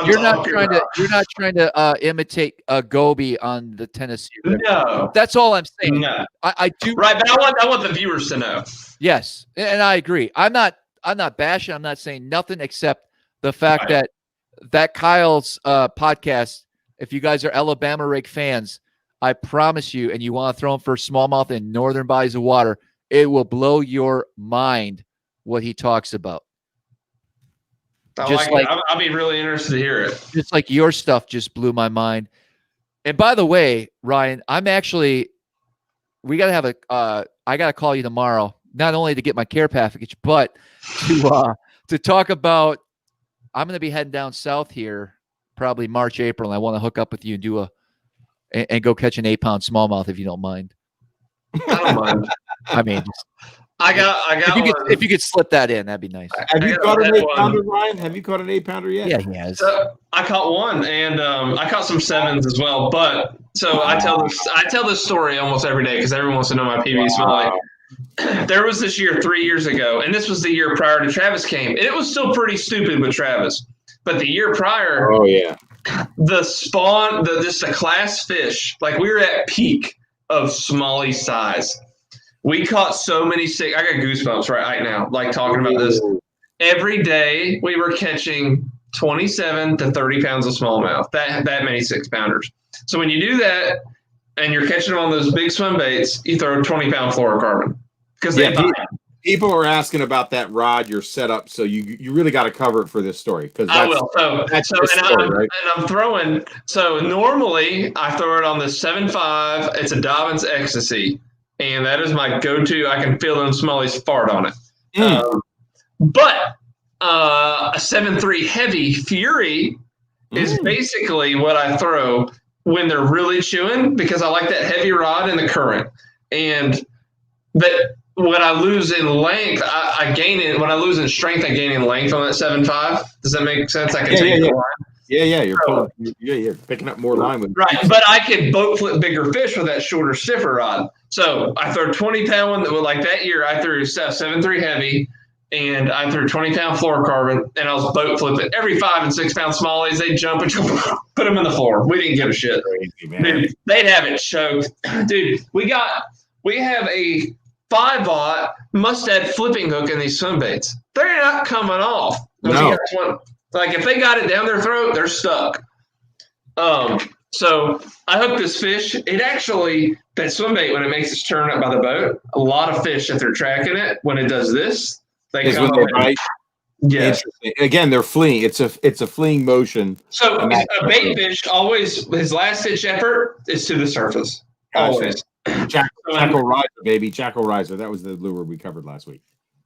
You're not trying to imitate a goby on the Tennessee River. No, that's all I'm saying. No, I do. Right, but I want the viewers to know. Yes, and I agree. I'm not bashing. I'm not saying nothing except the fact that Kyle's podcast. If you guys are Alabama rig fans, I promise you, and you want to throw them for smallmouth in northern bodies of water, it will blow your mind what he talks about. I'll be really interested to hear it. Just like your stuff just blew my mind. And by the way, Ryan, we got to have I got to call you tomorrow, not only to get my care package, but to talk about, I'm going to be heading down south here, probably March, April, and I want to hook up with you and do and go catch an 8-pound smallmouth if you don't mind. I don't mind. I mean, I got. If you could slip that in, that'd be nice. Have you caught an 8-pounder, Ryan? Have you caught an 8-pounder yet? Yeah, he has. So I caught one, and I caught some 7s as well. But I tell this story almost every day because everyone wants to know my PB smell. There was this year 3 years ago, and this was the year prior to Travis came, and it was still pretty stupid with Travis. But the year prior, the spawn, the class fish, like we were at peak of smallie size. We caught so many sick. I got goosebumps right now, like talking about this. Every day we were catching 27 to 30 pounds of smallmouth. That many 6-pounders. So when you do that, and you're catching them on those big swim baits, you throw a 20-pound fluorocarbon because they bite. People are asking about that rod, your setup, so you really got to cover it for this story. Because I will. I'm throwing. So normally I throw it on the 7.5. It's a Dobbins Ecstasy, and that is my go-to. I can feel them smallies fart on it. But a 7.3 heavy Fury is basically what I throw when they're really chewing, because I like that heavy rod in the current. And that when I lose in length, I gain in. When I lose in strength, I gain in length on that 7.5. Does that make sense? I can take the line. Yeah. You're picking up more line with right. But I can boat flip bigger fish with that shorter, stiffer rod. So I throw 20-pound one. Like that year, I threw 7.3 heavy, and I threw 20-pound fluorocarbon, and I was boat flipping every 5 and 6 pound smallies. They'd jump and put them in the floor. We didn't give a shit. Crazy, dude, they'd have it choked. Dude, we have a 5-aught mustad flipping hook in these swim baits. They're not coming off. No. Like if they got it down their throat, they're stuck. So I hooked this fish. It actually, that swim bait, when it makes its turn up by the boat, a lot of fish, if they're tracking it, when it does this, they come up. Right? Yes. Again, they're fleeing. It's a fleeing motion. So a bait fish always, his last ditch effort is to the surface. Always. Jackal Riser, baby. Jackal Riser. That was the lure we covered last week.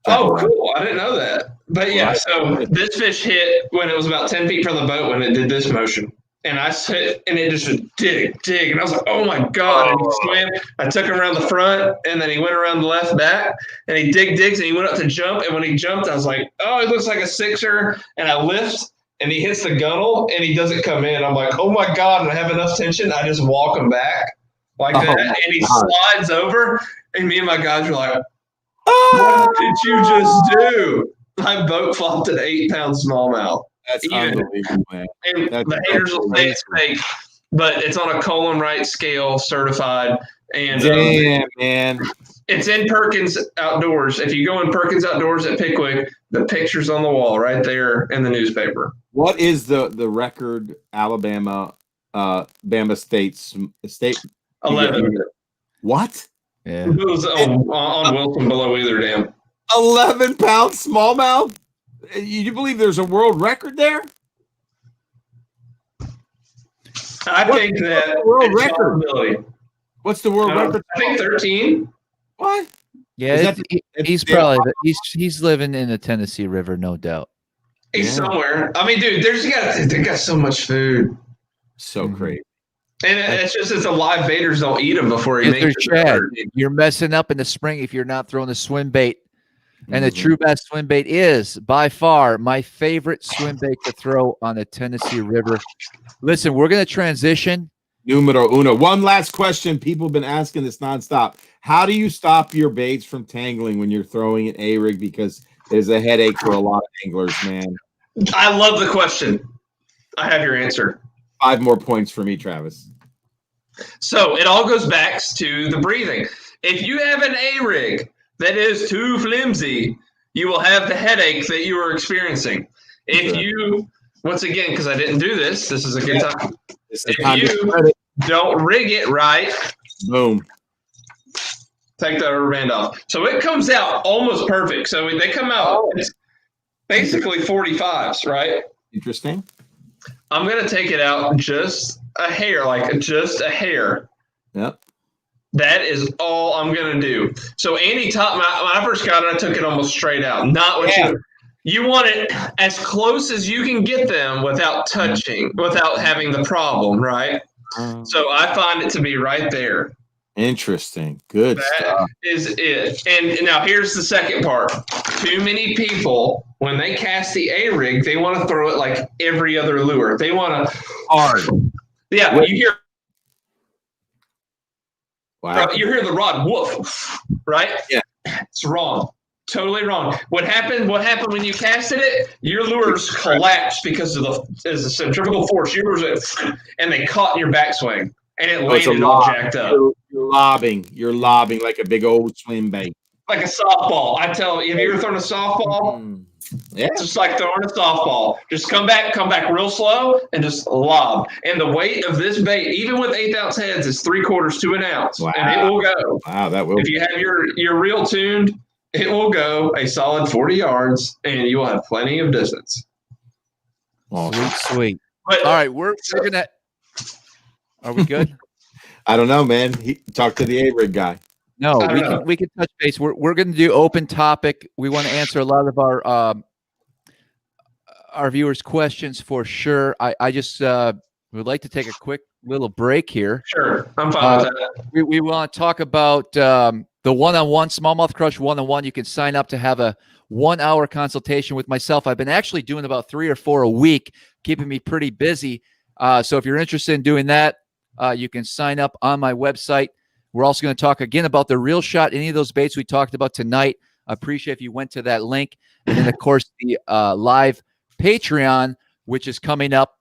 Oh, cool. I didn't know that. But yeah, so this fish hit when it was about 10 feet from the boat when it did this motion. And I sit and it just would dig. And I was like, oh my God. And he swam. I took him around the front and then he went around the left back and he digs and he went up to jump. And when he jumped, I was like, oh, it looks like a sixer. And I lift and he hits the gunnel and he doesn't come in. I'm like, oh my God. And I have enough tension. I just walk him back like that. And he slides over. And me and my guys were like, what did you just do? My boat flopped an 8-pound smallmouth. That's unbelievable, man. And the haters will say it's fake, but it's on a Colon Wright scale, certified. And damn, man. It's in Perkins Outdoors. If you go in Perkins Outdoors at Pickwick, the picture's on the wall right there in the newspaper. What is the record Alabama Bama State 11. What? Yeah. It was on Wilson below either dam. 11-pound smallmouth? You believe there's a world record there? I think that world record. What's the world record? I think 13. What? Yeah, he's probably he's living in the Tennessee River, no doubt. He's somewhere. I mean, dude, they got so much food. So crazy. And it's the live baiters don't eat them before he makes it. You're messing up in the spring if you're not throwing the swim bait. And the True Bass swim bait is by far my favorite swim bait to throw on the Tennessee River. Listen, we're going to transition. Numero uno. One last question. People have been asking this nonstop. How do you stop your baits from tangling when you're throwing an A-rig? Because there's a headache for a lot of anglers, man. I love the question. I have your answer. 5 more points for me, Travis. So it all goes back to the breathing. If you have an A-rig that is too flimsy, you will have the headache that you are experiencing. If you, once again, because I didn't do this, this is a good time. If you don't rig it right, boom. Take the rubber band off. So it comes out almost perfect. So they come out basically 45s, right? Interesting. I'm going to take it out just a hair, like just a hair. Yep. That is all I'm going to do. So Andy taught my first got it, I took it almost straight out. Not what you want it as close as you can get them without touching, without having the problem, right? So I find it to be right there. Interesting. Good stuff. That is it. And now here's the second part. Too many people, when they cast the A-rig, they want to throw it like every other lure. They want to hard. Yeah, you hear. Wow. You hear the rod woof, right? Yeah. It's wrong. Totally wrong. What happened when you casted it? Your lures collapsed because of the centrifugal force. Your lures and they caught in your backswing. And it landed all jacked up. You're lobbing like a big old swim bait. Like a softball. I tell you, have you ever thrown a softball? Yeah. It's just like throwing a softball. Just come back real slow and just lob. And the weight of this bait, even with 1/8 ounce heads, is 3/4 to an ounce. Wow. And it will go. Wow, that will. If you have your reel tuned, it will go a solid 40 yards and you will have plenty of distance. Sweet. But, all right, we're gonna. Are we good? I don't know, man. Talk to the A-rig guy. No, we can touch base. We're going to do open topic. We want to answer a lot of our viewers' questions for sure. I just would like to take a quick little break here. Sure, I'm fine with that. We want to talk about the one-on-one Smallmouth Crush one-on-one. You can sign up to have a 1-hour consultation with myself. I've been actually doing about 3 or 4 a week, keeping me pretty busy. So if you're interested in doing that, you can sign up on my website. We're also going to talk again about the reel shot, any of those baits we talked about tonight. I appreciate if you went to that link. And then, of course, the live Patreon, which is coming up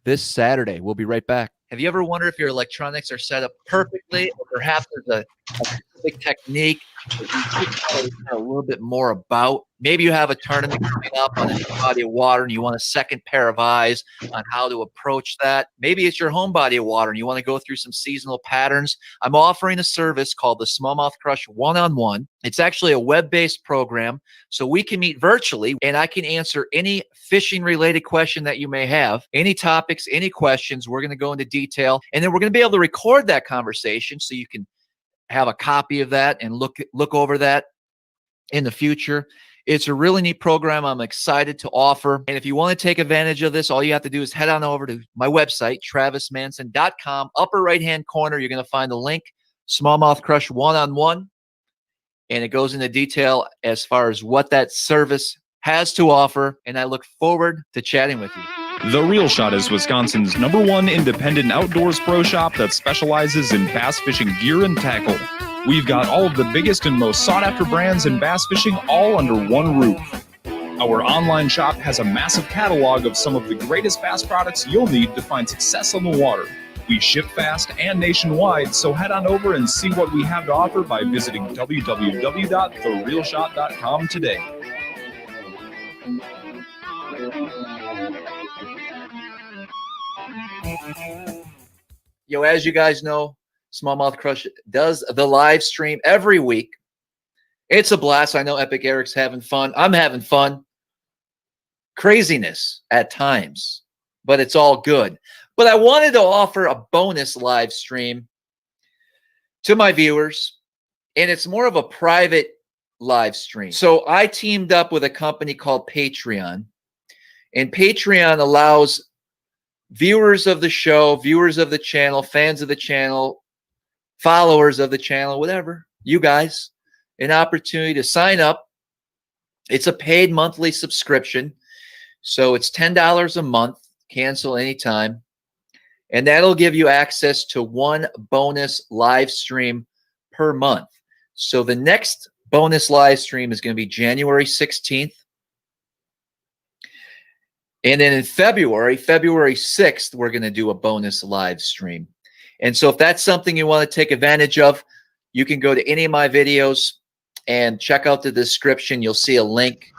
this Saturday. We'll be right back. Have you ever wondered if your electronics are set up perfectly, or perhaps there's a specific technique that you should know a little bit more about? Maybe you have a tournament coming up on a new body of water and you want a second pair of eyes on how to approach that. Maybe it's your home body of water and you want to go through some seasonal patterns. I'm offering a service called the Smallmouth Crush One-on-One. It's actually a web-based program, so we can meet virtually and I can answer any fishing-related question that you may have, any topics, any questions. We're going to go into detail, and then we're going to be able to record that conversation so you can have a copy of that and look over that in the future. It's a really neat program I'm excited to offer. And if you want to take advantage of this, all you have to do is head on over to my website, travismanson.com. Upper right-hand corner, you're going to find the link, Smallmouth Crush One-on-One. And it goes into detail as far as what that service has to offer. And I look forward to chatting with you. The Real Shot is Wisconsin's #1 independent outdoors pro shop that specializes in bass fishing gear and tackle. We've got all of the biggest and most sought-after brands in bass fishing all under one roof. Our online shop has a massive catalog of some of the greatest bass products you'll need to find success on the water. We ship fast and nationwide, so head on over and see what we have to offer by visiting www.therealshot.com today. Yo, as you guys know, Smallmouth Crush does the live stream every week. It's a blast. I know Epic Eric's having fun. I'm having fun. Craziness at times, but it's all good. But I wanted to offer a bonus live stream to my viewers, and it's more of a private live stream. So I teamed up with a company called Patreon, and Patreon allows viewers of the show, viewers of the channel, fans of the channel, followers of the channel, whatever, you guys, an opportunity to sign up. It's a paid monthly subscription. So it's $10 a month, cancel anytime. And that'll give you access to one bonus live stream per month. So the next bonus live stream is going to be January 16th. And then in February 6th, we're going to do a bonus live stream. And so if that's something you want to take advantage of, you can go to any of my videos and check out the description. You'll see a link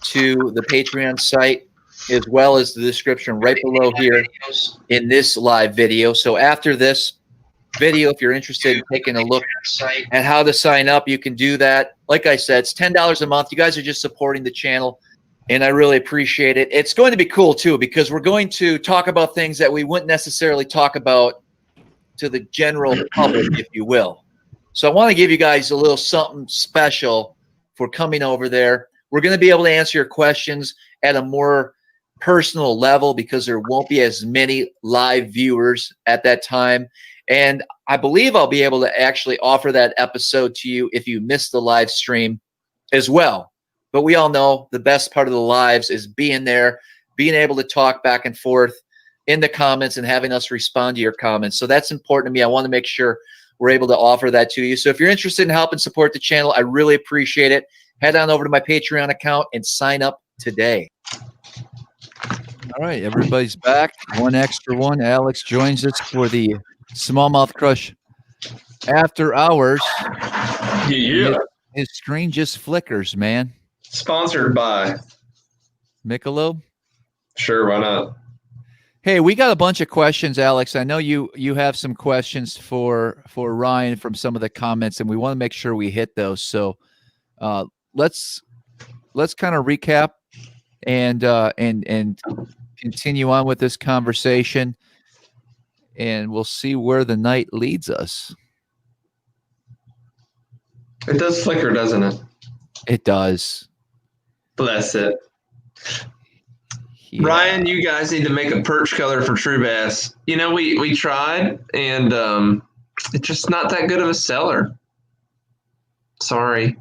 to the Patreon site as well as the description right below here in this live video. So after this video, if you're interested in taking a look at how to sign up, you can do that. Like I said, it's $10 a month. You guys are just supporting the channel, and I really appreciate it. It's going to be cool, too, because we're going to talk about things that we wouldn't necessarily talk about to the general public, if you will. So I want to give you guys a little something special for coming over there. We're going to be able to answer your questions at a more personal level because there won't be as many live viewers at that time. And I believe I'll be able to actually offer that episode to you if you missed the live stream as well. But we all know the best part of the lives is being there, being able to talk back and forth in the comments and having us respond to your comments. So that's important to me. I want to make sure we're able to offer that to you. So if you're interested in helping support the channel, I really appreciate it. Head on over to my Patreon account and sign up today. All right, everybody's back. One extra one. Alex joins us for the Smallmouth Crush After Hours. Yeah. His screen just flickers, man. Sponsored by Michelob. Sure, why not? Hey, we got a bunch of questions, Alex. I know you have some questions for Ryan from some of the comments, and we want to make sure we hit those. So let's kind of recap and continue on with this conversation, and we'll see where the night leads us. It does flicker, doesn't it? It does. Bless it. Yeah. Ryan, you guys need to make a perch color for True Bass. You know, we tried, and it's just not that good of a seller. Sorry.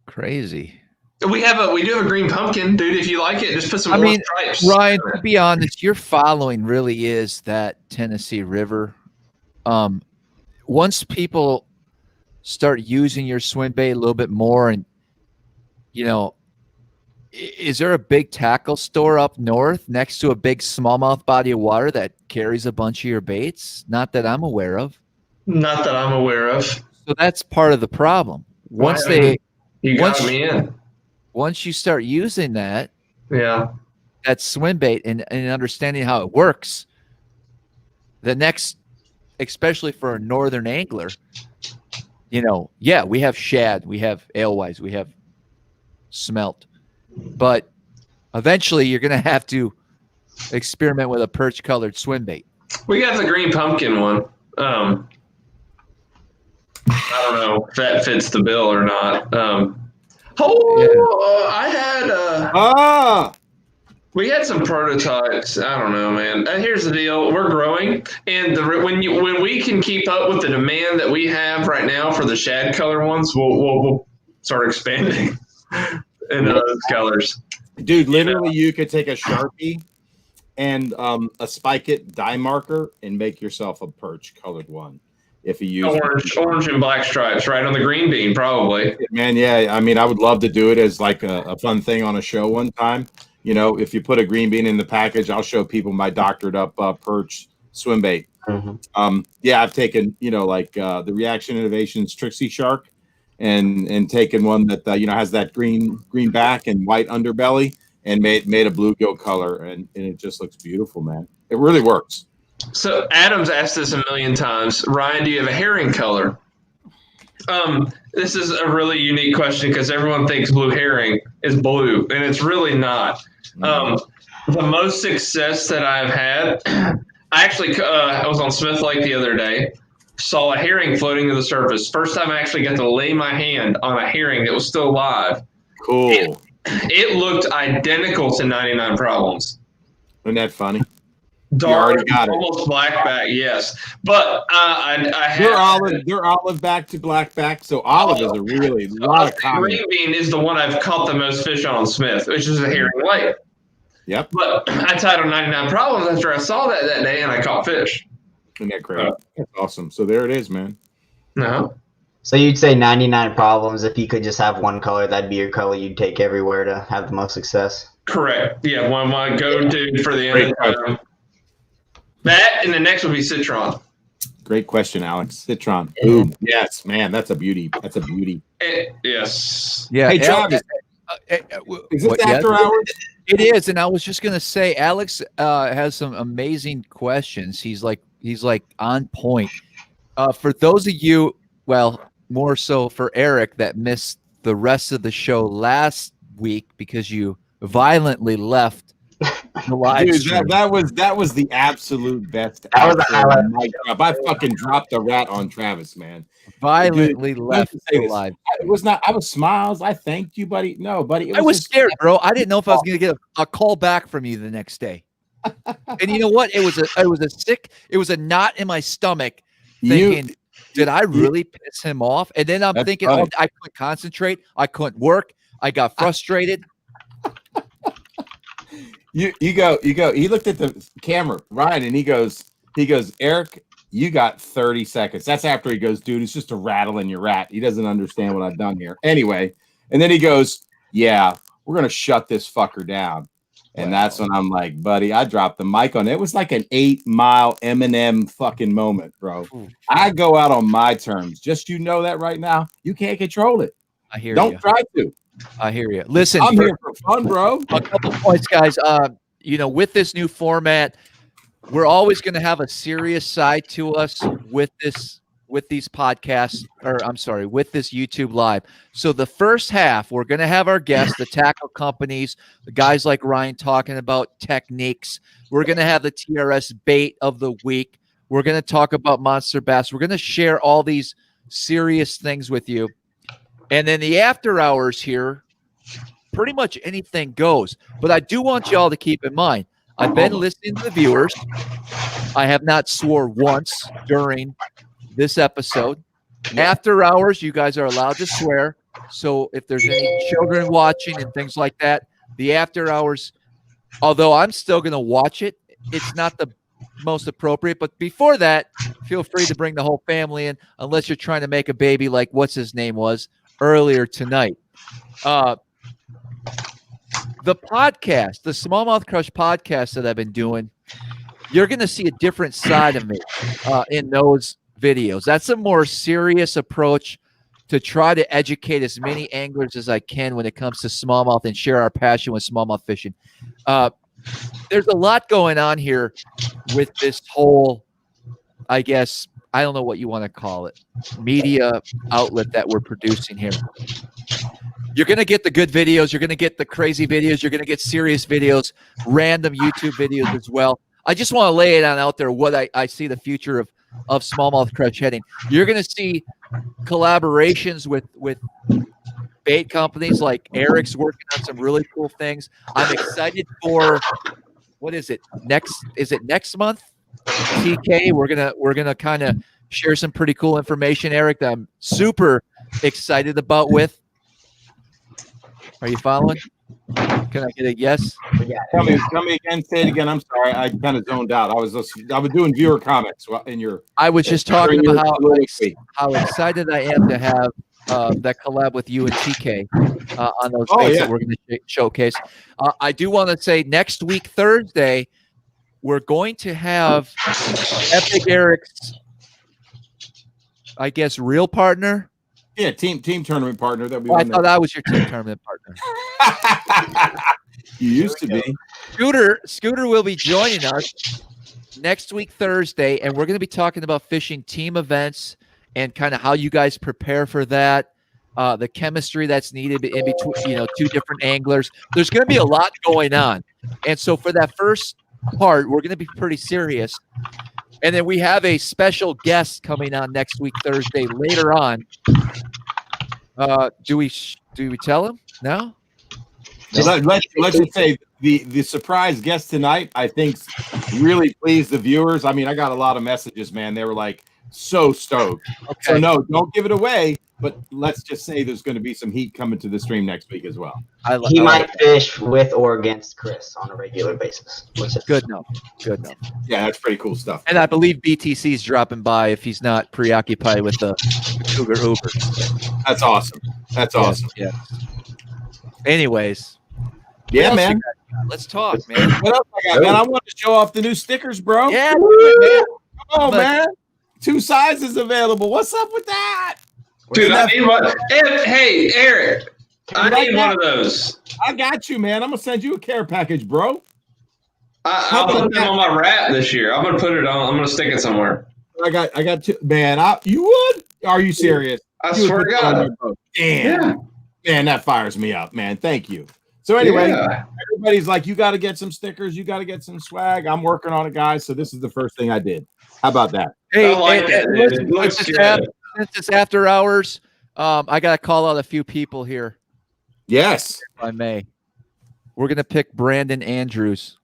Crazy. We do have a green pumpkin, dude. If you like it, just put some more stripes. Ryan, to be honest, your following really is that Tennessee River. Once people start using your swim bait a little bit more, and you know, is there a big tackle store up north next to a big smallmouth body of water that carries a bunch of your baits? Not that I'm aware of. Not that I'm aware of. So that's part of the problem. Once once you start using that, that swim bait and understanding how it works, the next, especially for a northern angler, we have shad, we have alewives, we have smelt, but eventually you're going to have to experiment with a perch colored swim bait. We got the green pumpkin one. I don't know if that fits the bill or not. We had some prototypes. I don't know, man. Here's the deal: we're growing, and when we can keep up with the demand that we have right now for the shad color ones, we'll start expanding into those colors. Dude, literally, you could take a Sharpie and a Spike It dye marker and make yourself a perch colored one. If you use orange and black stripes, right on the green bean, probably. Man, yeah. I mean, I would love to do it as like a fun thing on a show one time. If you put a green bean in the package, I'll show people my doctored up perch swim bait. Mm-hmm. I've taken, the Reaction Innovations Trixie Shark and taken one that, has that green back and white underbelly and made a bluegill color. And it just looks beautiful, man. It really works. So Adam's asked this a million times. Ryan, do you have a herring color? This is a really unique question because everyone thinks blue herring is blue, and it's really not. The most success that I've had, I was on Smith Lake the other day, saw a herring floating to the surface. First time I actually got to lay my hand on a herring that was still alive. Cool. It looked identical to 99 Problems. Isn't that funny? Dark, almost black back, yes. But they're olive back to black back, so olive is a really lot of common. Green bean is the one I've caught the most fish on Smith, which is a herring lake. Yep. But I tied on 99 Problems after I saw that day, and I caught fish. Isn't that great? That's awesome. So there it is, man. No. So you'd say 99 Problems, if you could just have one color, that'd be your color you'd take everywhere to have the most success? Correct. Yeah, one of my go-to for the end of the time. That, and the next would be Citron. Great question, Alex. Citron. Boom. Yes, man, that's a beauty. That's a beauty. Yes. Yeah. Hey, Travis. Is this after hours? It is, and I was just gonna say, Alex has some amazing questions. He's like on point. For those of you, well, more so for Eric that missed the rest of the show last week because you violently left the live stream. That was the absolute best. That was the highlight. I fucking dropped a rat on Travis, man. Violently left the live. It was not. I was smiles. I thanked you, buddy. No, buddy. I was scared, bro. I didn't know if I was gonna get a call back from you the next day. And you know what? It was a knot in my stomach, thinking, did I really piss him off? And then I'm thinking, I couldn't concentrate. I couldn't work. I got frustrated. You go. He looked at the camera, Ryan, and he goes, Eric, you got 30 seconds. That's after he goes, dude, it's just a rattle in your rat. He doesn't understand what I've done here. Anyway, and then he goes, yeah, we're going to shut this fucker down. And that's when I'm like, buddy, I dropped the mic on. It was like an 8-mile Eminem fucking moment, bro. I go out on my terms. Just know that right now. You can't control it. I hear you. Don't try to. I hear you. Listen, I'm here for fun, bro. A couple points, guys. With this new format, we're always going to have a serious side to us with these podcasts, with this YouTube Live. So the first half, we're going to have our guests, the tackle companies, the guys like Ryan talking about techniques. We're going to have the TRS bait of the week. We're going to talk about monster bass. We're going to share all these serious things with you. And then the after hours here, pretty much anything goes. But I do want y'all to keep in mind, I've been listening to the viewers. I have not swore once during this episode. After hours, you guys are allowed to swear. So if there's any children watching and things like that, the after hours, although I'm still going to watch it, it's not the most appropriate. But before that, feel free to bring the whole family in, unless you're trying to make a baby like what's his name was earlier tonight. The podcast, the SmallmouthCrush podcast that I've been doing, you're going to see a different side of me in those videos. That's a more serious approach to try to educate as many anglers as I can when it comes to smallmouth and share our passion with smallmouth fishing. There's a lot going on here with this whole, I guess, I don't know what you want to call it, media outlet that we're producing here. You're going to get the good videos. You're going to get the crazy videos. You're going to get serious videos, random YouTube videos as well. I just want to lay it on out there what I see the future of SmallmouthCrush heading. You're going to see collaborations with bait companies like Eric's working on some really cool things. I'm excited for, what is it? Next month? TK, we're gonna kind of share some pretty cool information, Eric, that I'm super excited about with. Are you following? Can I get a yes? Yeah. Tell me again. Say it again. I'm sorry. I kind of zoned out. I was doing viewer comments in your. I was just talking about how excited I am to have that collab with you and TK on those baits that we're going to showcase. I do want to say next week, Thursday, we're going to have Epic Eric's, I guess, real partner. Yeah, team tournament partner that we. I thought I was your team tournament partner. You used to be. Scooter will be joining us next week Thursday, and we're going to be talking about fishing team events and kind of how you guys prepare for that, the chemistry that's needed in between, two different anglers. There's going to be a lot going on, and so for that first part, we're going to be pretty serious. And then we have a special guest coming on next week, Thursday, later on. Do we tell him now? So let's just say the surprise guest tonight, I think, really pleased the viewers. I mean, I got a lot of messages, man. They were like so stoked. Okay. So no, don't give it away. But let's just say there's going to be some heat coming to the stream next week as well. He might fish with or against Chris on a regular basis. Good enough. Good enough. Yeah, that's pretty cool stuff. And I believe BTC is dropping by if he's not preoccupied with the Cougar Uber. That's awesome. That's awesome. Yeah. Anyways. Yeah, man. Let's talk, man. What else I got, man? I want to show off the new stickers, bro. Yeah, do it, man. Come on, man. 2 sizes available. What's up with that? Dude, I need one. Hey, Eric, I need one of those. I got you, man. I'm gonna send you a care package, bro. I'll put them on my wrap this year. I'm gonna put it on. I'm gonna stick it somewhere. I got 2. Man, you would? Are you serious? I swear to God. Damn. Yeah. Man, that fires me up, man. Thank you. So anyway, everybody's like, you got to get some stickers. You got to get some swag. I'm working on it, guys. So this is the first thing I did. How about that? Hey, since it's after hours, I got to call out a few people here. Yes. If I may. We're going to pick Brandon Andrews.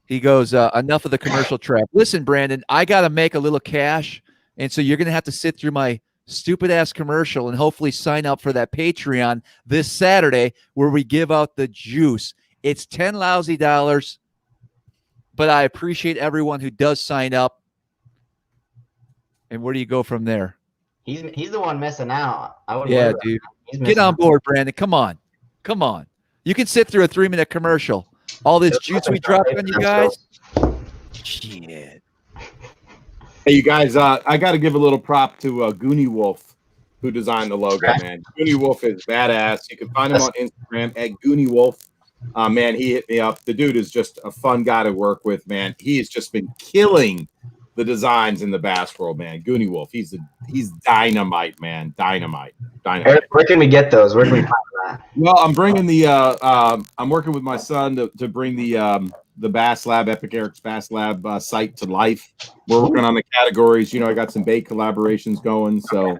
He goes, enough of the commercial trap. Listen, Brandon, I got to make a little cash. And so you're going to have to sit through my stupid-ass commercial and hopefully sign up for that Patreon this Saturday where we give out the juice. It's $10 lousy, but I appreciate everyone who does sign up. And where do you go from there? He's the one missing out. Yeah, dude. Get on board, Brandon. Come on. You can sit through a 3-minute commercial. All this juice we dropped on you guys. Shit. Hey, you guys, I got to give a little prop to Goonie Wolf, who designed the logo, man. Goonie Wolf is badass. You can find him on Instagram at Goonie Wolf. Man, he hit me up. The dude is just a fun guy to work with, man. He has just been killing the designs in the bass world, man. Goonie Wolf, he's dynamite, man. Dynamite. Where can we get those? Where can we find that? Well, I'm bringing I'm working with my son to bring the Bass Lab, Epic Eric's Bass Lab site to life. We're working on the categories. I got some bait collaborations going. So,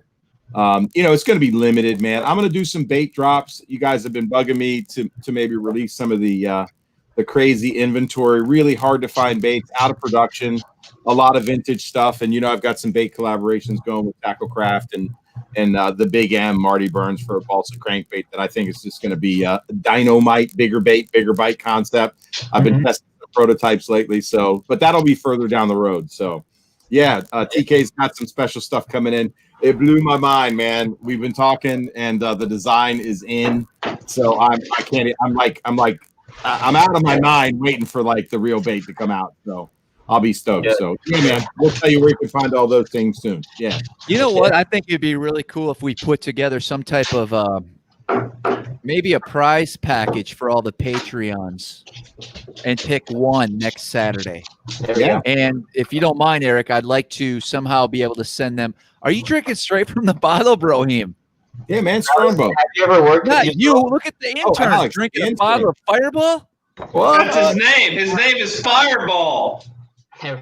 it's going to be limited, man. I'm going to do some bait drops. You guys have been bugging me to maybe release some of the crazy inventory. Really hard to find baits, out of production, a lot of vintage stuff. And, I've got some bait collaborations going with Tacklecraft and the Big M, Marty Burns, for a balsa crankbait that I think is just going to be dynamite, bigger bait, bigger bite concept. I've been testing the prototypes lately, but that'll be further down the road. So, yeah, TK's got some special stuff coming in. It blew my mind, man. We've been talking, and the design is in. So I'm out of my mind waiting for the real bait to come out. So I'll be stoked. Yeah. So, yeah, man, we'll tell you where you can find all those things soon. Yeah. You know what? I think it'd be really cool if we put together some type of maybe a prize package for all the Patreons and pick one next Saturday. Yeah. And if you don't mind, Eric, I'd like to somehow be able to send them. Are you drinking straight from the bottle, Brohim? Yeah, man, Strongbow. Have you ever worked? Not with you. Look at the intern Alex, drinking the a bottle of Fireball. That's his name. His name is Fireball. Okay.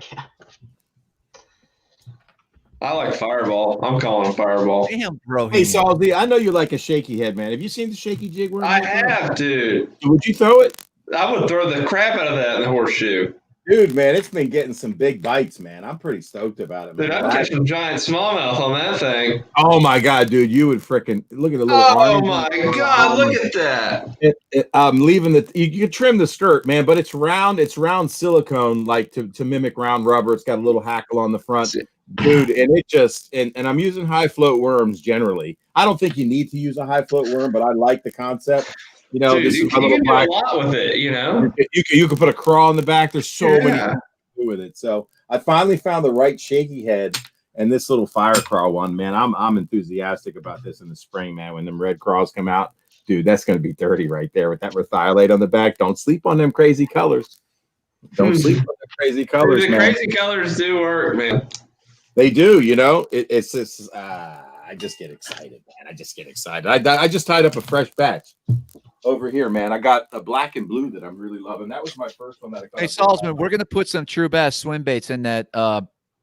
I like Fireball. I'm calling him Fireball. Damn, Brohim. Hey, Salzy, I know you like a shaky head, man. Have you seen the shaky jig? I have, dude. Would you throw it? I would throw the crap out of that in the horseshoe. Dude, man, it's been getting some big bites, man. I'm pretty stoked about it, man. Dude, I'd catch some giant smallmouth on that thing. Oh my god, dude, you would freaking look at the little. Oh my god, look at that! I'm leaving the. You can trim the skirt, man, but it's round. It's round silicone, like to mimic round rubber. It's got a little hackle on the front, dude, and it just and I'm using high float worms generally. I don't think you need to use a high float worm, but I like the concept. You know, Dude, this you is a little can do a lot with it. You know, you can put a crawl in the back. There's so many things to do with it. So I finally found the right shaky head. And this little fire crawl one, man, I'm enthusiastic about this in the spring, man. When them red crawls come out, dude, that's going to be dirty right there with that rethiolate on the back. Don't sleep on them crazy colors. Don't sleep on the crazy colors, the man. crazy colors do work, man. They do, you know. It's just I just get excited, man. I just get excited. I just tied up a fresh batch over here, man. I got a black and blue that I'm really loving. That was my first one that I caught. Hey, Salzman, we're going to put some True Bass swim baits in that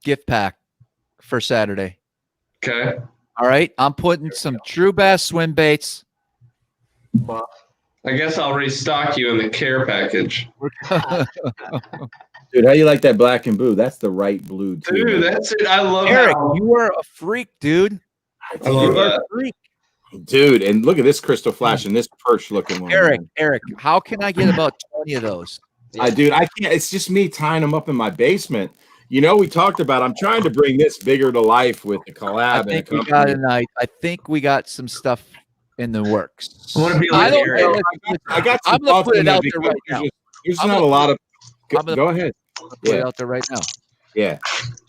gift pack for Saturday. Okay. All right. I'm putting some True Bass swim baits. I guess I'll restock you in the care package. Dude, how you like that black and blue? That's the right blue, too. Dude, that's it. I love Eric, how you are a freak, dude. I love that. Freak. Dude, and look at this crystal flash and this perch looking one. Eric, man. Eric, how can I get about 20 of those? Dude, I can't. It's just me tying them up in my basement. You know, we talked about. I'm trying to bring this bigger to life with the collab. I think we got some stuff in the works. I want to be I like don't Eric. know. I got. I'm gonna put it out there right now. There's not a lot of. Go ahead. Put it out there right now. Yeah.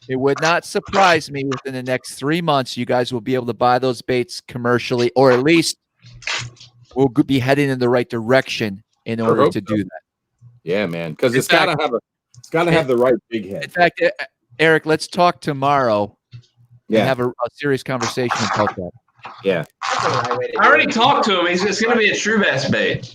It would not surprise me within the next 3 months, you guys will be able to buy those baits commercially, or at least we'll be heading in the right direction in order to do that. Yeah, man, because it's got to have the right big head. In fact, Eric, let's talk tomorrow. Yeah. And have a serious conversation about that. Yeah. I already talked to him. It's going to be a true bass bait.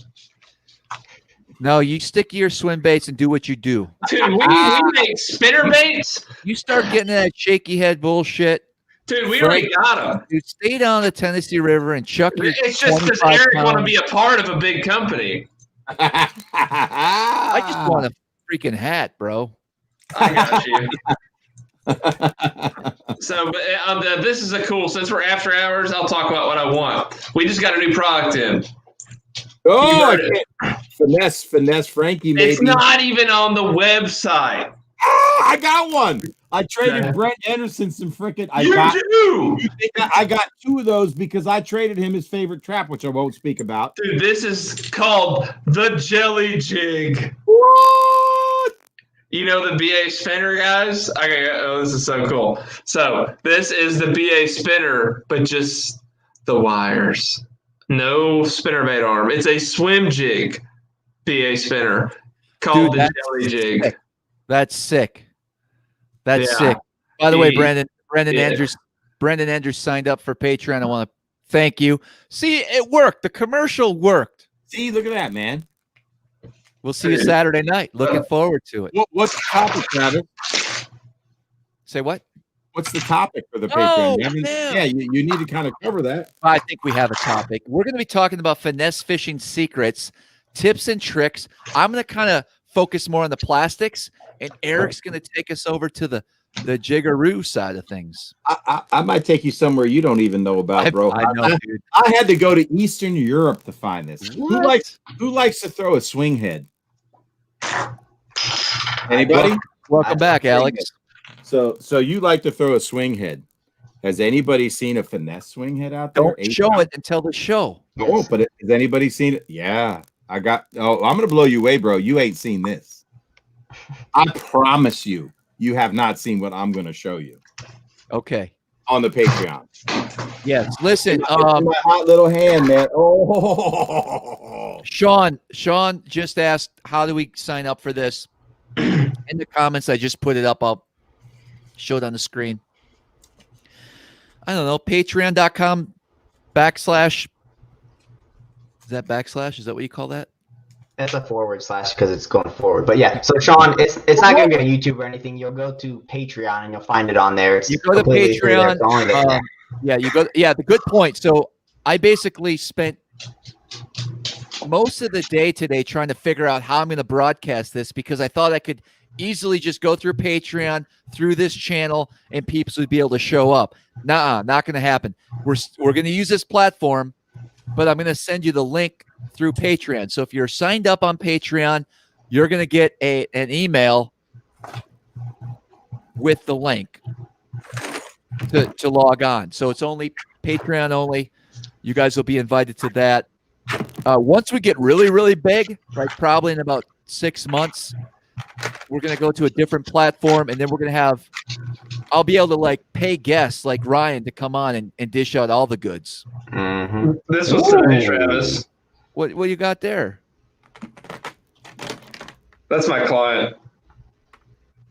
No, you stick to your swim baits and do what you do. Dude, we make spinner baits. You start getting that shaky head bullshit. Dude, we already got them. Dude, stay down the Tennessee River and chuck your. It's just because Eric want to be a part of a big company. I just want a freaking hat, bro. I got you. So, but this is a cool. Since we're after hours, I'll talk about what I want. We just got a new product in. Oh, finesse, Frankie. Maybe. It's not even on the website. Oh, I got one. I traded Brent Anderson some freaking. I got 2 of those because I traded him his favorite trap, which I won't speak about. Dude, this is called the Jelly Jig. What? You know the BA spinner, guys? Okay, this is so cool. So this is the BA spinner, but just the wires. No spinnerbait arm. It's a swim jig BA spinner called the Jelly Jig. Sick. That's sick. That's sick. By the way, Brandon Andrews signed up for Patreon. I want to thank you. See, it worked. The commercial worked. See, look at that, man. We'll see you Saturday night. Looking forward to it. What's the topic, Travis? Say what? What's the topic for the Patreon? Man. Yeah, you need to kind of cover that. I think we have a topic. We're going to be talking about finesse fishing secrets, tips and tricks. I'm going to kind of focus more on the plastics, and Eric's going to take us over to the jiggeroo side of things. I might take you somewhere you don't even know about, bro. I know, dude. I had to go to Eastern Europe to find this. Who likes to throw a swing head? Anybody? Welcome back, Alex. So you like to throw a swing head. Has anybody seen a finesse swing head out there? Don't show it until the show. Oh, but has anybody seen it? Yeah. I'm going to blow you away, bro. You ain't seen this. I promise you, you have not seen what I'm going to show you. Okay. On the Patreon. Yes. Listen, my hot little hand, man. Oh, Sean just asked, how do we sign up for this? In the comments, I just put it up. I'll show it on the screen. I don't know, patreon.com / is that backslash? Is that what you call that? It's a / because it's going forward. But yeah, so Sean, it's not going to be on YouTube or anything. You'll go to Patreon and you'll find it on there. It's you go to Patreon. Yeah, you go. Yeah, the good point. So I basically spent most of the day today trying to figure out how I'm going to broadcast this because I thought I could easily just go through Patreon, through this channel, and people would be able to show up. Nuh-uh, not going to happen. We're going to use this platform, but I'm going to send you the link through Patreon. So if you're signed up on Patreon, you're going to get an email with the link to log on. So it's only Patreon only. You guys will be invited to that. Once we get really, really big, right, probably in about 6 months, we're going to go to a different platform, and then we're going to have I'll be able to like pay guests like Ryan to come on and dish out all the goods. Mm-hmm. This was today, Travis. What you got there? That's my client.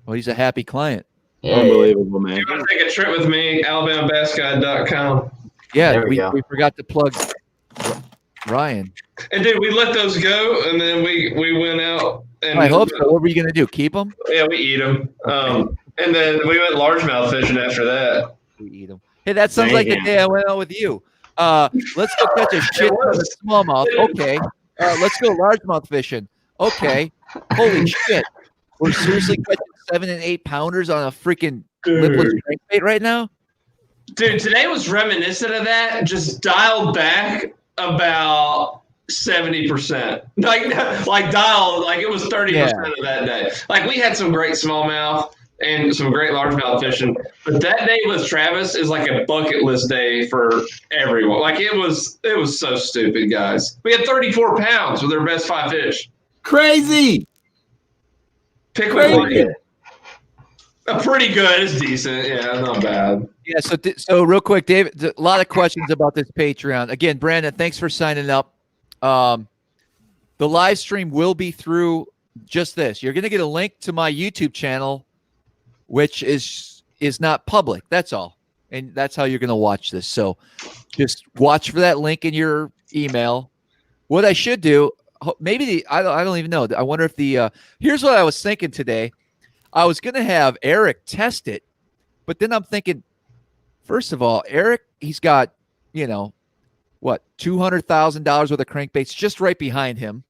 Well, he's a happy client. Yeah, Unbelievable, man. You want to take a trip with me? AlabamaBassGuide.com. Yeah, we forgot to plug Ryan. And dude, we let those go, and then we went out. And I hope so. What were you gonna do? Keep them? Yeah, we eat them. And then we went largemouth fishing after that. We eat them. Hey, that sounds like the day I went out with you. Let's go catch a shit ton of smallmouth. Okay. Let's go largemouth fishing. Okay. Holy shit. We're seriously catching 7 and 8 pounders on a freaking lipless crankbait right now? Dude, today was reminiscent of that, just dialed back about 70%. Like dialed, like it was 30% of that day. Like we had some great smallmouth and some great largemouth fishing, but that day with Travis is like a bucket list day for everyone. Like it was so stupid, guys. We had 34 pounds with our best 5 fish. Crazy. Pick one. Pretty good. It's decent. Yeah, not bad. Yeah. So real quick, David, a lot of questions about this Patreon. Again, Brandon, thanks for signing up. The live stream will be through just this. You're going to get a link to my YouTube channel, which is not public. That's all. And that's how you're going to watch this. So just watch for that link in your email. What I should do, maybe I don't even know. I wonder if here's what I was thinking today. I was going to have Eric test it, but then I'm thinking, first of all, Eric, he's got, what, $200,000 worth of crankbaits just right behind him.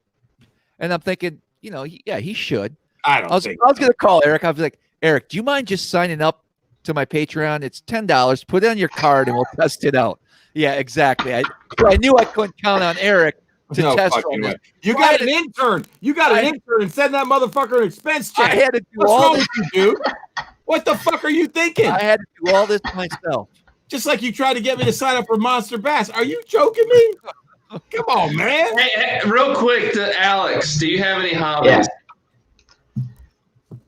And I'm thinking, he should. I was going to call Eric. I was like, Eric, do you mind just signing up to my Patreon? It's $10. Put it on your card and we'll test it out. Yeah, exactly. I knew I couldn't count on Eric to test it. You got an intern. You got an intern and send that motherfucker an expense check. I had to do all this, dude. What the fuck are you thinking? I had to do all this myself. Just like you tried to get me to sign up for Monster Bass. Are you joking me? Come on, man. Hey, real quick to Alex, do you have any hobbies? Yeah.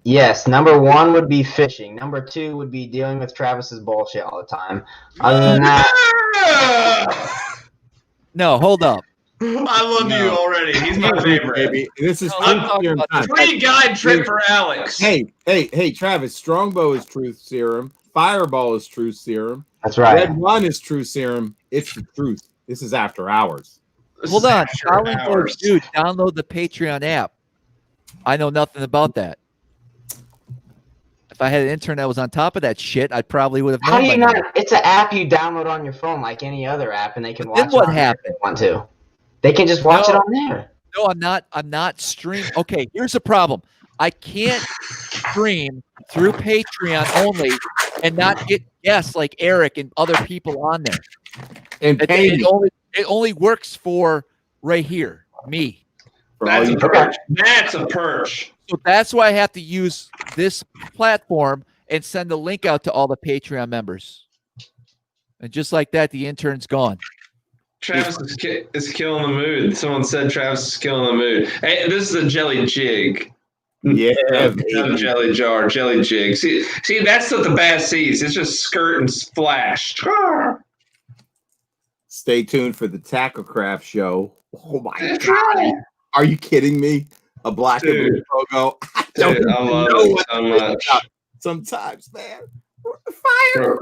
Yes. Number 1 would be fishing. Number 2 would be dealing with Travis's bullshit all the time. Other than that, no, hold up. I love you already. He's my favorite. Baby. This is free guide trip for Alex. Hey, Travis. Strongbow is truth serum. Fireball is truth serum. That's right. Red One is true serum. It's the truth. This is after hours. Hold on. Dude, download the Patreon app. I know nothing about that. If I had an intern that was on top of that shit, I probably would have known. How do you not? It's an app you download on your phone like any other app, and they can watch it on there if they want to. They can just watch it on there. No, I'm not streaming. Okay, here's the problem. I can't stream through Patreon only and not get guests like Eric and other people on there. And it only works for right here, me. That's a perch. That's a perch. So that's why I have to use this platform and send the link out to all the Patreon members. And just like that, the intern's gone. Travis is killing the mood. Someone said Travis is killing the mood. Hey, this is a jelly jig. Yeah, No jelly jar, jelly jig. See, that's what the bass sees. It's just skirt and splash. Stay tuned for the Tackle Craft show. Oh my God. Are you kidding me? A black and blue logo. Dude, I love it so much. Sometimes, man. Fire.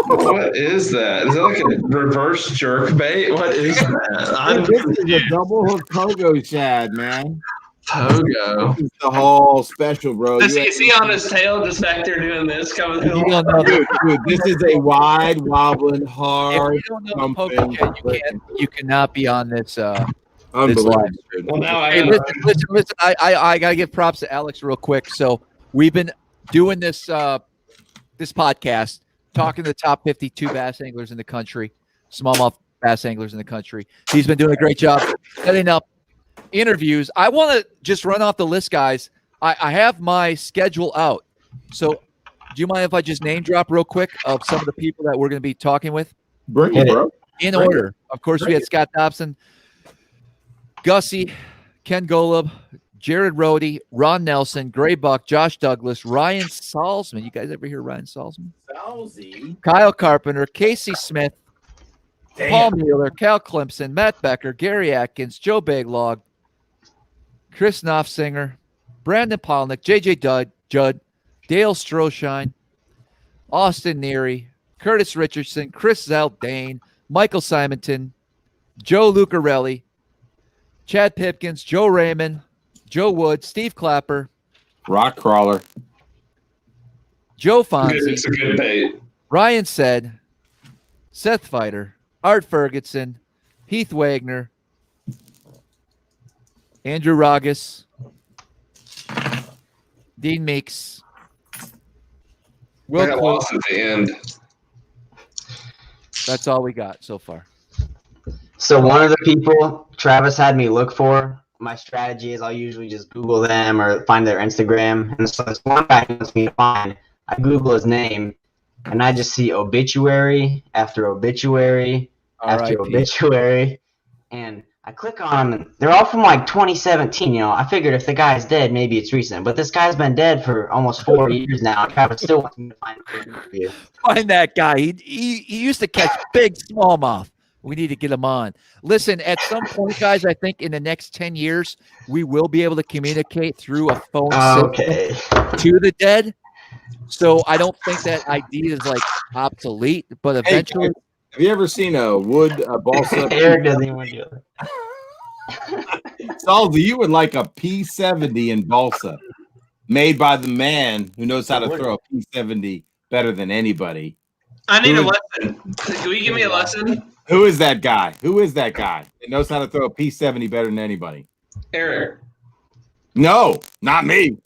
What is that? Is that like a reverse jerkbait? What is that? This is a double hook pogo shad, man. Pogo. This is the whole special, bro. Is he on his tail just back there doing this? Coming through? Dude, this is a wide, wobbling, hard. If you don't know the pogo shad, you cannot be on this. Unbelievable. Well, now I Hey, am. listen. I gotta give props to Alex real quick. So we've been doing this this podcast, talking to the top 52 bass anglers in the country, smallmouth bass anglers in the country. He's been doing a great job setting up interviews. I want to just run off the list, guys. I have my schedule out. So do you mind if I just name drop real quick of some of the people that we're going to be talking with? Bring it, bro. In order. Of course, we had Scott Dobson, Gussie, Ken Golub, Jared Rohde, Ron Nelson, Gray Buck, Josh Douglas, Ryan Salzman. You guys ever hear Ryan Salzman? Salzy. Kyle Carpenter, Casey Smith, Paul Mueller, Cal Clemson, Matt Becker, Gary Atkins, Joe Baglog, Chris Knopfsinger, Brandon Polnick, JJ Judd, Dale Stroshine, Austin Neary, Curtis Richardson, Chris Zaldane, Michael Simonton, Joe Lucarelli, Chad Pipkins, Joe Raymond, Joe Wood, Steve Clapper, Rock Crawler, Joe Fonzie, It's a good bait. Ryan Said, Seth Fighter, Art Ferguson, Heath Wagner, Andrew Ragas, Dean Meeks, Will I got Cole. lost at the end. That's all we got so far. So one of the people Travis had me look for, my strategy is I'll usually just Google them or find their Instagram. And so this one guy wants me to find, I Google his name, and I just see obituary after obituary after obituary. And I click on them, and they're all from like 2017. You know, I figured if the guy's dead, maybe it's recent. But this guy's been dead for almost 4 years now. Travis still wants me to find an interview. Find that guy. He used to catch big smallmouth. We need to get him on. Listen, at some point, guys, I think in the next 10 years, we will be able to communicate through a phone system to the dead. So I don't think that idea is like obsolete, but eventually. Have you ever seen a wood balsa? Eric doesn't even want to do it. Salzy, you would like a P70 in balsa, made by the man who knows how to throw a P70 better than anybody. I need a lesson. Can you give me a lesson? Who is that guy? Who is that guy that knows how to throw a P70 better than anybody? Eric. No, not me.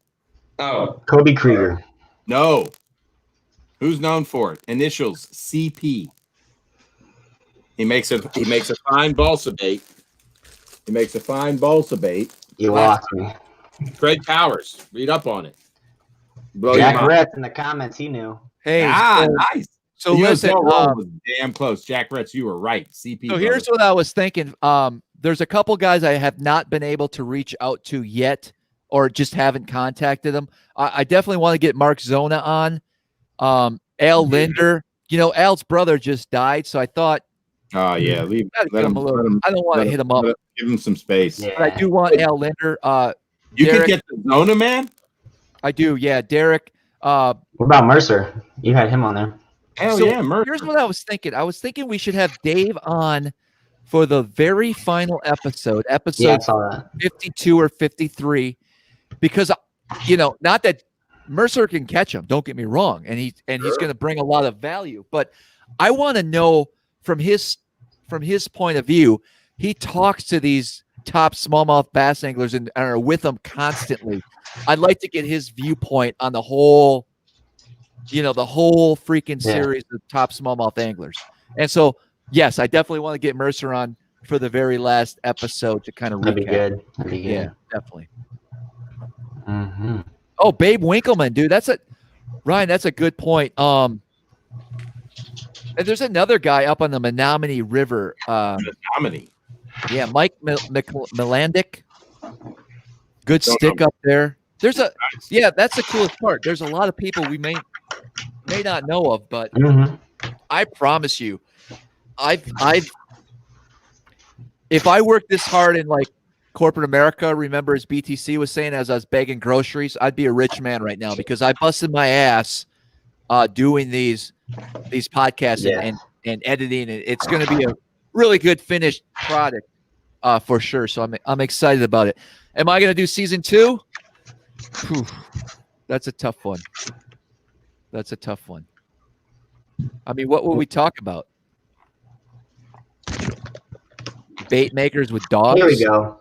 Oh. Kobe Krieger. No. Who's known for it? Initials CP. He makes a fine balsa bait. He makes a fine balsa bait. You lost me. Craig Powers. Read up on it. Blow Jack Retz in the comments, he knew. Hey, nice. So listen, was damn close. Jack Retz, you were right. CP. So here's what I was thinking. There's a couple guys I have not been able to reach out to yet, or just haven't contacted them. I definitely want to get Mark Zona on. Al Linder. You know, Al's brother just died, so I thought. Oh yeah, let him, I don't want to hit him up. Give him some space. Yeah. But I do want Al Linder. You Derek, can get the Zona man. I do. Yeah, Derek. What about Mercer? You had him on there. Hell so yeah, Mercer. Here's what I was thinking. I was thinking we should have Dave on for the very final episode, Yeah, I saw that. 52 or 53, because you know, not that Mercer can catch him. Don't get me wrong, and he's going to bring a lot of value. But I want to know from his point of view. He talks to these top smallmouth bass anglers and are with them constantly. I'd like to get his viewpoint on the whole, you know, the whole freaking series of top smallmouth anglers. And so, yes, I definitely want to get Mercer on for the very last episode to kind of recap. That'd be good. That'd be good. Yeah, definitely. Mm-hmm. Oh, Babe Winkleman, dude, Ryan, that's a good point. And there's another guy up on the Menominee River. Menominee. Yeah, Mike Milandic. Good stick up there. That's the coolest part. There's a lot of people we may not know of, but I promise you, if I worked this hard in like corporate America, remember as BTC was saying, as I was begging groceries, I'd be a rich man right now because I busted my ass doing these podcasts and editing, and it's going to be a really good finished product for sure. So I'm excited about it. Am I going to do season 2? Whew. That's a tough one. I mean, what will we talk about? Bait makers with dogs? Here we go.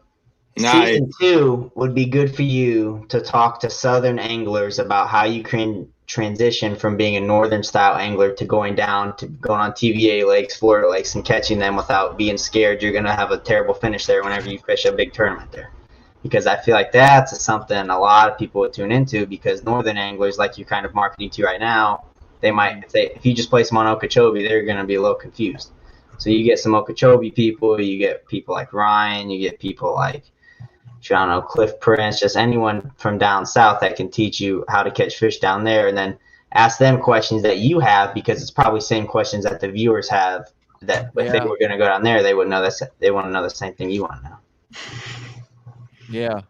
Nice. Season 2 would be good for you to talk to southern anglers about how you can transition from being a northern style angler to going on TVA lakes, Florida lakes, and catching them without being scared you're going to have a terrible finish there whenever you fish a big tournament there. Because I feel like that's something a lot of people would tune into, because northern anglers, like you're kind of marketing to right now, they might say, if you just place them on Okeechobee, they're going to be a little confused. So you get some Okeechobee people, you get people like Ryan, you get people like, I don't know, Cliff Prince, just anyone from down south that can teach you how to catch fish down there, and then ask them questions that you have, because it's probably same questions that the viewers have, that if they were going to go down there, they would know that they want to know the same thing you want to know. Yeah.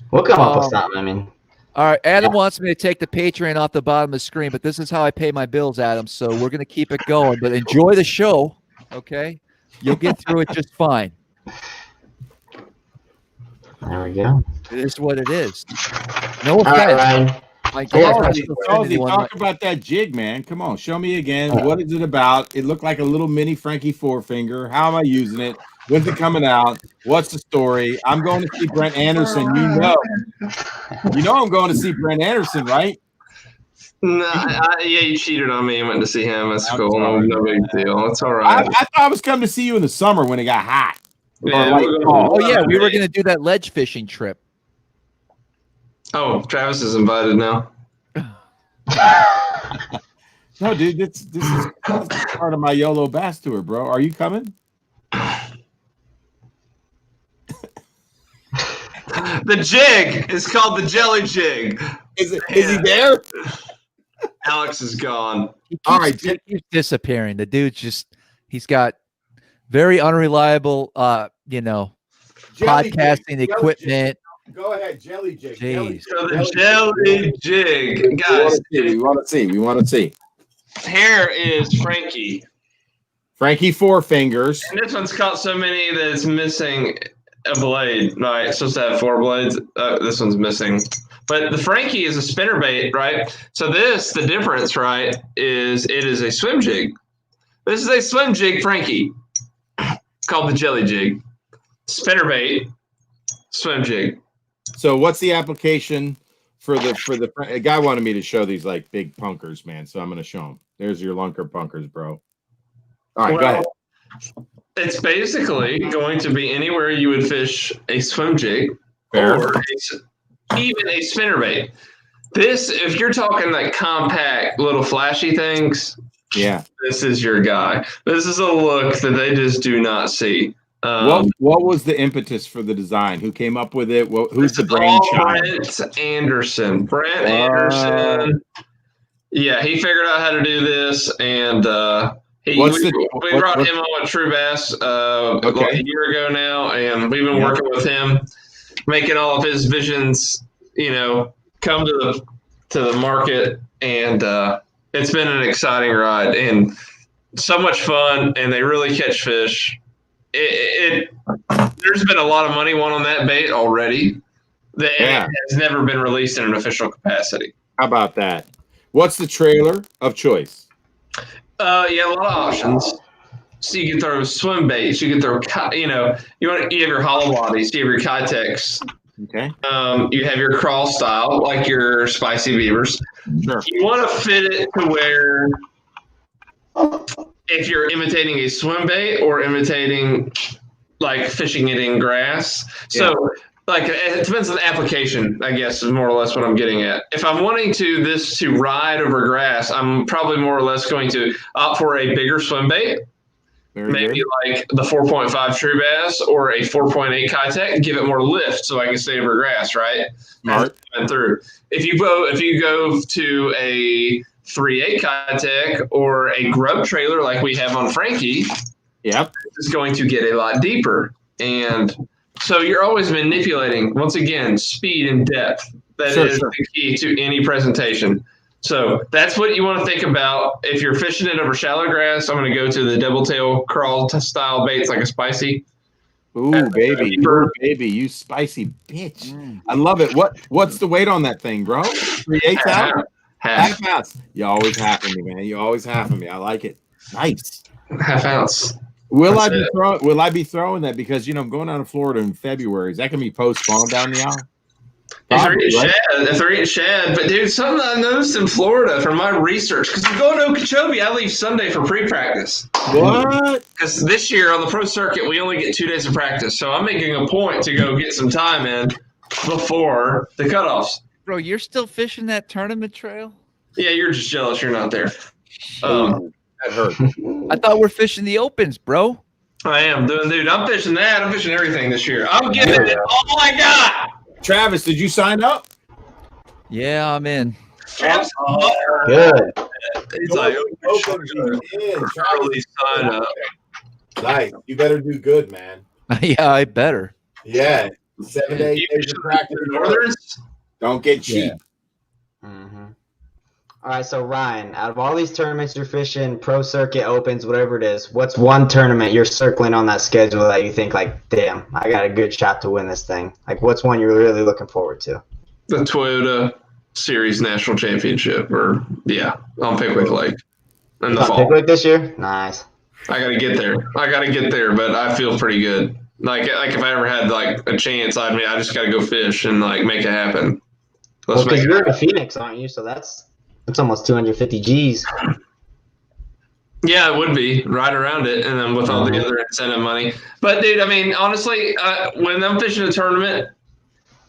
We'll come up with something. I mean, all right. Adam wants me to take the Patreon off the bottom of the screen, but this is how I pay my bills, Adam. So we're going to keep it going, but enjoy the show. Okay. You'll get through it just fine. There we go. It is what it is. No offense. All right, Ryan. Talk about that jig, man. Come on, show me again. What is it about? It looked like a little mini Frankie four finger. How am I using it? When's it coming out? What's the story? I'm going to see Brent Anderson. You know I'm going to see Brent Anderson, right? No, you cheated on me and went to see him. That's cool. No big deal. It's all right. I thought I was coming to see you in the summer when it got hot. Yeah, we were going to do that ledge fishing trip. Oh, Travis is invited now. No, dude, this is part of my YOLO Bass Tour, bro. Are you coming? The jig is called the jelly jig. Is he there? Alex is gone. He keeps disappearing. The dude's he's got very unreliable, podcasting equipment. Go ahead, jelly jig. Jeez. So the jelly jig, guys. We want to see. Here is Frankie. Frankie four fingers. And this one's caught so many that it's missing a blade. Right, it's supposed to have 4 blades. This one's missing. But the Frankie is a spinnerbait, right? So the difference, right, is it is a swim jig. This is a swim jig Frankie called the jelly jig. Spinnerbait, swim jig. So what's the application for the guy wanted me to show these like big punkers, man. So I'm going to show him. There's your lunker punkers, bro. All right, go ahead. It's basically going to be anywhere you would fish a swim jig or even a spinnerbait. This, if you're talking like compact little flashy things, this is your guy. This is a look that they just do not see. What was the impetus for the design? Who came up with it? Who's the brainchild? Brent Anderson. Anderson. Yeah, he figured out how to do this, and we brought him on with True Bass like a year ago now, and we've been working with him, making all of his visions, come to the market, and it's been an exciting ride and so much fun, and they really catch fish. There's been a lot of money won on that bait already. It has never been released in an official capacity. How about that? What's the trailer of choice? A lot of options. So you can throw swim baits. You can throw, you have your hollow bodies. You have your Kitex. Okay. You have your crawl style, like your spicy beavers. Sure. You want to fit it to where, if you're imitating a swim bait or imitating like fishing it in grass. So like it depends on the application, I guess, is more or less what I'm getting at. If I'm wanting this to ride over grass, I'm probably more or less going to opt for a bigger swim bait Maybe like the 4.5 true bass or a 4.8 Kitech, give it more lift so I can stay over grass, right? Smart. Through. If you go to a 3.8 Kitech or a grub trailer like we have on Frankie, it's going to get a lot deeper. And so you're always manipulating, once again, speed and depth. That is the key to any presentation. So that's what you want to think about. If you're fishing it over shallow grass, I'm going to go to the double tail crawl style baits like a spicy. Ooh, baby. Ooh, baby. You spicy bitch. I love it. What's the weight on that thing, bro? 3/8 ounce? Half ounce. You always happen me, man. You always happen me. I like it. Nice. Half ounce. Will I be throwing that? Because, I'm going down to Florida in February. Is that going to be postponed down the aisle? If they're eating shad, but dude, something I noticed in Florida from my research, because I'm going to Okeechobee, I leave Sunday for pre-practice. What? Because this year on the pro circuit, we only get 2 days of practice, so I'm making a point to go get some time in before the cutoffs. Bro, you're still fishing that tournament trail? Yeah, you're just jealous you're not there. That hurt. I thought we're fishing the opens, bro. I am, dude. I'm fishing that. I'm fishing everything this year. I'm giving it all I got. Travis, did you sign up? Yeah, I'm in. Travis, good. He's like, Charlie, sign up. Nice. You better do good, man. Yeah, I better. Yeah. 7 to 8 days of practice. Northerns? Don't get cheap. All right, so Ryan, out of all these tournaments you're fishing, pro circuit, opens, whatever it is, what's one tournament you're circling on that schedule that you think, like, damn, I got a good shot to win this thing? Like, what's one you're really looking forward to? The Toyota Series National Championship, on Pickwick Lake in the fall. Pickwick this year? Nice. I got to get there, but I feel pretty good. Like if I ever had, like, a chance, I just got to go fish and, like, make it happen. Because you're in Phoenix, aren't you? So that's almost 250 G's. Yeah, it would be right around it, and then with all the other incentive money. But dude, honestly, when I'm fishing a tournament,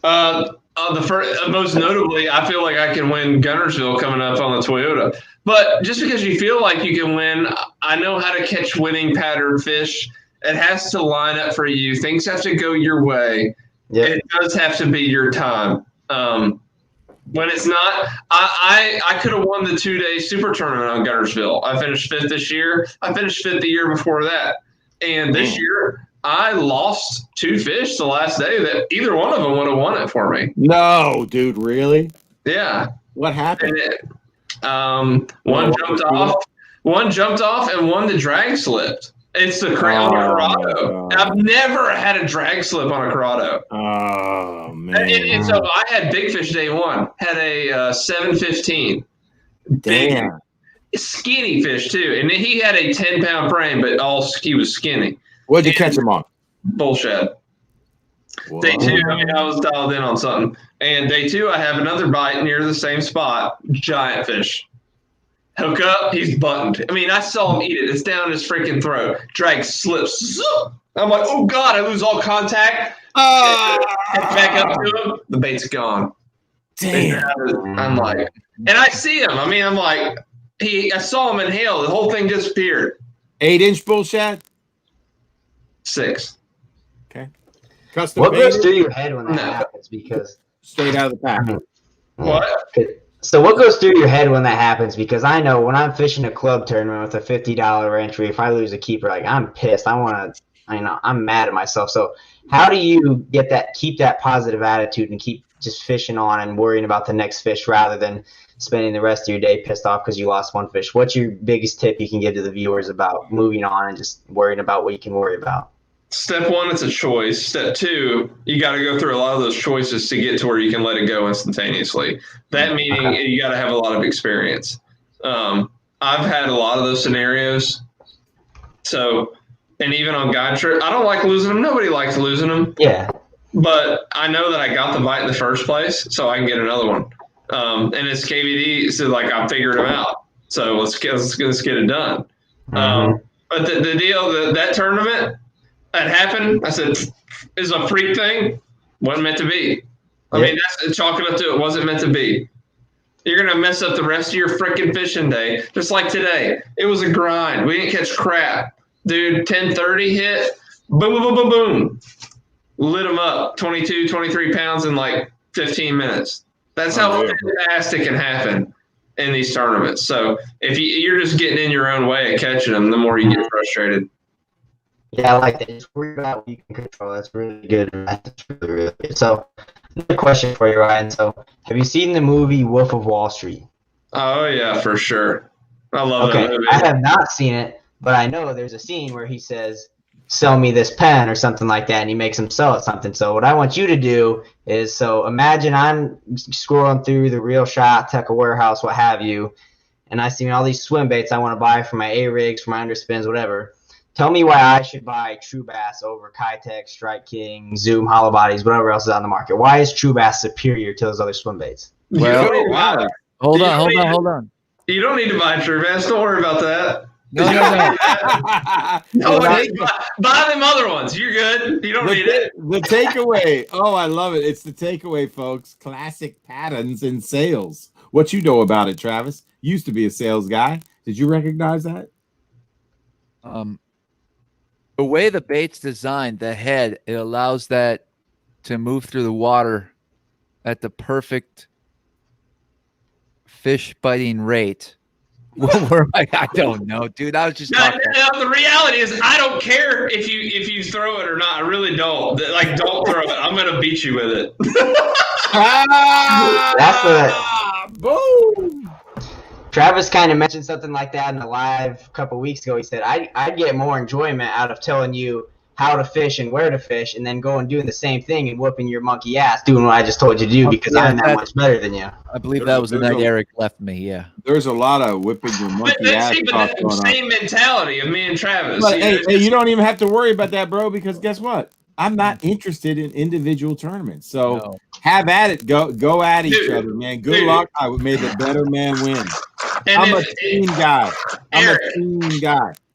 most notably, I feel like I can win Gunnersville coming up on the Toyota. But just because you feel like you can win, I know how to catch winning pattern fish. It has to line up for you. Things have to go your way. Yep. It does have to be your time. When it's not, I could have won the 2-day super tournament on Gunnersville. I finished 5th this year. I finished 5th the year before that. And this year, I lost 2 fish the last day that either one of them would have won it for me. No, dude, really? Yeah. What happened? One jumped off and one the drag slipped. It's the Corrado. I've never had a drag slip on a Corrado. Oh, man. And so I had big fish day one. Had a 715. Damn. Big, skinny fish, too. And he had a 10-pound frame, but he was skinny. What'd you catch him on? Bullshit. Day 2, I was dialed in on something. And day 2, I have another bite near the same spot. Giant fish. Hook up, he's buttoned. I saw him eat it. It's down his freaking throat. Drag slips. I'm like, oh, God, I lose all contact. Head back up to him. The bait's gone. Damn. I'm like, and I see him. I'm like, I saw him inhale. The whole thing disappeared. 8-inch bull shad? 6. Okay. Custom what goes through your head when that happens? Because straight out of the pack. What? So what goes through your head when that happens? Because I know when I'm fishing a club tournament with a $50 entry, if I lose a keeper, like I'm pissed. I'm mad at myself. So how do you keep that positive attitude and keep just fishing on and worrying about the next fish rather than spending the rest of your day pissed off because you lost one fish? What's your biggest tip you can give to the viewers about moving on and just worrying about what you can worry about? Step 1, it's a choice. Step 2, you got to go through a lot of those choices to get to where you can let it go instantaneously. That meaning you got to have a lot of experience. I've had a lot of those scenarios. So, and even on guide trip, I don't like losing them. Nobody likes losing them. Yeah. But I know that I got the bite in the first place, so I can get another one. And it's KVD, so like I figured them out. So let's get it done. But the deal that tournament. That happened. I said, "Is a freak thing? Wasn't meant to be." That's chalk it up to it. Wasn't meant to be. You're gonna mess up the rest of your freaking fishing day, just like today. It was a grind. We didn't catch crap. dude, 10-30 hit, boom, boom, boom, boom, boom. Lit them up, 22, 23 pounds in like 15 minutes. That's how fast it can happen in these tournaments. So if you're just getting in your own way of catching them, the more you get frustrated. Yeah, I like that. Just worry about what you can control. That's really good. That's really, really good. So, another question for you, Ryan. So, have you seen the movie Wolf of Wall Street? Oh, yeah, for sure. I love that movie. I have not seen it, but I know there's a scene where he says, sell me this pen or something like that, and he makes him sell it something. So what I want you to do is, so imagine I'm scrolling through the Real Shot, Tech Warehouse, what have you, and I see all these swim baits I want to buy for my A-rigs, for my underspins, whatever. Tell me why I should buy True Bass over Kitech, Strike King, Zoom, Hollow Bodies, whatever else is on the market. Why is True Bass superior to those other swim baits? Well, hold on. You don't need to buy True Bass. Don't worry about that. No. Buy them other ones. You're good. You don't need it. The takeaway. Oh, I love it. It's the takeaway, folks. Classic patterns in sales. What you know about it, Travis? Used to be a sales guy. Did you recognize that? The way the bait's designed, the head, it allows that to move through the water at the perfect fish biting rate. I don't know, dude. I was just talking. The reality is, I don't care if you throw it or not. I really don't. Like, don't throw it. I'm gonna beat you with it. That's what. Boom. Travis kind of mentioned something like that in the live a couple weeks ago. He said, I'd get more enjoyment out of telling you how to fish and where to fish, and then go and doing the same thing and whooping your monkey ass doing what I just told you to do because I'm that much better than you. I believe that was the night Eric left me. Yeah, there's a lot of whipping your monkey ass. But that's the same mentality of me and Travis. But hey, you don't even have to worry about that, bro, because guess what? I'm not interested in individual tournaments. So have at it. Go at each other, man. Good luck. I would make the better man win. I'm a team guy.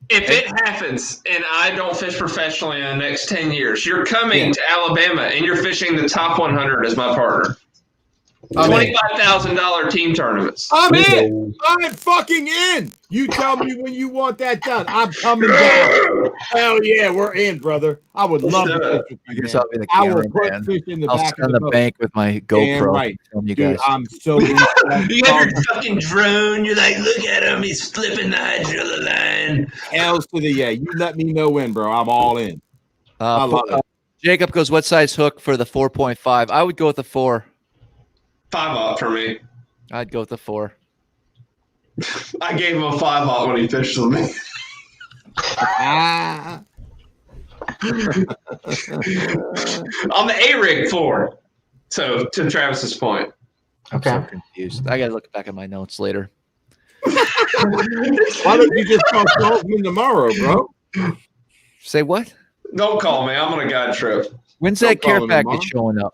If it happens and I don't fish professionally in the next 10 years, you're coming to Alabama and you're fishing the top 100 as my partner. $25,000 team tournaments. I'm in. I'm fucking in. You tell me when you want that done. I'm coming down. Hell yeah, we're in, brother. I would love to fish with you. I will put fish in the back of the boat. Bank with my GoPro. Right. You Dude, guys. I'm so you have your fucking drone. You're like, look at him. He's flipping the hydrilla line. L's to the yeah. You let me know when, bro. I'm all in. I love it. Jacob goes, what size hook for the 4.5? I would go with the 4. 5-aught for me. I'd go with the 4. I gave him a 5-aught when he fished with me. On the A-rig 4. So, to Travis's point. Okay. I'm so confused. I got to look back at my notes later. Why don't you just call Salzman tomorrow, bro? Say what? Don't call me. I'm on a guide trip. When's that care package showing up?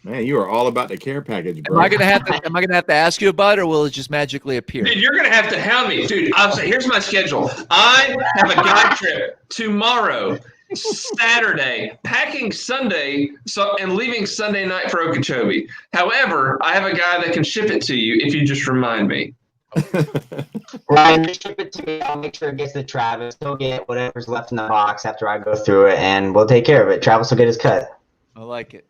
Man, you are all about the care package, bro. Am I gonna have to ask you about it, or will it just magically appear? Dude, you're gonna have to hound me, dude. Here's my schedule. I have a guide trip tomorrow, Saturday, packing Sunday, and leaving Sunday night for Okeechobee. However, I have a guy that can ship it to you if you just remind me. Ryan, just ship it to me. I'll make sure it gets to Travis. He'll get whatever's left in the box after I go through it, and we'll take care of it. Travis will get his cut. I like it.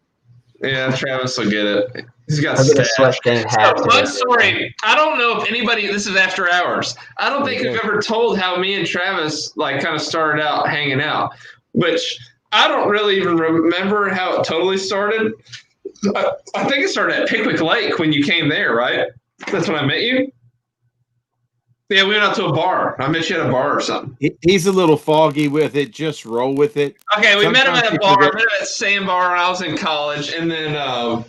Yeah, Travis will get it. He's got sweatband hat. Fun story. I don't know if anybody. This is after hours. I don't think I've ever told how me and Travis kind of started out hanging out. Which I don't really even remember how it totally started. I think it started at Pickwick Lake when you came there, right? That's when I met you. Yeah, we went out to a bar. I met you at a bar or something. He's a little foggy with it. Just roll with it. Okay, we met him at a bar. I met him at the same bar when I was in college. And then I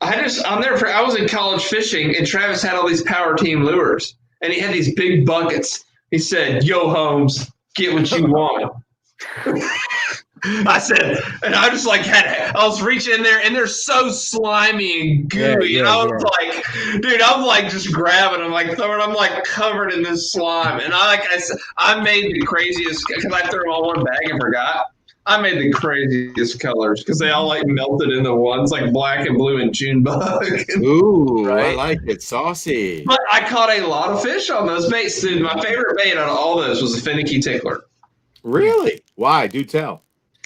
was in college fishing, and Travis had all these Power Team lures. And he had these big buckets. He said, yo, Holmes, get what you want. I said, and I just I was reaching in there, and they're so slimy and gooey. And I was like, dude, I'm just grabbing them, throwing them, covered in this slime. And I made the craziest, because I threw them all in one bag and forgot. I made the craziest colors because they all like melted into ones, like black and blue and June bug. Ooh, Right. I like it. Saucy. But I caught a lot of fish on those baits, dude. My favorite bait out of all those was a finicky tickler. Really? Why? Do tell.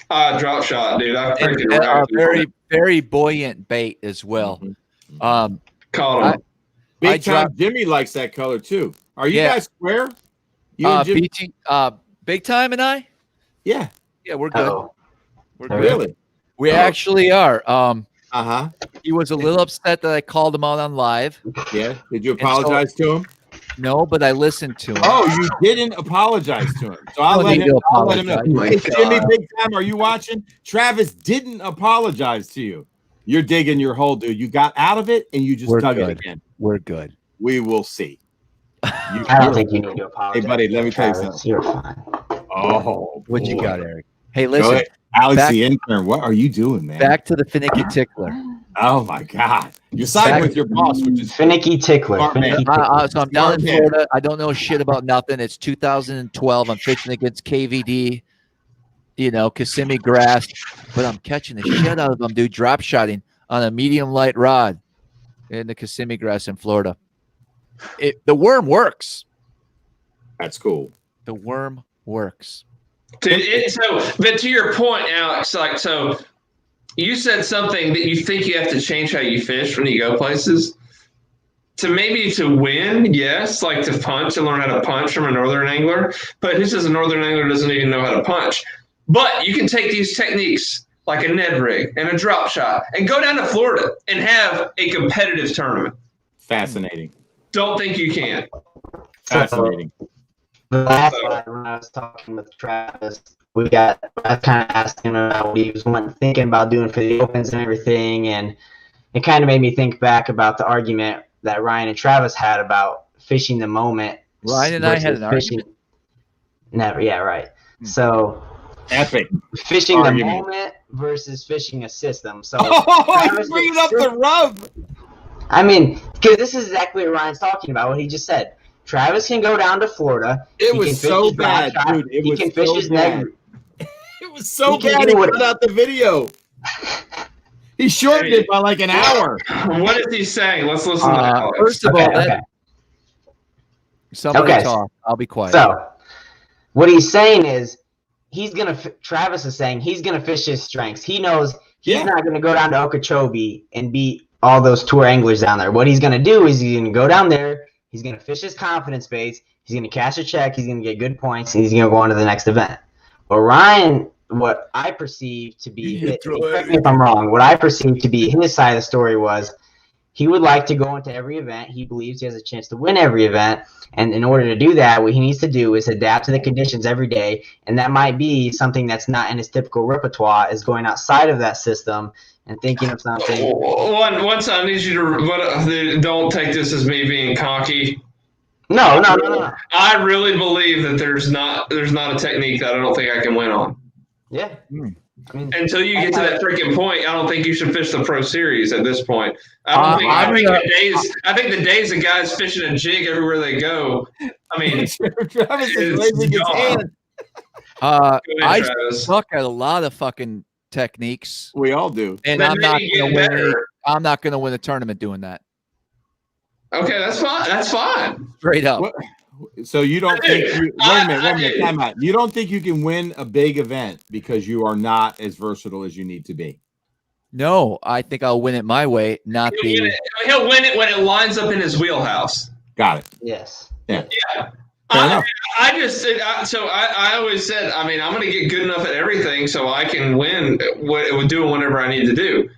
Drop shot, dude. I And freaking a wrecked it. very, very buoyant bait as well. Mhm. Caught him. Big time Jimmy likes that color too. Are you guys square? You and Jimmy? BT, Big Time and I? Yeah. Yeah, we're good. Oh, We're good. Really? We actually are. Uh-huh. He was a little upset that I called him out on live. Yeah. Did you apologize to him? No, but I listened to him. Oh, you didn't apologize to him. So I'll let him know. Oh my Hey, Jimmy, God. Big Time, are you watching? Travis didn't apologize to you. You're digging your hole, dude. You got out of it and you just dug it again. We're good. We will see. I don't think you need to apologize. Hey, buddy, let me tell you Travis. something. You're fine. Oh, What you boy. got, Eric? Hey, Go listen. ahead. Alex, back- the intern, what are you doing, man? Back to the finicky tickler. Oh my God! You're siding with your boss, which is Finicky tickler. Smart man. Finicky tickler. So I'm down in Smart man. Florida. I don't know shit about nothing. It's 2012. I'm fishing against KVD, Kissimmee grass, but I'm catching the shit out of them, dude. Drop shotting on a medium light rod in the Kissimmee grass in Florida. The worm works. that's cool. The worm works. Dude, but to your point, Alex, so you said something that you think you have to change how you fish when you go places. To win, yes, like to punch and learn how to punch from a northern angler. But who says a northern angler doesn't even know how to punch? But you can take these techniques like a Ned rig and a drop shot and go down to Florida and have a competitive tournament. Fascinating. Don't think you can. Fascinating. The last time when I was talking with Travis, I kind of asked him about what he was thinking about doing for the opens and everything, and it kind of made me think back about the argument that Ryan and Travis had about fishing the moment. Ryan and I had an argument. Never, yeah, right. So Epic. fishing argument. the moment versus fishing a system. So Oh, Travis he's bringing was up the rub. I mean, because this is exactly what Ryan's talking about, what he just said. Travis can go down to Florida. It He was can fish so his bad, drop shot, dude. It he was can fish so his bad. neg. It was so He can bad. do He what- put out the video. He shortened it by like an hour. What is he saying? Let's listen to Alex. First of all, Okay. somebody Okay. talk. I'll be quiet. So, what he's saying is, Travis is saying he's gonna fish his strengths. He knows he's not gonna go down to Okeechobee and beat all those tour anglers down there. What he's gonna do is he's gonna go down there. He's gonna fish his confidence baits. He's gonna cash a check. He's gonna get good points, and he's gonna go on to the next event. But Ryan, what I perceive to be, correct me if I'm wrong, what I perceive to be his side of the story was he would like to go into every event. He believes he has a chance to win every event. And in order to do that, what he needs to do is adapt to the conditions every day. And that might be something that's not in his typical repertoire, is going outside of that system and thinking of something. Once I need you to don't take this as me being cocky. No. I really believe that there's not a technique that I don't think I can win on. Yeah. I mean, Until you get to that freaking point, I don't think you should fish the Pro Series at this point. I think the days of guys fishing a jig everywhere they go. I mean, Travis is raising his hand. I Travis. suck at a lot of fucking techniques, We all do. and Then I'm not maybe gonna get win. better. I'm not gonna win a tournament doing that. Okay, that's fine. That's fine. Straight up. What? So you don't think? Wait a minute. Time out. You don't think you can win a big event because you are not as versatile as you need to be? No, I think I'll win it my way, not He'll win it when it lines up in his wheelhouse. Got it. yes. Yeah. Yeah. Fair enough. I always said, I mean, I'm going to get good enough at everything so I can win doing whatever I need to do.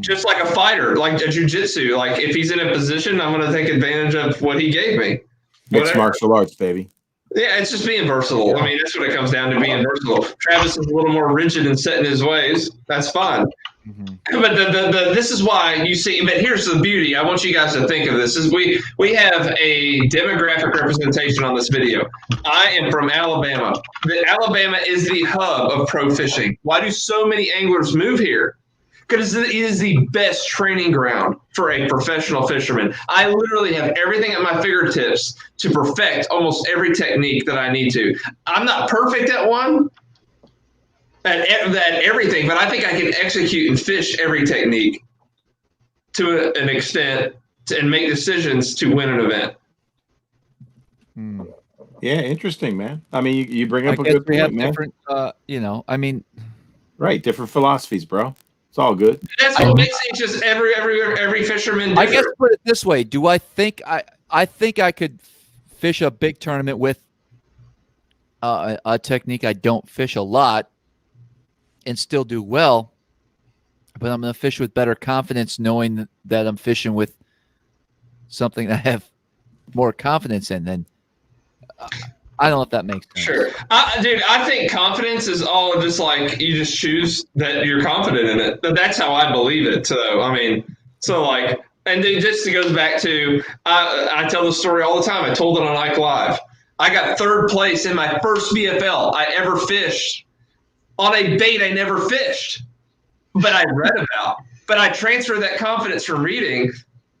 Just like a fighter, like a jiu-jitsu. Like if he's in a position, I'm going to take advantage of what he gave me. Mixed martial arts, baby. Yeah, it's just being versatile. I mean, that's what it comes down to, being versatile. Travis is a little more rigid and set in his ways. That's fine. But this is why you see. But here's the beauty. I want you guys to think of this: is we have a demographic representation on this video. I am from Alabama. Alabama is the hub of pro fishing. Why do so many anglers move here? Because it is the best training ground for a professional fisherman. I literally have everything at my fingertips to perfect almost every technique that I need to. I'm not perfect at one, at everything, but I think I can execute and fish every technique to an extent and make decisions to win an event. Yeah, interesting, man. I mean, you bring up a guess good we point, have man. different, I mean, right, different philosophies, bro. It's all good. That's what makes it just every fisherman different. I guess put it this way: do I think I think I could fish a big tournament with a technique I don't fish a lot and still do well, but I'm going to fish with better confidence, knowing that I'm fishing with something that I have more confidence in. Then I don't know if that makes sense. Sure. Dude, I think confidence is all just like you just choose that you're confident in it. That's how I believe it. So, I mean, and then just it goes back to, I tell the story all the time. I told it on Ike Live. I got 3rd place in my first BFL I ever fished on a bait I never fished, but I read about. But I transferred that confidence from reading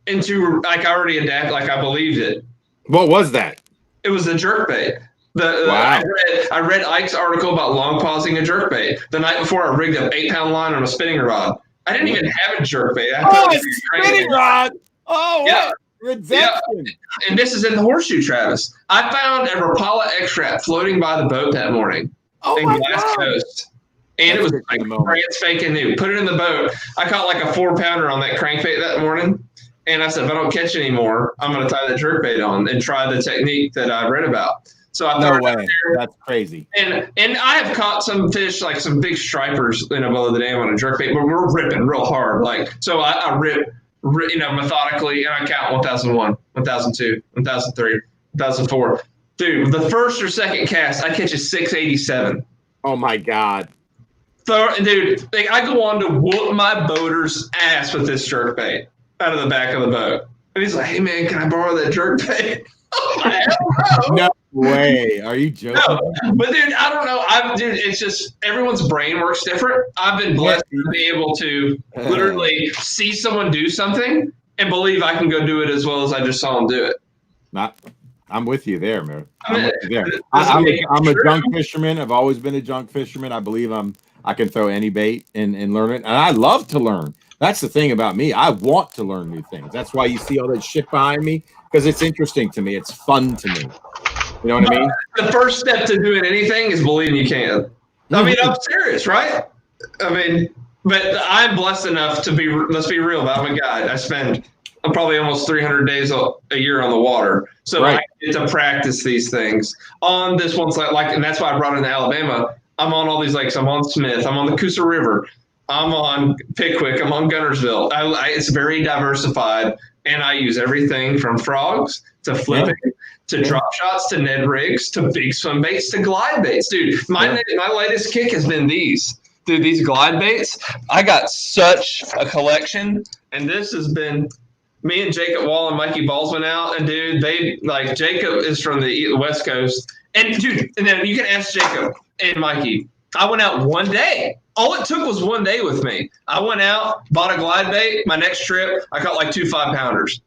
into, like, I already adapted, like I believed it. What was that? It was the jerkbait. Wow. I read Ike's article about long pausing a jerkbait. The night before, I rigged an 8-pound line on a spinning rod. I didn't even have a jerkbait. A spinning rod. Oh, yeah. Rejection. Yeah. And this is in the horseshoe, Travis. I found a Rapala X-Trap floating by the boat that morning in Glass Coast. And it was like brand spanking new. Put it in the boat. I caught like a 4-pounder on that crankbait that morning. And I said, if I don't catch any more, I'm going to tie that jerkbait on and try the technique that I read about. So I threw it out there. That's crazy. And I have caught some fish, like some big stripers, below the dam on a jerkbait, but we're ripping real hard. So I rip, methodically, and I count 1001, 1002, 1003, 1004. Dude, the first or second cast, I catch a 687. Oh my God. Dude, I go on to whoop my boater's ass with this jerkbait out of the back of the boat. And he's like, hey man, can I borrow that jerkbait? No way. Are you joking? No, but dude, I don't know. It's just everyone's brain works different. I've been blessed to be able to literally see someone do something and believe I can go do it as well as I just saw them do it. I'm with you there, man. I'm a junk fisherman. I've always been a junk fisherman. I believe I can throw any bait and learn it. And I love to learn. That's the thing about me. I want to learn new things. That's why you see all that shit behind me, because it's interesting to me. It's fun to me. You know what I mean? The first step to doing anything is believing you can. I mean, I'm serious, right? I mean, but I'm blessed enough to be, let's be real, I'm a guide. I spend probably almost 300 days a year on the water. So I get to practice these things on this one side. And that's why I brought in Alabama. I'm on all these lakes. I'm on Smith. I'm on the Coosa River. I'm on Pickwick. I'm on Gunnersville. It's very diversified, and I use everything from frogs to flipping to drop shots to Ned rigs to big swim baits to glide baits. Dude, my latest kick has been these. Dude, these glide baits. I got such a collection, and this has been me and Jacob Wall and Mikey Balls went out, and dude, Jacob is from the West Coast, and dude, and then you can ask Jacob and Mikey. I went out one day. All it took was one day with me. I went out, bought a glide bait. My next trip, I caught like 2 5-pounders.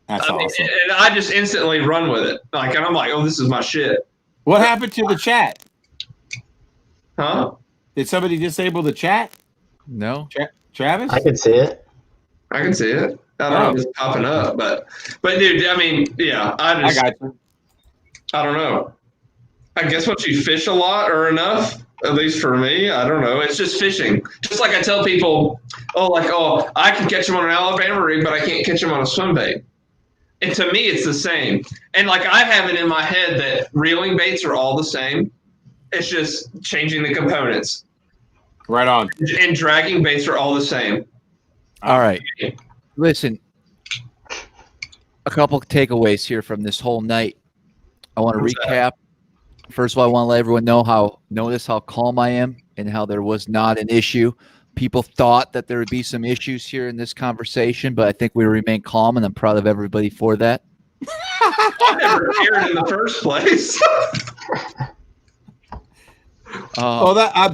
That's awesome. And I just instantly run with it. And I'm like, oh, this is my shit. What happened to the chat? Huh? Did somebody disable the chat? No. Travis? I can see it. I can see it. I don't know if it's popping up, but dude, I mean, yeah, I got you. I don't know. I guess once you fish a lot or enough, at least for me, I don't know. It's just fishing. Just like I tell people, I can catch them on an Alabama rig, but I can't catch them on a swim bait. And to me, it's the same. And I have it in my head that reeling baits are all the same. It's just changing the components. Right on. And dragging baits are all the same. All right. Listen, a couple of takeaways here from this whole night. I want to recap. First of all, I want to let everyone notice how calm I am and how there was not an issue. People thought that there would be some issues here in this conversation, but I think we remain calm, and I'm proud of everybody for that. I never cared in the first place.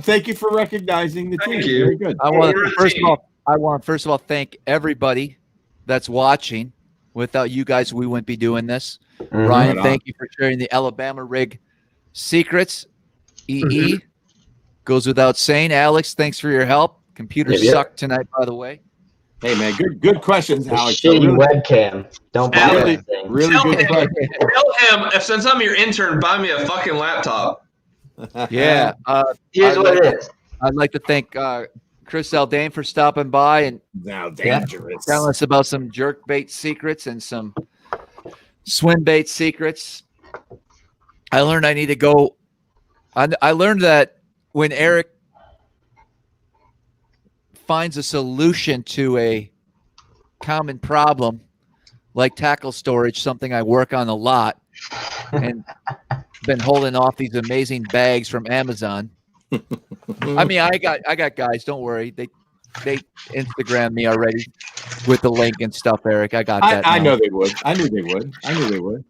Thank you for recognizing the team. Thank you. Very good. I want to first of all thank everybody that's watching. Without you guys, we wouldn't be doing this. Ryan, thank you for sharing the Alabama rig secrets. Goes without saying. Alex, thanks for your help. Computer sucked tonight, by the way. Hey man, good questions, Alex. Shitty Really, webcam. Don't buy that thing. really good question. Tell him, since I'm your intern, buy me a fucking laptop. Yeah. Here's what it is. I'd like to thank Chris Aldane for stopping by and Now dangerous. telling us about some jerkbait secrets and some swim bait secrets. I learned I need to go. I learned that when Eric finds a solution to a common problem like tackle storage, something I work on a lot, and been holding off these amazing bags from Amazon. I mean, I got guys, don't worry. They Instagram me already with the link and stuff, Eric. I got that. I know they would. I knew they would.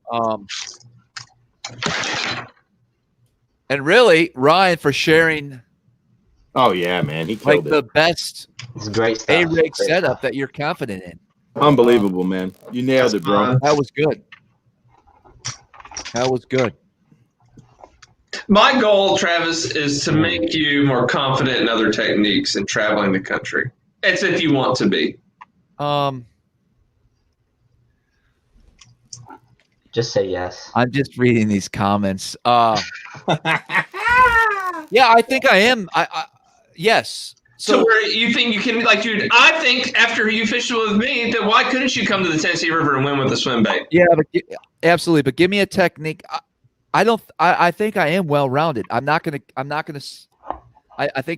And really, Ryan, for sharing Oh yeah, man, he like killed the it. best It's great stuff. A-rig Great setup stuff. that you're confident in. Unbelievable, man. You nailed it, bro. That was good. That was good. My goal, Travis, is to make you more confident in other techniques in traveling the country. It's if you want to be. Just say yes. I'm just reading these comments. Yeah, I think I am. Yes. So where you think you can, like, dude, I think after you fished with me, that why couldn't you come to the Tennessee River and win with a swim bait? Yeah, but absolutely. But give me a technique. I think I am well-rounded. I think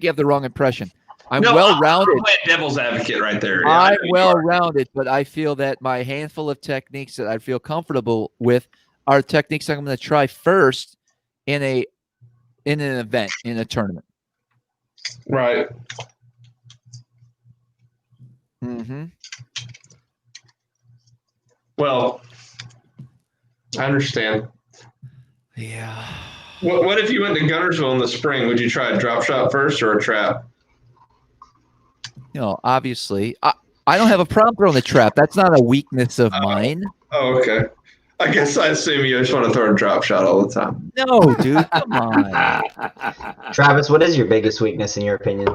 you have the wrong impression. I'm well-rounded. I'm devil's advocate right there. Yeah, I'm well-rounded, but I feel that my handful of techniques that I feel comfortable with are techniques I'm going to try first in an event, in a tournament. Right. Mm-hmm. Well, I understand. Yeah. What if you went to Gunnersville in the spring? Would you try a drop shot first or a trap? You know, obviously, I don't have a problem throwing the trap. That's not a weakness of mine. Oh, okay. I guess I assume you just want to throw a drop shot all the time. No, dude, come on. Travis, what is your biggest weakness in your opinion?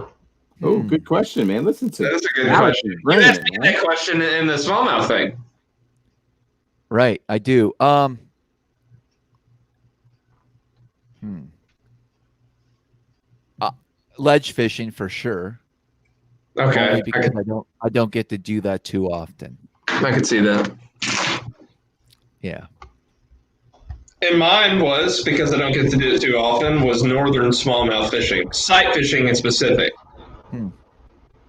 Oh, good question, man. Listen to That's a good Alex, question. bring You it, asked me man. that question in the smallmouth thing. Right, I do. Ledge fishing for sure. Okay. Only because I don't get to do that too often. I could see that. Yeah. And mine was, because I don't get to do it too often, was northern smallmouth fishing. Sight fishing in specific.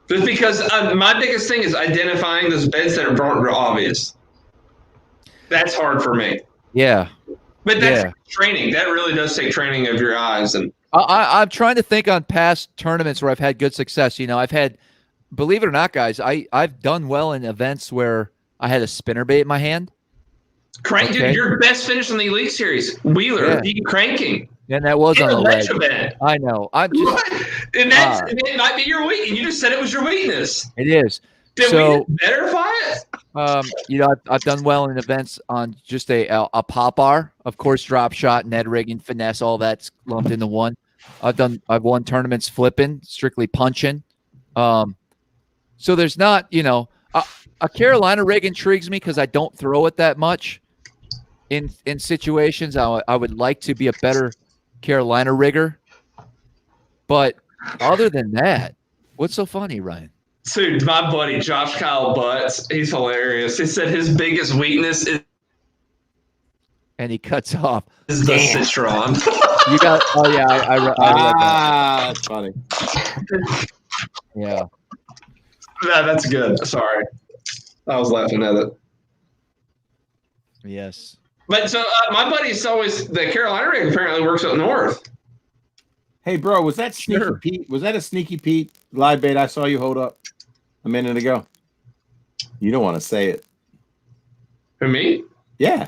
Just because my biggest thing is identifying those beds that are obvious. That's hard for me. Yeah. But that's training. That really does take training of your eyes. And I'm trying to think on past tournaments where I've had good success. You know, I've had, believe it or not, guys, I've done well in events where I had a spinnerbait in my hand. Dude, your best finish in the Elite Series, Wheeler, cranking. And that was on the ledge. Event. I know. I'm just, and it might be your weakness. You just said it was your weakness. It is. Did we verify it? You know, I've done well in events on just a pop R, of course, drop shot, Ned rigging, finesse, all that's lumped into one. I've won tournaments flipping, strictly punching. So there's not, you know, a Carolina rig intrigues me because I don't throw it that much in situations. I would like to be a better Carolina rigger, but other than that, what's so funny, Ryan? Dude, my buddy Josh Kyle Butts, he's hilarious. He said his biggest weakness is, and he cuts off. Is the citron. You got? Oh yeah, I read that. That's funny. Yeah. No, that's good. Sorry, I was laughing at it. Yes. But so my buddy's always the Carolina rig apparently works up north. Hey, bro, was that Sneaky Pete? Was that a Sneaky Pete live bait I saw you hold up a minute ago? You don't want to say it. For me? Yeah.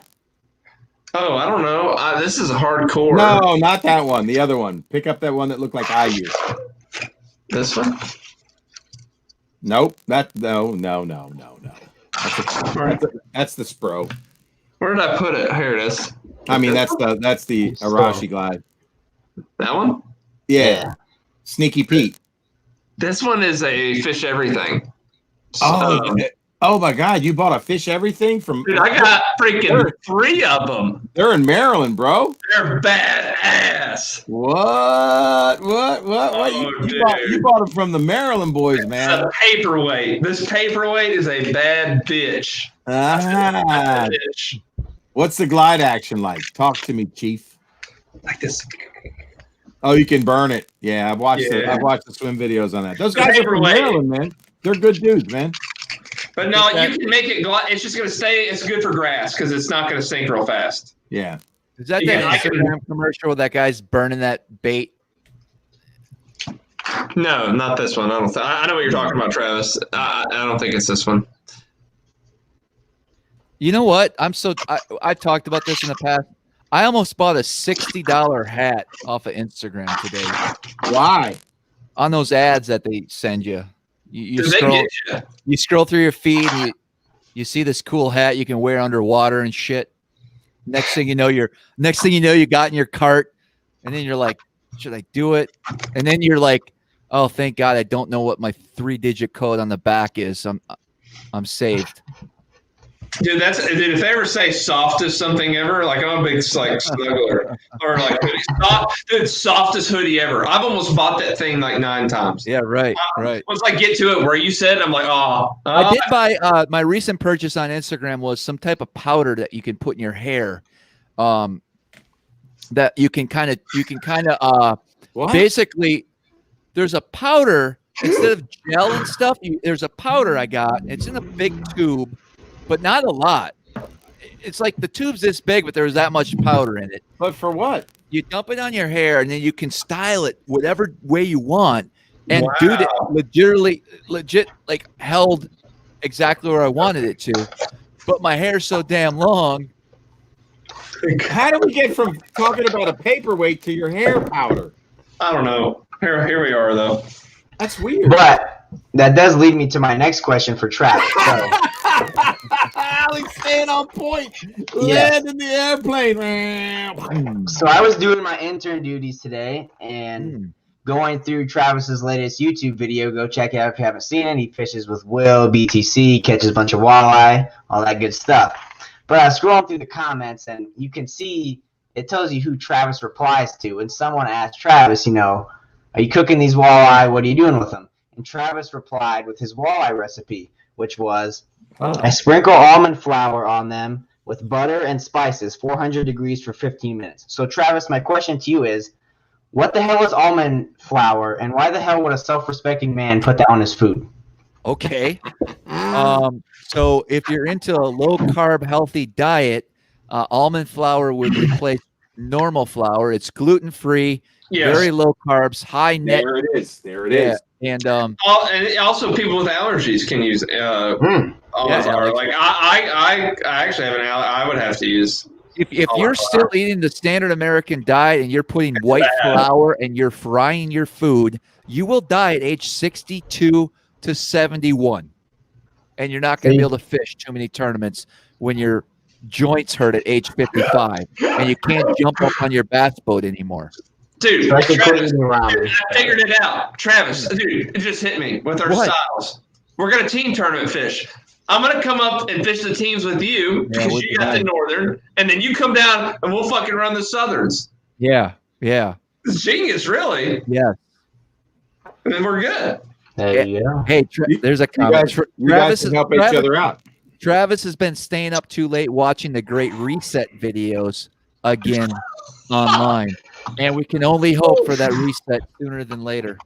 Oh, I don't know. This is hardcore. No, not that one. The other one. Pick up that one that looked like IU. This one? Nope. No. That's the Spro. Where did I put it? Here it is. I mean, that's the Arashi glide. That one? Yeah. Sneaky Pete. This one is a fish everything. Oh my God! You bought a fish everything from? Dude, I got freaking 3 of them. They're in Maryland, bro. They're badass. What? You bought them from the Maryland boys, man. It's a paperweight. This paperweight is a bad bitch. Ah. What's the glide action like? Talk to me, Chief. Like this. Oh, you can burn it. Yeah, I've watched the swim videos on that. Those guys are from Maryland, man. They're good dudes, man. But no, you can make it glide. It's just going to stay. It's good for grass because it's not going to sink real fast. Yeah. Is that that Instagram commercial where that guy's burning that bait? No, not this one. I know what you're talking about, Travis. I don't think it's this one. You know what? I talked about this in the past. I almost bought a $60 hat off of Instagram today. Why? On those ads that they send you. You scroll through your feed and you see this cool hat you can wear underwater and shit. Next thing you know, you got in your cart, and then you're like, should I do it? And then you're like, oh, thank God I don't know what my 3-digit code on the back is. I'm saved. Dude, if they ever say softest something ever, like I'm a big snuggler or like softest hoodie ever. I've almost bought that thing like 9 times. Yeah, right. Once I get to it where you said, I'm like, I did buy my recent purchase on Instagram was some type of powder that you can put in your hair. That you can kind of basically there's a powder instead of gel and stuff. There's a powder I got. It's in a big tube. But not a lot. It's like the tube's this big, but there's that much powder in it. But for what? You dump it on your hair, and then you can style it whatever way you want. And dude, it legit like held exactly where I wanted it to. But my hair's so damn long. How do we get from talking about a paperweight to your hair powder? I don't know. Here we are, though. That's weird. But that does lead me to my next question for Travis. So. Alex staying on point. Land in the airplane. So I was doing my intern duties today and going through Travis's latest YouTube video. Go check it out if you haven't seen it. He fishes with Will, BTC, catches a bunch of walleye, all that good stuff. But I was scrolling through the comments, and you can see it tells you who Travis replies to. And someone asked Travis, are you cooking these walleye? What are you doing with them? And Travis replied with his walleye recipe, which was, I sprinkle almond flour on them with butter and spices, 400 degrees for 15 minutes. So, Travis, my question to you is, what the hell is almond flour, and why the hell would a self-respecting man put that on his food? Okay. So if you're into a low-carb, healthy diet, almond flour would replace normal flour. It's gluten-free, very low carbs, high net. There it is. And and also people with allergies can use almond flour. Like I actually have I would have to use. If you're still eating the standard American diet and you're putting white flour and you're frying your food, you will die at age 62 to 71. And you're not going to be able to fish too many tournaments when your joints hurt at age 55 and you can't jump up on your bass boat anymore. Dude, Travis, I figured it out. Travis, dude, it just hit me with our styles. We're going to team tournament fish. I'm going to come up and fish the teams with you because you got the northern, and then you come down and we'll fucking run the southerns. Yeah. It's genius, really. Yeah. And then we're good. There you go. Hey, there's a comment. You guys can help each other out. Travis has been staying up too late watching the Great Reset videos again online. And we can only hope for that reset sooner than later.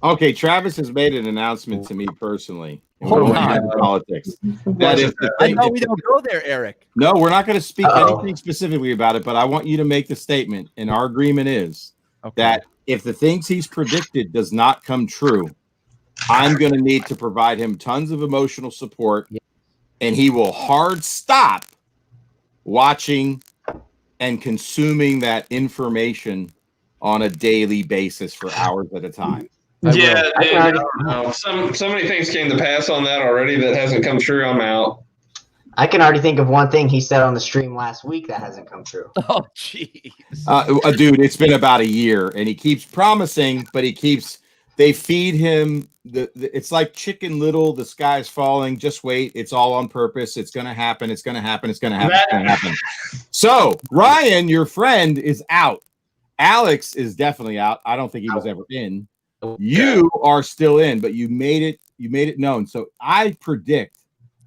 Okay, Travis has made an announcement to me personally. Hold on. Politics. That is I know we don't go there, Eric. No, we're not going to speak anything specifically about it, but I want you to make the statement, and our agreement is that if the things he's predicted does not come true, I'm going to need to provide him tons of emotional support, and he will hard stop watching and consuming that information on a daily basis for hours at a time. So many things came to pass on that already that hasn't come true. I'm out. I can already think of one thing he said on the stream last week that hasn't come true. Oh, jeez. Dude, it's been about a year, and he keeps promising, but they feed him it's like Chicken Little, the sky's falling, just wait, it's all on purpose, it's going to happen, it's going to happen, it's going to happen, it's going to happen. So, Ryan, your friend, is out. Alex is definitely out. I don't think he was ever in. You are still in, but you made it known. So, I predict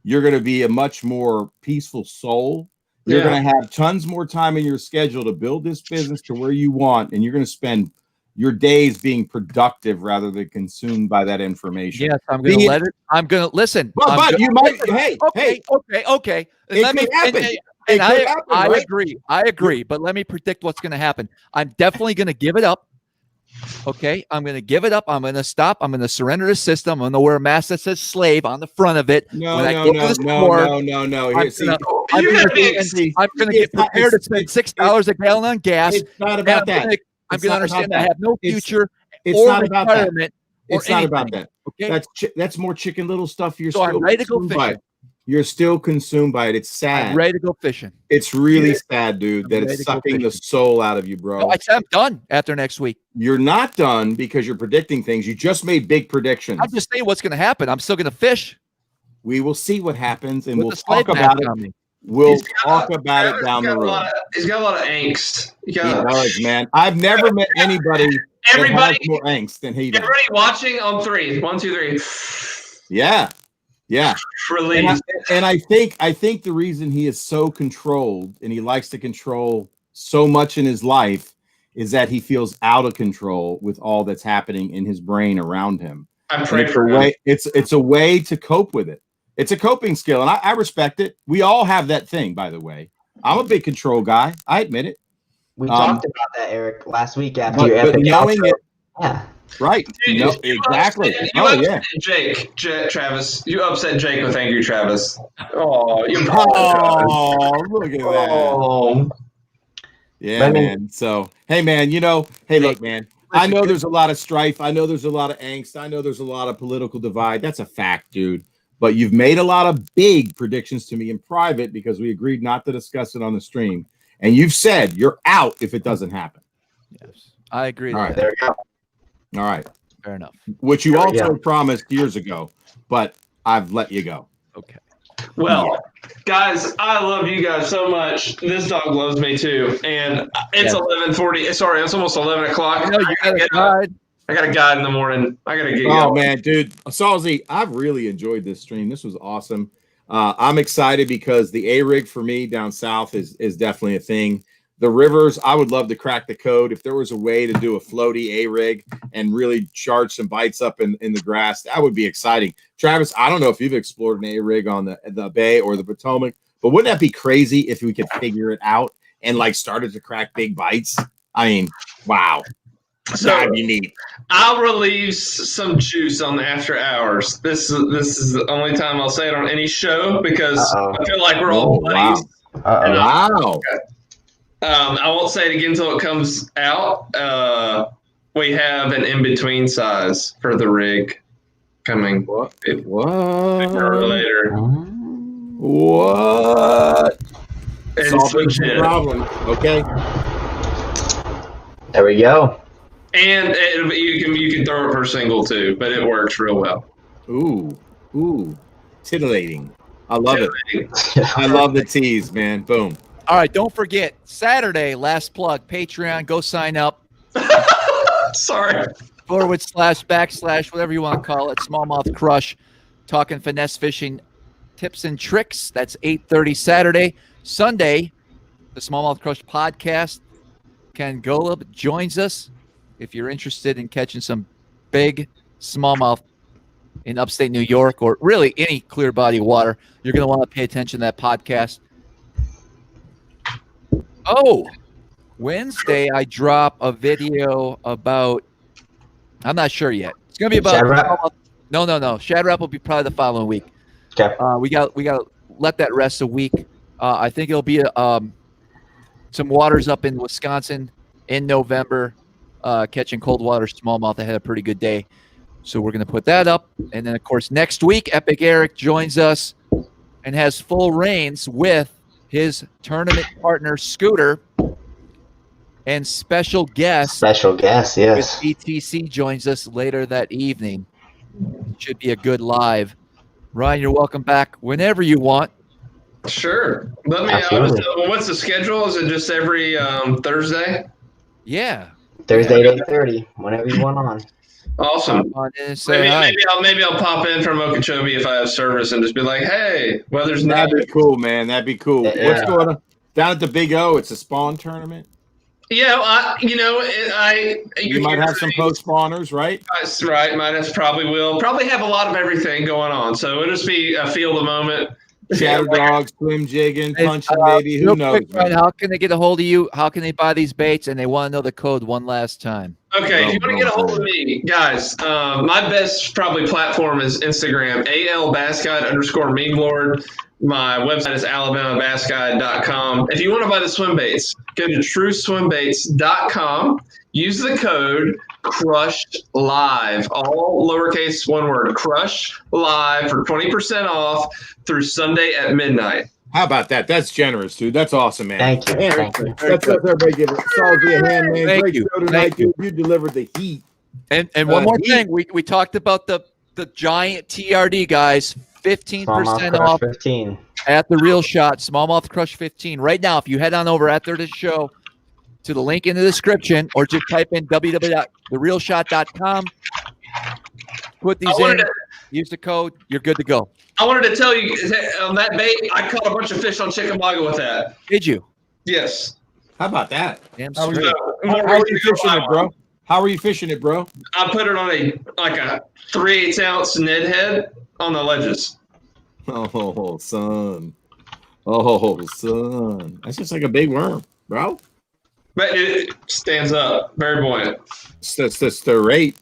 you're going to be a much more peaceful soul. You're going to have tons more time in your schedule to build this business to where you want, and you're going to spend your days being productive rather than consumed by that information. Yes, I'm going to let it. I'm going to listen. But you might. Hey, okay. It could happen. And I agree. I agree. But let me predict what's going to happen. I'm definitely going to give it up. Okay, I'm going to give it up. I'm going to stop. I'm going to surrender the system. I'm going to wear a mask that says slave on the front of it. No. I'm going to get prepared to spend $6 a gallon on gas. It's not about that. I'm going to understand I have no future it's or not about retirement. It's not about that. Okay, that's more Chicken Little stuff. I'm ready to go fishing. You're still consumed by it. It's sad. I'm ready to go fishing. It's really sad, dude, that it's sucking the soul out of you, bro. No, I said I'm done after next week. You're not done because you're predicting things. You just made big predictions. I'm just saying what's going to happen. I'm still going to fish. We will see what happens, and With we'll the slave talk about it. mask on me. Talk about it down the road. He's got a lot of angst. He does, man. I've never met anybody that has more angst than he does. Everybody watching on 3. 1, 2, 3. Yeah. Release. And I think the reason he is so controlled and he likes to control so much in his life is that he feels out of control with all that's happening in his brain around him. I'm praying for him. It's a way to cope with it. It's a coping skill, and I respect it. We all have that thing, by the way. I'm a big control guy. I admit it. We talked about that, Eric, last week after your epic knowing outro. it, Yeah. right. Dude, Exactly. You upset Jake, Travis. You upset Jake with Angry Travis. Oh, you apologize. Look at that. Yeah, man. So, hey, man, look, man. I know there's a lot of strife. I know there's a lot of angst. I know there's a lot of political divide. That's a fact, dude. But you've made a lot of big predictions to me in private because we agreed not to discuss it on the stream. And you've said you're out if it doesn't happen. Yes, I agree. All right. There we go. All right. Fair enough. Which you also promised years ago, but I've let you go. Okay. Well, guys, I love you guys so much. This dog loves me too. And it's 11:40. Sorry, it's almost 11 o'clock. I got a guide in the morning. I got to get going. Man, dude. Salzy, I've really enjoyed this stream. This was awesome. I'm excited because the A-rig for me down south is definitely a thing. The rivers, I would love to crack the code. If there was a way to do a floaty A-rig and really charge some bites up in the grass, that would be exciting. Travis, I don't know if you've explored an A-rig on the Bay or the Potomac, but wouldn't that be crazy if we could figure it out and started to crack big bites? I mean, wow. So that'd be neat. I'll relieve some juice on the after hours. This is the only time I'll say it on any show because I feel like we're all buddies. Wow. I won't say it again until it comes out. We have an in-between size for the rig coming. What? Sooner or later. What? It's legit. Problem. Okay. There we go. And you can throw it per single too, but it works real well. Ooh, titillating. I love it. I love the tease, man. Boom. All right, don't forget Saturday. Last plug. Patreon. Go sign up. Sorry. / whatever you want to call it. Smallmouth Crush. Talking finesse fishing tips and tricks. That's 8:30 Saturday. Sunday, the Smallmouth Crush podcast. Ken Golub joins us. If you're interested in catching some big smallmouth in upstate New York or really any clear body of water, you're going to want to pay attention to that podcast. Oh, Wednesday I drop a video about, I'm not sure yet. It's going to be about Shad Rap? No. Shad Rap will be probably the following week. Okay. We got to let that rest a week. I think it'll be some waters up in Wisconsin in November. Catching cold water smallmouth. I had a pretty good day. So we're going to put that up. And then, of course, next week, Epic Eric joins us. and has full reins with his tournament partner, Scooter, and special guest. Special guest, yes. With ETC joins us later that evening. Should be a good live. Ryan, you're welcome back whenever you want. Sure. Let me. What's the schedule? Is it just every Thursday? Yeah. Thursday at 8:30. Whenever you want on. Awesome. Maybe I'll pop in from Okeechobee if I have service and just be like, "Hey, weather's not." That'd be cool, man. That'd be cool. Yeah. What's going on down at the Big O? It's a spawn tournament. Yeah, you might have some post spawners, right? That's right. Probably have a lot of everything going on. So it'll just be a feel the moment. Shadow dogs, swim jigging, punching, baby. Who knows? Quick, Ryan, how can they get a hold of you? How can they buy these baits? And they want to know the code one last time. Okay, if you want to get a hold of me, guys, my best probably platform is Instagram, ALBassGuide_memeLord. My website is alabamabassguide.com. If you want to buy the swim baits, go to trueswimbaits.com. Use the code CRUSHLIVE, all lowercase, one word, CRUSHLIVE for 20% off through Sunday at midnight. How about that? That's generous, dude. That's awesome, man. Thank you. Let's everybody give it. Solid a hand, man. Thank Great you. show tonight, dude. You delivered the heat. And one more thing, we talked about the giant TRD, guys. 15% off 15 at the Real Shot, Smallmouth Crush 15. Right now, if you head on over after the show to the link in the description, or just type in www.therealshot.com, put these in, use the code, you're good to go. I wanted to tell you on that bait, I caught a bunch of fish on Chickamauga with that. Did you? Yes. How about that? Damn How straight. are you fishing it, bro? How are you fishing it, bro? I put it on a 3/8 ounce Ned head on the ledges. Oh, son. Oh, son. That's just like a big worm, bro. But it stands up. Very buoyant. That's the rate.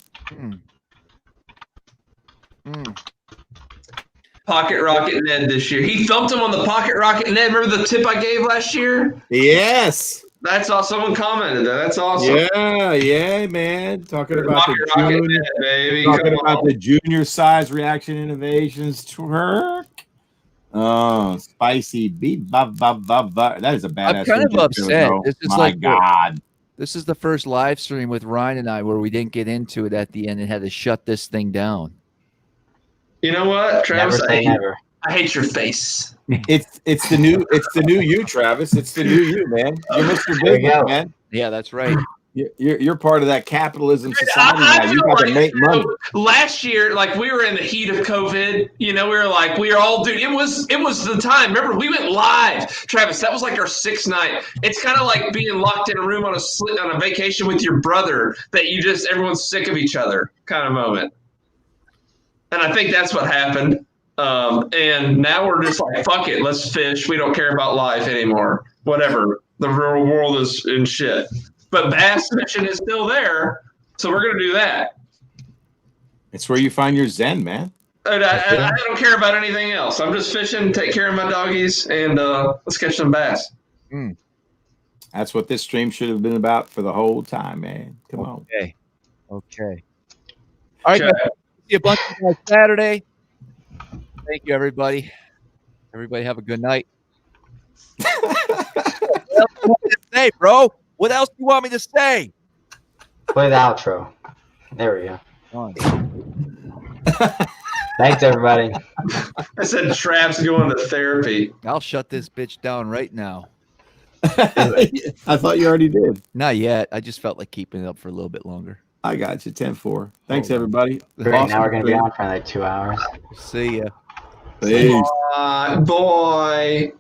Pocket Rocket Ned this year. He thumped him on the Pocket Rocket Ned. Remember the tip I gave last year? Yes. That's all. Someone commented that. That's awesome. Yeah, man. Talking about Pocket Rocket Ned, baby. Talking about the junior size reaction innovations twerk. Oh, spicy beef. That is a badass. I'm kind of upset. This is God. This is the first live stream with Ryan and I where we didn't get into it at the end and had to shut this thing down. You know what, Travis? Never. I hate your face. It's the new you, Travis. It's the new you, man. You're Mr. Big, man. Yeah, that's right. You're part of that capitalism society now. You got to make money. Last year, we were in the heat of COVID. We were all, dude. It was the time. Remember, we went live, Travis. That was our 6th night. It's kind of like being locked in a room on a vacation with your brother that everyone's sick of each other kind of moment. And I think that's what happened. And now we're just fuck it, let's fish. We don't care about life anymore. Whatever. The real world is in shit. But bass fishing is still there, so we're going to do that. It's where you find your zen, man. And I don't care about anything else. I'm just fishing, take care of my doggies, and let's catch some bass. That's what this stream should have been about for the whole time, man. Come on. Okay. All right, guys. See a bunch of you guys Saturday. Thank you, everybody. Everybody have a good night. What else do you want me to say, bro? What else do you want me to say? Play the outro. There we go. Thanks, everybody. I said Trav's going to therapy. I'll shut this bitch down right now. I thought you already did. Not yet. I just felt like keeping it up for a little bit longer. I got you. 10-4. Thanks, everybody. Great. Awesome. Now we're going to be on for 2 hours. See ya. Peace. Boy.